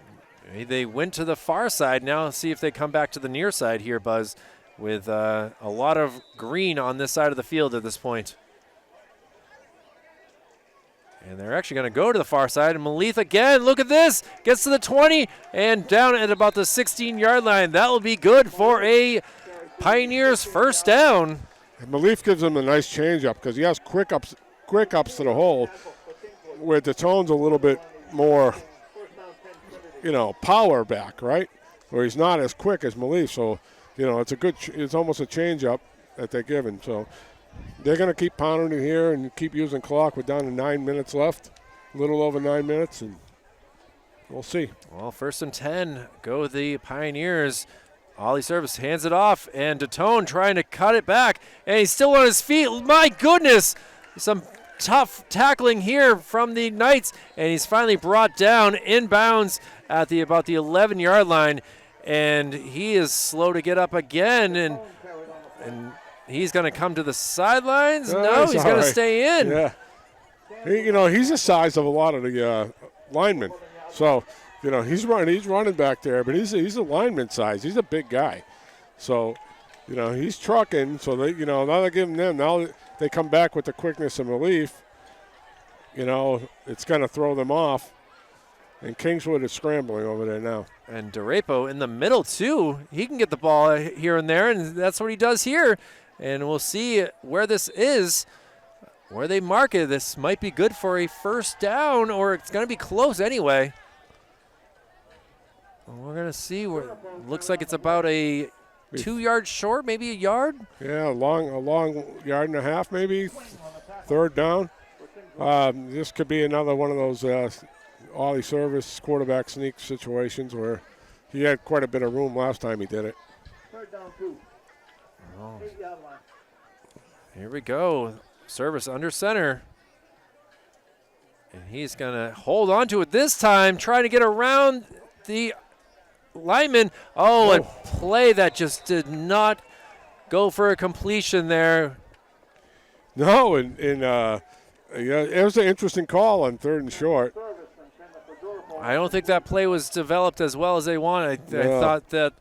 they went to the far side. Now let's see if they come back to the near side here, Buzz, with a lot of green on this side of the field at this point. And they're actually going to go to the far side. And Malith again, look at this, gets to the 20 and down at about the 16-yard line. That will be good for a Pioneers first down.
And Malith gives him a nice change-up because he has quick ups to the hole, where the tone's a little bit more, power back, right? Where he's not as quick as Malith. So, it's almost a change-up that they're giving. So they're going to keep pounding it here and keep using clock. We're down to 9 minutes left, a little over 9 minutes, and we'll see.
Well, 1st and 10, go the Pioneers. Ollie Service hands it off, and Datone trying to cut it back, and he's still on his feet. My goodness, some tough tackling here from the Knights, and he's finally brought down inbounds at about the 11-yard line, and he is slow to get up again, and he's going to come to the sidelines. No, he's going to stay in.
Yeah. He's the size of a lot of the linemen. So, he's running back there, but he's a lineman size. He's a big guy. So, he's trucking. So, now they're giving them. Now they come back with the quickness and relief. It's going to throw them off. And Kingswood is scrambling over there now.
And DeRapo in the middle, too. He can get the ball here and there, and that's what he does here. And we'll see where this is, where they mark it. This might be good for a first down, or it's going to be close anyway. We're going to see. Looks like it's about a 2 yards short, maybe a yard.
Yeah, a long yard and a half, maybe. 3rd down. This could be another one of those Ollie Service quarterback sneak situations where he had quite a bit of room last time he did it.
3rd down 2.
Oh. Here we go. Service under center. And he's going to hold on to it this time, trying to get around the lineman. A play that just did not go for a completion there.
No, and it was an interesting call on 3rd and short.
I don't think that play was developed as well as they wanted. I thought that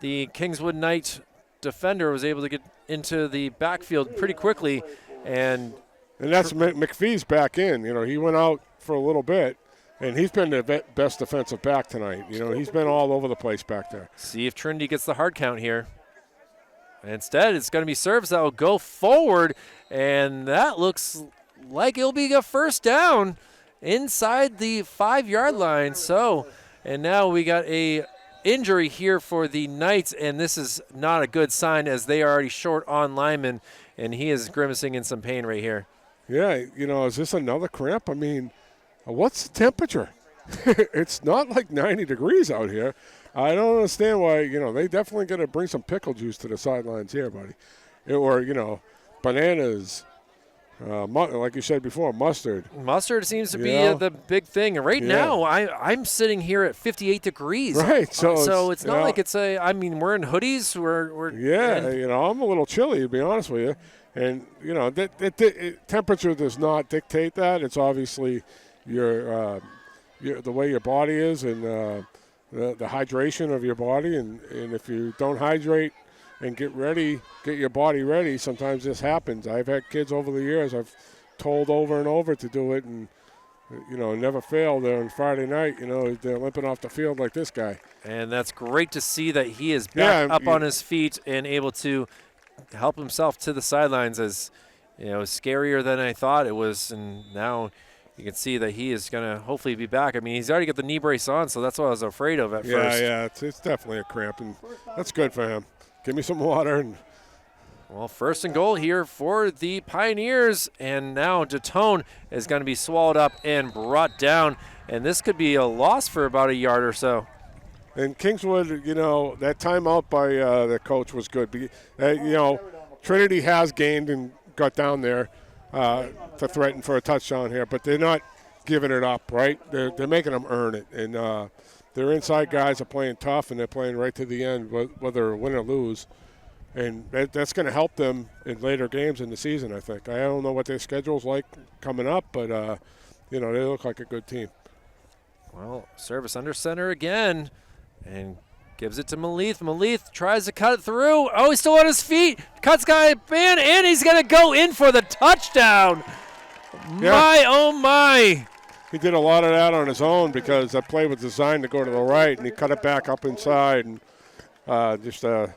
the Kingswood Knight defender was able to get into the backfield pretty quickly, and
that's McPhee's back in. He went out for a little bit, And he's been the best defensive back tonight. You know, he's been all over the place back there.
See if Trinity gets the hard count here. Instead, it's going to be serves that will go forward, and that looks like it'll be a first down inside the 5-yard line. So, and now we got a injury here for the Knights, and this is not a good sign as they are already short on linemen, and he is grimacing in some pain right here.
Yeah, you know, is this another cramp? I mean, what's the temperature? It's not like 90 degrees out here. I don't understand why, you know, they definitely got to bring some pickle juice to the sidelines here, buddy. Or, you know, bananas, like you said before, mustard.
Mustard seems to be the big thing. And right now, I'm sitting here at 58 degrees.
Right.
So it's not like it's I mean, we're in hoodies.
You know, I'm a little chilly, to be honest with you. And, you know, temperature does not dictate that. It's obviously the way your body is and the hydration of your body. And if you don't hydrate and get your body ready, sometimes this happens. I've had kids over the years I've told over and over to do it, and, you know, never failed. On Friday night, you know, they're limping off the field like this guy.
And that's great to see that he is back up on his feet and able to help himself to the sidelines. As you know, scarier than I thought it was, and now you can see that he is going to hopefully be back. I mean, he's already got the knee brace on, so that's what I was afraid of at first.
Yeah, it's definitely a cramp, and that's good for him. Give me some water. And
well, first and goal here for the Pioneers, and now DeTone is going to be swallowed up and brought down, and this could be a loss for about a yard or so.
And Kingswood, you know, that timeout by the coach was good. You know, Trinity has gained and got down there to threaten for a touchdown here, but they're not giving it up, right? They're making them earn it. And their inside guys are playing tough, and they're playing right to the end, whether win or lose. And that's going to help them in later games in the season, I think. I don't know what their schedule's like coming up, but, you know, they look like a good team.
Well, service under center again. And gives it to Malith. Malith tries to cut it through. Oh, he's still on his feet. Cuts guy man, and he's going to go in for the touchdown. Yeah. My, oh, my.
He did a lot of that on his own because that play was designed to go to the right, and he cut it back up inside. And just a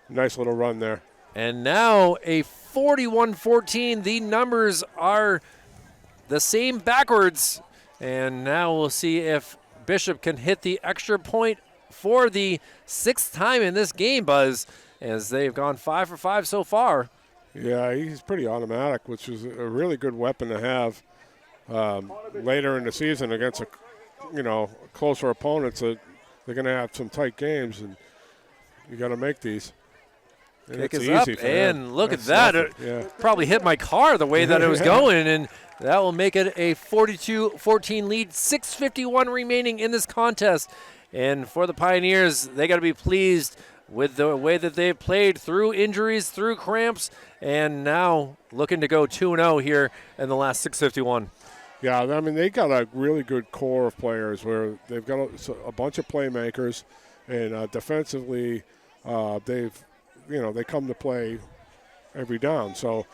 nice little run there.
And now a 41-14. The numbers are the same backwards. And now we'll see if Bishop can hit the extra point for the 6th time in this game, Buzz, as they've gone 5 for 5 so far.
Yeah, he's pretty automatic, which is a really good weapon to have later in the season against closer opponents. That they're going to have some tight games, and you got to make these. And
kick is up, and look at that. It probably hit my car the way that it was going, and that will make it a 42-14 lead. 6:51 remaining in this contest. And for the Pioneers, they got to be pleased with the way that they've played through injuries, through cramps, and now looking to go 2-0 here in the last 6:51.
Yeah, I mean, they got a really good core of players where they've got a bunch of playmakers, and defensively, they come to play every down. So,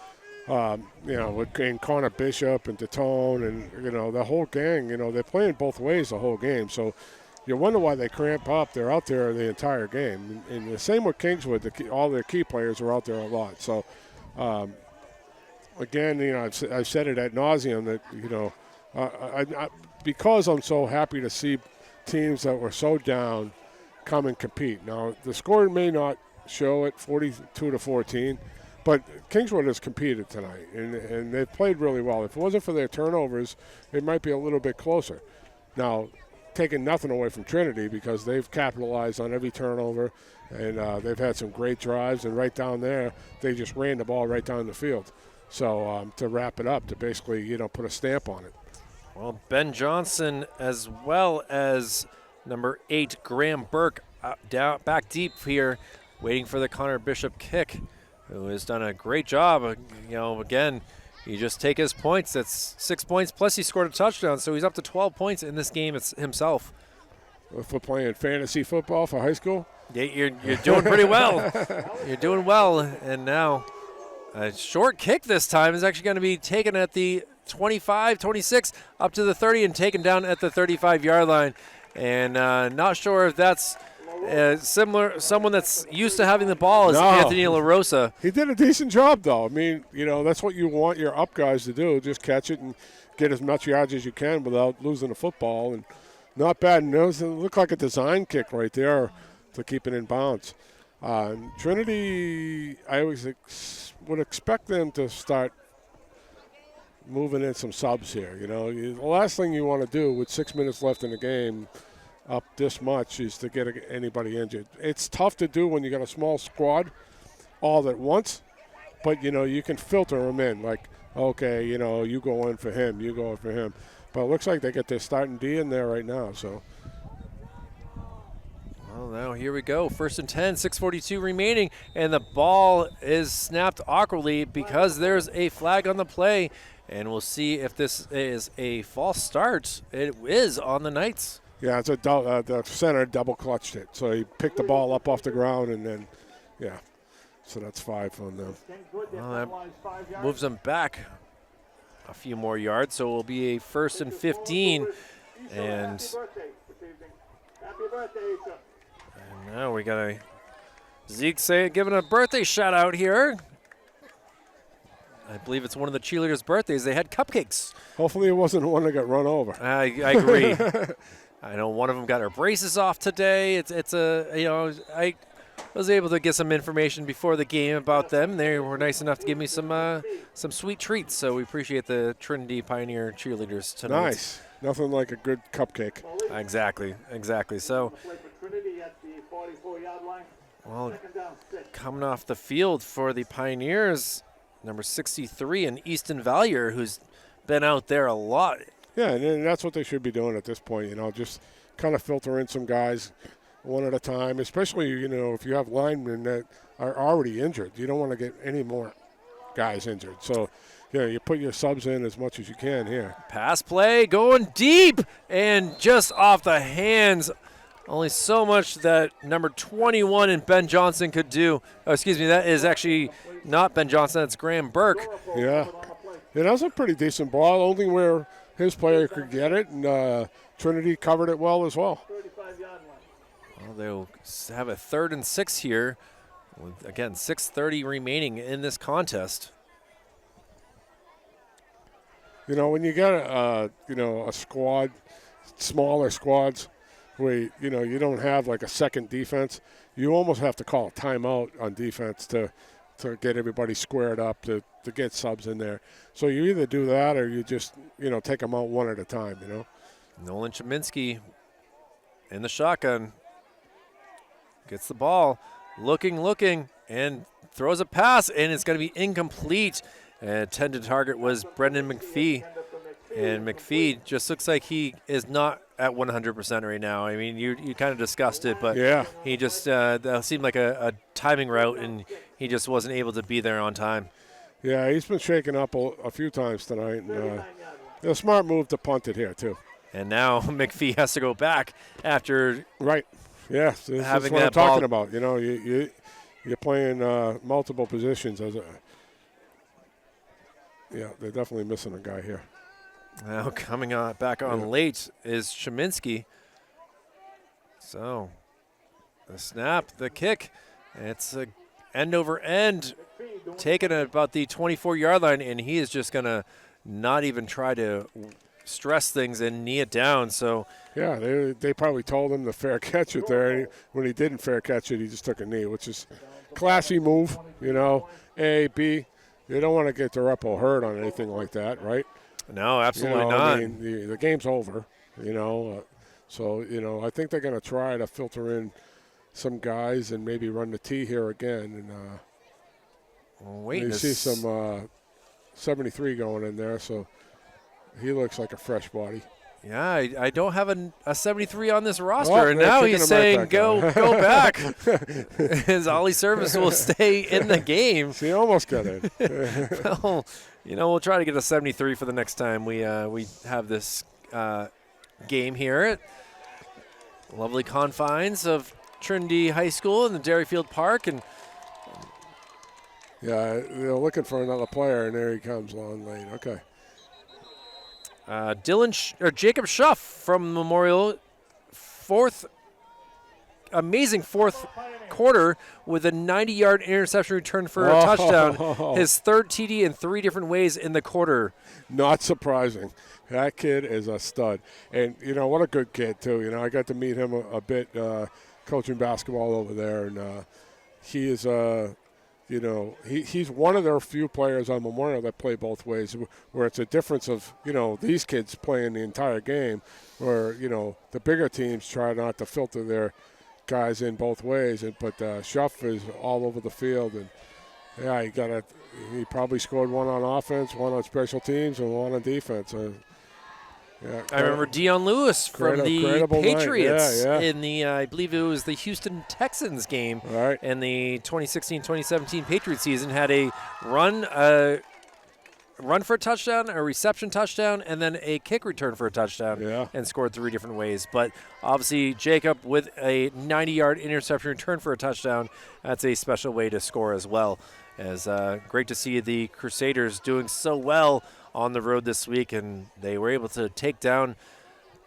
with Connor Bishop and DeTone and, the whole gang, they're playing both ways the whole game. So, you wonder why they cramp up. They're out there the entire game. And the same with Kingswood. All their key players are out there a lot. So, again, I've said it ad nauseum that, because I'm so happy to see teams that were so down come and compete. Now, the score may not show it 42-14, but Kingswood has competed tonight, and they've played really well. If it wasn't for their turnovers, it might be a little bit closer. Now, taking nothing away from Trinity because they've capitalized on every turnover, and they've had some great drives, and right down there, they just ran the ball right down the field. So to wrap it up, to basically, put a stamp on it.
Well, Ben Johnson as well as number 8, Graham Burke, down back deep here, waiting for the Connor Bishop kick, who has done a great job. Again, you just take his points. That's 6 points, plus he scored a touchdown, so he's up to 12 points in this game himself.
For playing fantasy football for high school?
Yeah, you're doing pretty well. You're doing well, and now a short kick this time is actually going to be taken at the 25, 26, up to the 30 and taken down at the 35-yard line. And not sure if that's someone that's used to having the ball is Anthony LaRosa.
He did a decent job, though. I mean, that's what you want your up guys to do, just catch it and get as much yards as you can without losing the football. And not bad. And it looked like a design kick right there to keep it in bounds. Trinity, I always would expect them to start moving in some subs here. The last thing you want to do with 6 minutes left in the game up this much is to get anybody injured. It's tough to do when you got a small squad all at once, but you can filter them in. Like, okay, you go in for him, you go in for him. But it looks like they get their starting D in there right now. So.
Well, now here we go. 1st and 10, 6:42 remaining, and the ball is snapped awkwardly because there's a flag on the play. And we'll see if this is a false start. It is on the Knights.
Yeah, it's the center double clutched it. So he picked the ball up off the ground and then, so that's 5 on them.
Well, that moves them back a few more yards. So it will be a 1st and 15. And now we got Zeke giving a birthday shout out here. I believe it's one of the cheerleaders' birthdays. They had cupcakes.
Hopefully it wasn't the one that got run over.
I agree. I know one of them got her braces off today. I was able to get some information before the game about them. They were nice enough to give me some sweet treats. So we appreciate the Trinity Pioneer cheerleaders tonight.
Nice. Nothing like a good cupcake.
Exactly. So, well, coming off the field for the Pioneers, number 63, and Easton Valier, who's been out there a lot.
Yeah, and that's what they should be doing at this point, just kind of filter in some guys one at a time, especially, if you have linemen that are already injured. You don't want to get any more guys injured. So, you put your subs in as much as you can here.
Pass play going deep and just off the hands. Only so much that number 21 and Ben Johnson could do. Oh, excuse me, that is actually not Ben Johnson, that's Graham Burke.
Yeah, that was a pretty decent ball, only where his player could get it, and Trinity covered it well as well.
Well, they'll have a 3rd and 6 here. With, again, 6:30 remaining in this contest.
When you get a squad, smaller squads, where you don't have like a second defense, you almost have to call a timeout on defense to get everybody squared up to get subs in there. So you either do that or you just take them out one at a time.
Nolan Cheminsky in the shotgun gets the ball, looking, and throws a pass, and it's going to be incomplete. And intended target was Brendan McPhee. And McPhee just looks like he is not at 100% right now. I mean, you kind of discussed it, but
yeah,
he just that seemed like a timing route, and he just wasn't able to be there on time.
Yeah, he's been shaken up a few times tonight. And, a smart move to punt it here, too.
And now McPhee has to go back after.
Right. Yeah, this is what I'm talking about. You're playing multiple positions. Yeah, they're definitely missing a guy here.
Now coming back on late is Cheminsky. So the snap, the kick, it's a end over end, taken at about the 24-yard line, and he is just going to not even try to stress things and knee it down. So
yeah, they probably told him to fair catch it there. When he didn't fair catch it, he just took a knee, which is classy move, A, B. You don't want to get the repo hurt on anything like that, right?
No, absolutely not.
I mean, the game's over, so, I think they're going to try to filter in some guys and maybe run the T here again. And you see some 73 going in there, so he looks like a fresh body.
Yeah, I don't have a 73 on this roster, and now he's saying go back. His Ollie service will stay in the game.
He almost got it.
Well, we'll try to get a 73 for the next time we have this game here at lovely confines of Trinity High School in the Derryfield Park. And
yeah, they're looking for another player, and there he comes along lane. Okay.
Jacob Schuff from Memorial, amazing fourth quarter with a 90-yard interception return for a touchdown. His third TD in 3 different ways in the quarter.
Not surprising. That kid is a stud. And, what a good kid, too. I got to meet him a bit coaching basketball over there. And he is, he's one of their few players on Memorial that play both ways, where it's a difference of, these kids playing the entire game, where, the bigger teams try not to filter their guys in both ways. But Schuff is all over the field. And, yeah, he probably scored 1 on offense, 1 on special teams, and 1 on defense. Yeah,
I remember Dion Lewis from the Patriots
in
the, I believe it was the Houston Texans game in the 2016-2017 Patriots season, had a run for a touchdown, a reception touchdown, and then a kick return for a touchdown, and scored 3 different ways. But obviously Jacob with a 90-yard interception return for a touchdown, that's a special way to score as well. As great to see the Crusaders doing so well on the road this week, and they were able to take down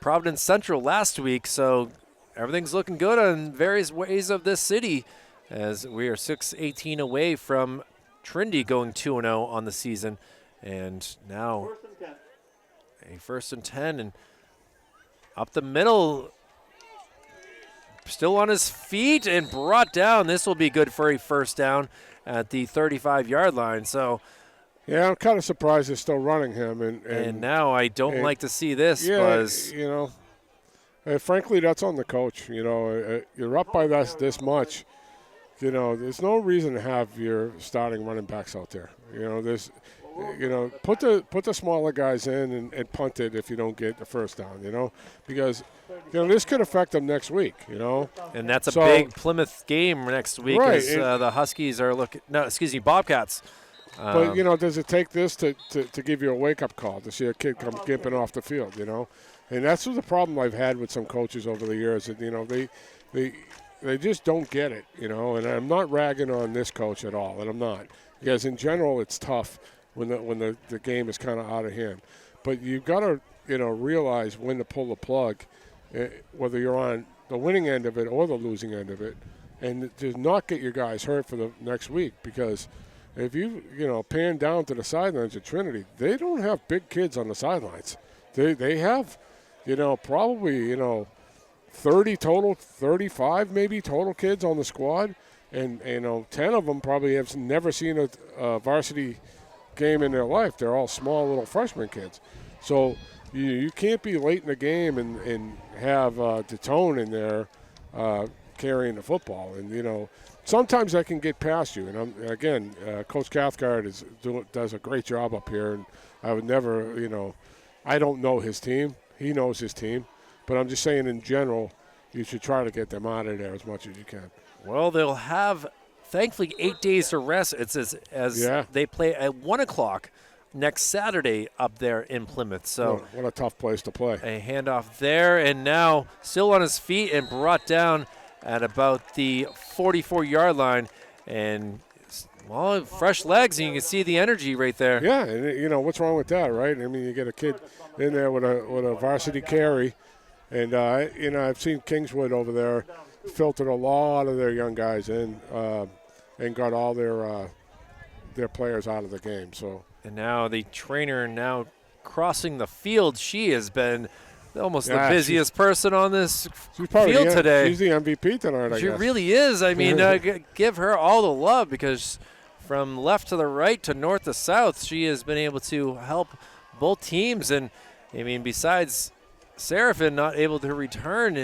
Providence Central last week, so everything's looking good on various ways of this city, as we are 6-18 away from Trinity going 2-0 on the season. And now a 1st and 10, and up the middle, still on his feet and brought down. This will be good for a first down at the 35-yard line. So,
yeah, I'm kind of surprised they're still running him.
And now I don't like to see this.
Yeah, frankly, that's on the coach. You're up by this much. There's no reason to have your starting running backs out there. Put the smaller guys in and punt it if you don't get the first down, because, this could affect them next week,
And that's a big Plymouth game next week.
Right.
The Huskies are Bobcats.
But, does it take this to give you a wake-up call, to see a kid come gimping off the field, And that's the problem I've had with some coaches over the years, that, they just don't get it, And I'm not ragging on this coach at all, and I'm not. Because in general, it's tough when the game is kind of out of hand. But you've got to, realize when to pull the plug, whether you're on the winning end of it or the losing end of it, and to not get your guys hurt for the next week. Because if you, pan down to the sidelines at Trinity, they don't have big kids on the sidelines. They have, probably, 30 total, 35 maybe total kids on the squad. And 10 of them probably have never seen a varsity game in their life. They're all small little freshman kids. So you can't be late in the game and have DeTone in there carrying the football. And, sometimes that can get past you. And, Coach Cathcart does a great job up here. And I would never, I don't know his team. He knows his team. But I'm just saying in general, you should try to get them out of there as much as you can.
Well, they'll have, thankfully, 8 days to rest. It's as they play at 1 o'clock next Saturday up there in Plymouth. So
what a tough place to play.
A handoff there, and now still on his feet and brought down at about the 44-yard line. And, well, fresh legs, and you can see the energy right there.
Yeah, and, what's wrong with that, right? I mean, you get a kid in there with a varsity carry. And, I've seen Kingswood over there filtered a lot of their young guys in and got all their players out of the game. So.
And now the trainer now crossing the field. She has been almost the busiest person on this field today.
She's the MVP tonight, I guess.
She really is. I mean, give her all the love, because from left to the right to north to south, she has been able to help both teams. And, I mean, besides Seraphin not able to return,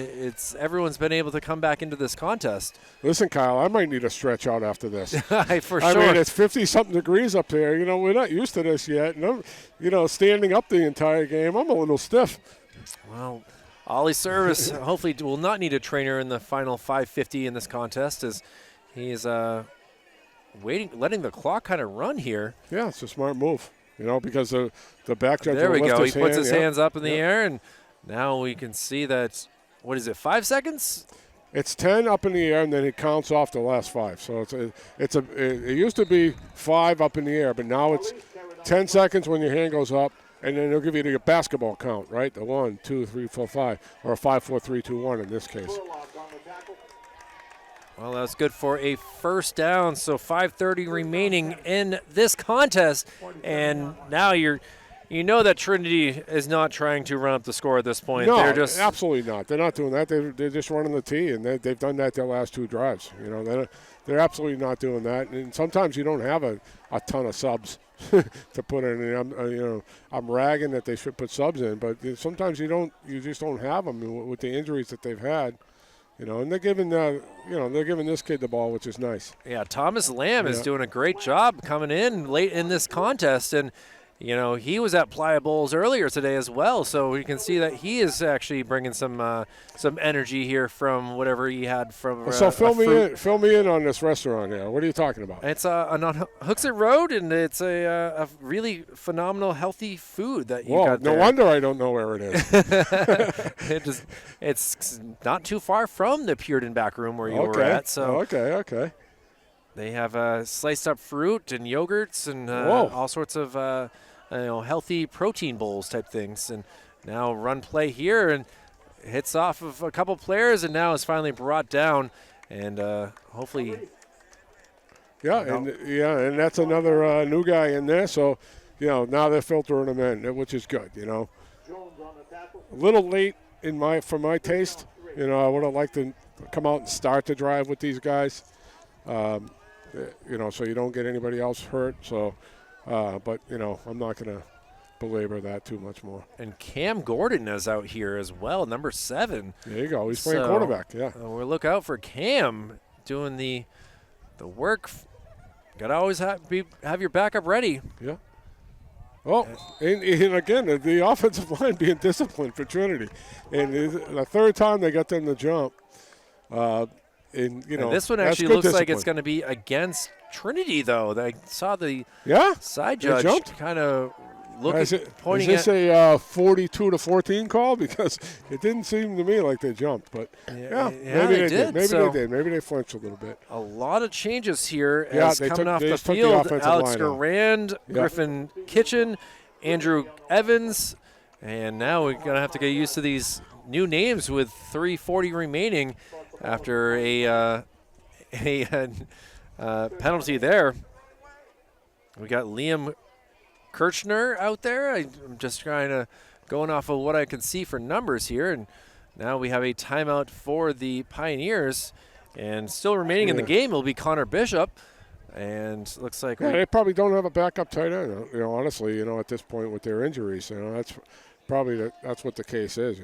everyone's been able to come back into this contest.
Listen, Kyle, I might need a stretch out after this.
For sure.
I mean, it's 50-something degrees up there. We're not used to this yet. And I'm, standing up the entire game, I'm a little stiff.
Well, Ollie Service hopefully will not need a trainer in the final 5:50 in this contest, as he's letting the clock kind of run here.
Yeah, it's a smart move, because the back judge
there
will
we go.
He
puts his hands up in the air, and now we can see that, 5 seconds?
It's 10 up in the air, and then it counts off the last 5. So it used to be 5 up in the air, but now it's 10 seconds when your hand goes up, And then they'll give you the basketball count, right? The 1, 2, 3, 4, 5, or a 5, 4, 3, 2, 1 in this case.
Well, that's good for a first down. So 5:30 remaining in this contest, and now you know that Trinity is not trying to run up the score at this point.
No,
they're just
absolutely not. They're not doing that. They're just running the tee, and they've done that their last 2 drives. You know, they're absolutely not doing that. And sometimes you don't have a ton of subs to put in. And I'm ragging that they should put subs in, but sometimes you just don't have them with the injuries that they've had. You know, and they're giving this kid the ball, which is nice.
Yeah, Thomas Lamb is doing a great job coming in late in this contest, and you know he was at Playa Bowls earlier today as well, so you can see that he is actually bringing some energy here from whatever he had from.
So fill me in on this restaurant here. What are you talking about?
It's on Hooksett Road, and it's a really phenomenal, healthy food that you got there.
No wonder I don't know where it is.
It's not too far from the Puritan back room where you were at. So
okay.
They have sliced up fruit and yogurts and all sorts of healthy protein bowls type things. And now run play here and hits off of a couple players, and now is finally brought down, and hopefully.
Yeah, and that's another new guy in there. So, now they're filtering them in, which is good. A little late for my taste. I would have liked to come out and start the drive with these guys. So you don't get anybody else hurt. So, but I'm not going to belabor that too much more.
And Cam Gordon is out here as well, number 7.
There you go. He's playing quarterback. Yeah.
We'll look out for Cam doing the work. Got to always have your backup ready.
Yeah. Oh, and again, the offensive line being disciplined for Trinity, and the third time they got them to jump. And
this one actually looks like it's going to be against Trinity, though. I saw the side judge kind of pointing
at. Is this a 42-14 call? Because it didn't seem to me like they jumped, but maybe they did. Maybe they did. Maybe they flinched a little bit.
A lot of changes here as coming off the field. Alex Garand, Griffin Kitchen, Andrew Evans, and now we're going to have to get used to these new names with 3:40 remaining after a penalty there. We got Liam Kirchner out there. I'm just going off of what I can see for numbers here, and now we have a timeout for the Pioneers, and still remaining in the game will be Connor Bishop, and looks like
they probably don't have a backup tight end. Honestly, at this point with their injuries, that's probably that's what the case is.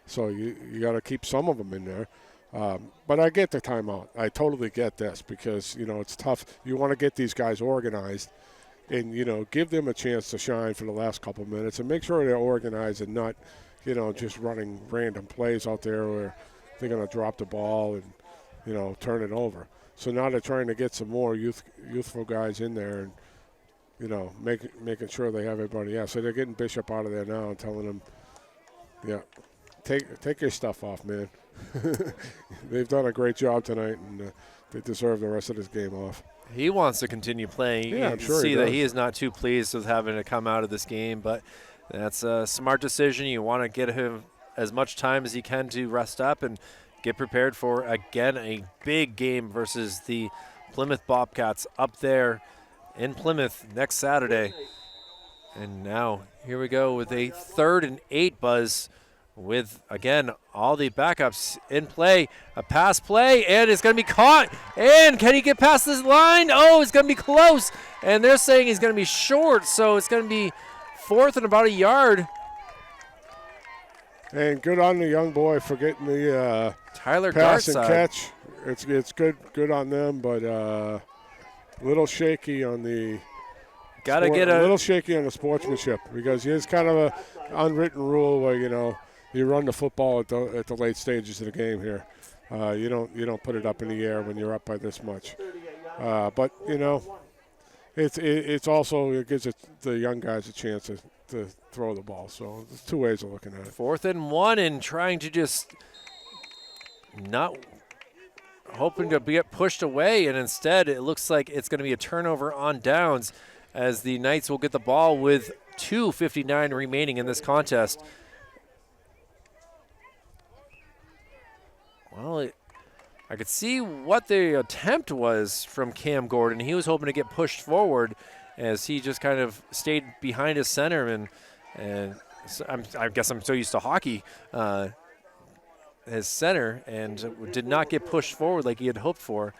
So you got to keep some of them in there. But I get the timeout. I totally get this because it's tough. You want to get these guys organized. And, give them a chance to shine for the last couple of minutes and make sure they're organized and not, just running random plays out there where they're going to drop the ball and, turn it over. So now they're trying to get some more youthful guys in there and, making sure they have everybody. Yeah, so they're getting Bishop out of there now and telling them, take your stuff off, man. They've done a great job tonight, and they deserve the rest of this game off.
He wants to continue playing.
Yeah,
you can see that he is not too pleased with having to come out of this game, but that's a smart decision. You want to get him as much time as he can to rest up and get prepared for, again, a big game versus the Plymouth Bobcats up there in Plymouth next Saturday. And now here we go with a 3rd and 8, Buzz, with, again, all the backups in play. A pass play, and it's going to be caught. And can he get past this line? Oh, it's going to be close. And they're saying he's going to be short, so it's going to be 4th and about a yard.
And good on the young boy for getting the
Tyler
pass and
Gartside.
catch. It's good on them, but a little shaky on the little shaky on the sportsmanship because it's kind of a unwritten rule where you run the football at the late stages of the game here. You don't put it up in the air when you're up by this much. But it's also it gives the young guys a chance to throw the ball. So there's 2 ways of looking at it.
4th and 1, and trying to just not hoping to get pushed away, and instead it looks like it's going to be a turnover on downs. as the Knights will get the ball with 2:59 remaining in this contest. Well, I could see what the attempt was from Cam Gordon. He was hoping to get pushed forward as he just kind of stayed behind his center, and I guess I'm so used to hockey, his center, and did not get pushed forward like he had hoped for.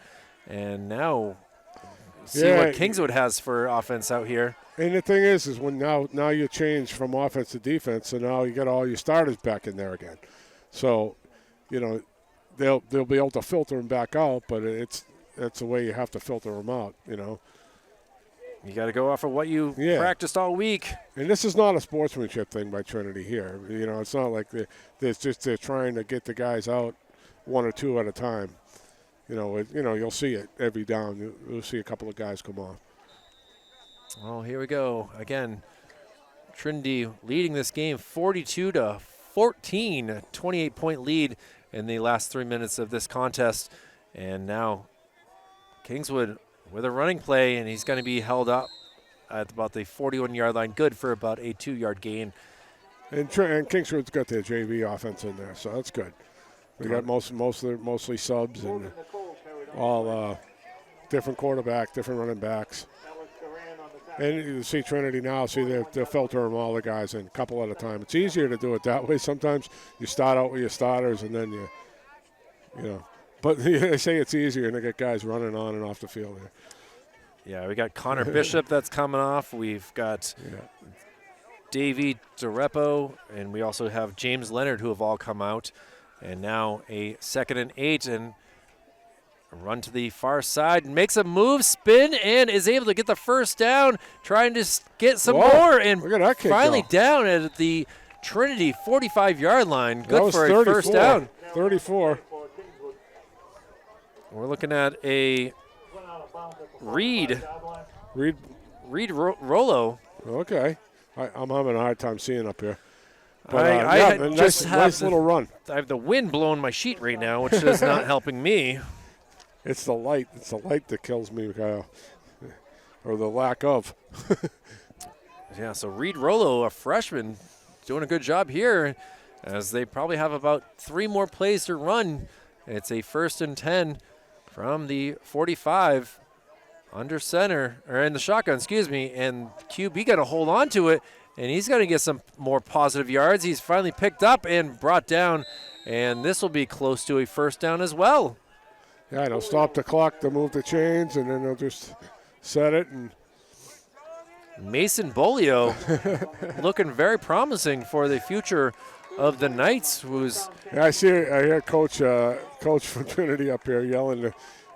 And now see what Kingswood has for offense out here.
And the thing is when now you change from offense to defense, so now you got all your starters back in there again. So, they'll be able to filter them back out, but that's the way you have to filter them out,
You got to go off of what you practiced all week.
And this is not a sportsmanship thing by Trinity here. It's not like they're trying to get the guys out one or two at a time. You'll see it every down. You'll see a couple of guys come off.
Well, here we go again. Trinity leading this game 42-14, 28-point lead in the last 3 minutes of this contest. And now Kingswood with a running play, and he's going to be held up at about the 41-yard line, good for about a 2-yard gain.
And Kingswood's got their JV offense in there, so that's good. They got mostly subs and all different quarterback, different running backs. And you see Trinity now, they'll filter them all the guys in a couple at a time. It's easier to do it that way. Sometimes you start out with your starters and then But they say it's easier, and they get guys running on and off the field there.
Yeah, we got Connor Bishop that's coming off. We've got Davey DeRepo, and we also have James Leonard, who have all come out. And now a 2nd and 8, and a run to the far side, makes a move, spin, and is able to get the first down, trying to get some more, and
look at that kick
finally
go.
Down at the Trinity 45-yard line. Good for
34,
a first down.
34.
We're looking at a Reed Rollo.
Okay. I'm having a hard time seeing up here. But, nice little run.
I have the wind blowing my sheet right now, which is not helping me.
It's the light. It's the light that kills me, Kyle. Or the lack of.
Yeah, so Reed Rollo, a freshman, doing a good job here as they probably have about 3 more plays to run. It's a 1st and 10 from the 45 under center, or in the shotgun, excuse me, and QB got to hold on to it, and he's going to get some more positive yards. He's finally picked up and brought down, and this will be close to a first down as well.
Yeah, they'll stop the clock, they'll move the chains, and then they'll just set it. And
Mason Bolio looking very promising for the future of the Knights.
I hear Coach from Trinity up here yelling to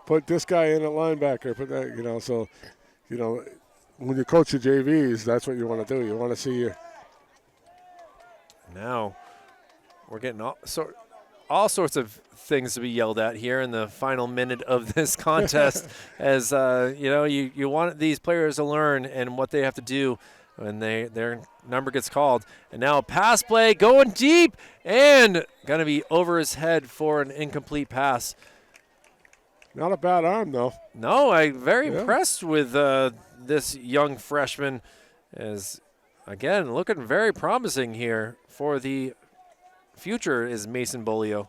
put this guy in at linebacker, put that, so, when you coach your JVs, that's what you want to do. You want to see your. Now,
we're getting all sorts of things to be yelled at here in the final minute of this contest as, you want these players to learn and what they have to do when their number gets called. And now a pass play going deep and going to be over his head for an incomplete pass.
Not a bad arm, though.
No, I'm very impressed with this young freshman as, again, looking very promising here for the future is Mason Bolio.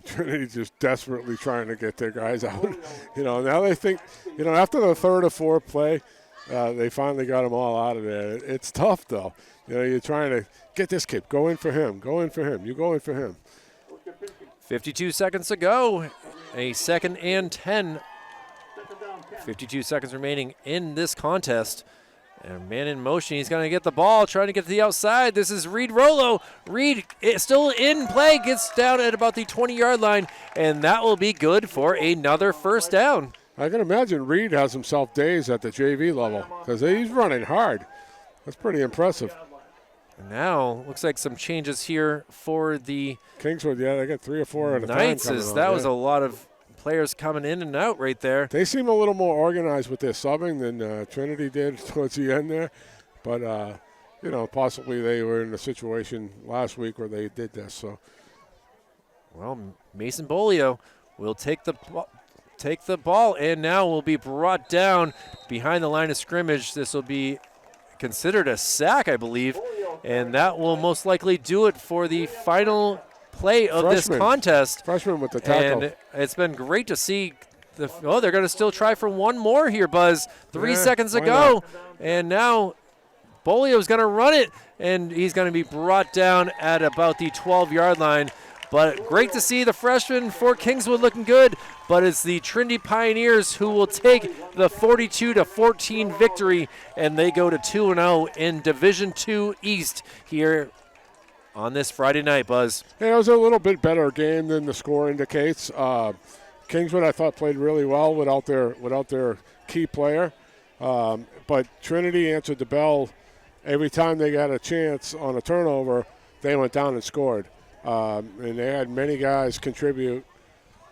Trinity's just desperately trying to get their guys out. Now they think, after the 3rd or 4th play, they finally got them all out of there. It's tough, though. You're trying to get this kid. Go in for him. Go in for him. You go in for him.
52 seconds to go. A 2nd and 10. 52 seconds remaining in this contest. And man in motion, he's going to get the ball, trying to get to the outside. This is Reed Rollo. Reed still in play, gets down at about the 20-yard line, and that will be good for another first down.
I can imagine Reed has himself dazed at the JV level because he's running hard. That's pretty impressive.
And now, looks like some changes here for the
Kingswood. Yeah, they got 3 or 4 at a time.
Knights, that was a lot of players coming in and out right there.
They seem a little more organized with their subbing than Trinity did towards the end there. But, possibly they were in a situation last week where they did this. So,
well, Mason Bolio will take the take the ball, and now will be brought down behind the line of scrimmage. This will be considered a sack, I believe, and that will most likely do it for the final play of this contest.
Freshman with the tackle.
And it's been great to see. They're going to still try for one more here, Buzz. 3 seconds to go, and now Bolio's going to run it, and he's going to be brought down at about the 12-yard line. But great to see the freshman for Kingswood looking good, but it's the Trinity Pioneers who will take the 42-14 victory, and they go to 2-0 in Division II East here on this Friday night, Buzz.
Yeah, it was a little bit better game than the score indicates. Kingswood, I thought, played really well without their key player, but Trinity answered the bell every time they got a chance on a turnover. They went down and scored. And they had many guys contribute,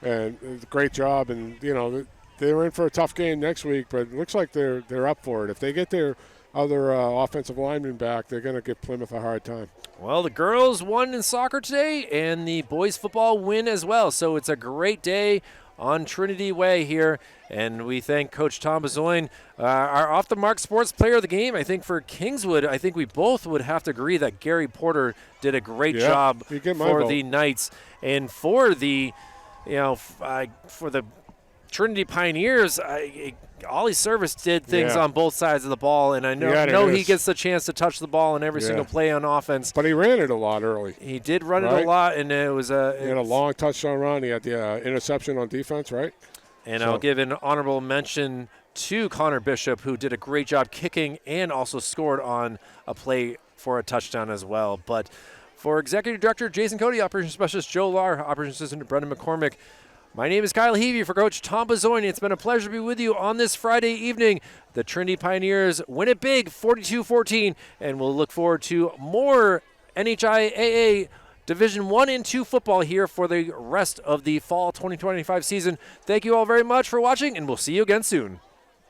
and it was a great job. And, you know, they were in for a tough game next week, but it looks like they're up for it. If they get their other offensive linemen back, they're going to give Plymouth a hard time.
Well, the girls won in soccer today, and the boys football win as well. So it's a great day on Trinity Way here, and we thank Coach Tom Bezoin, our off-the-mark sports player of the game. I think for Kingswood, I think we both would have to agree that Gary Porter did a great job for the Knights, and for the, for the Trinity Pioneers. Ollie Service did things on both sides of the ball, and I know he gets the chance to touch the ball in every single play on offense.
But he ran it a lot early.
He did run it a lot, and it was he
had a long touchdown run. He had the interception on defense, right?
And I'll give an honorable mention to Connor Bishop, who did a great job kicking and also scored on a play for a touchdown as well. But for Executive Director Jason Cody, Operations Specialist Joe Lahr, Operations Assistant Brendan McCormick, my name is Kyle Heavey for Coach Tom Bezoin. It's been a pleasure to be with you on this Friday evening. The Trinity Pioneers win it big, 42-14, and we'll look forward to more NHIAA Division I and II football here for the rest of the fall 2025 season. Thank you all very much for watching, and we'll see you again soon.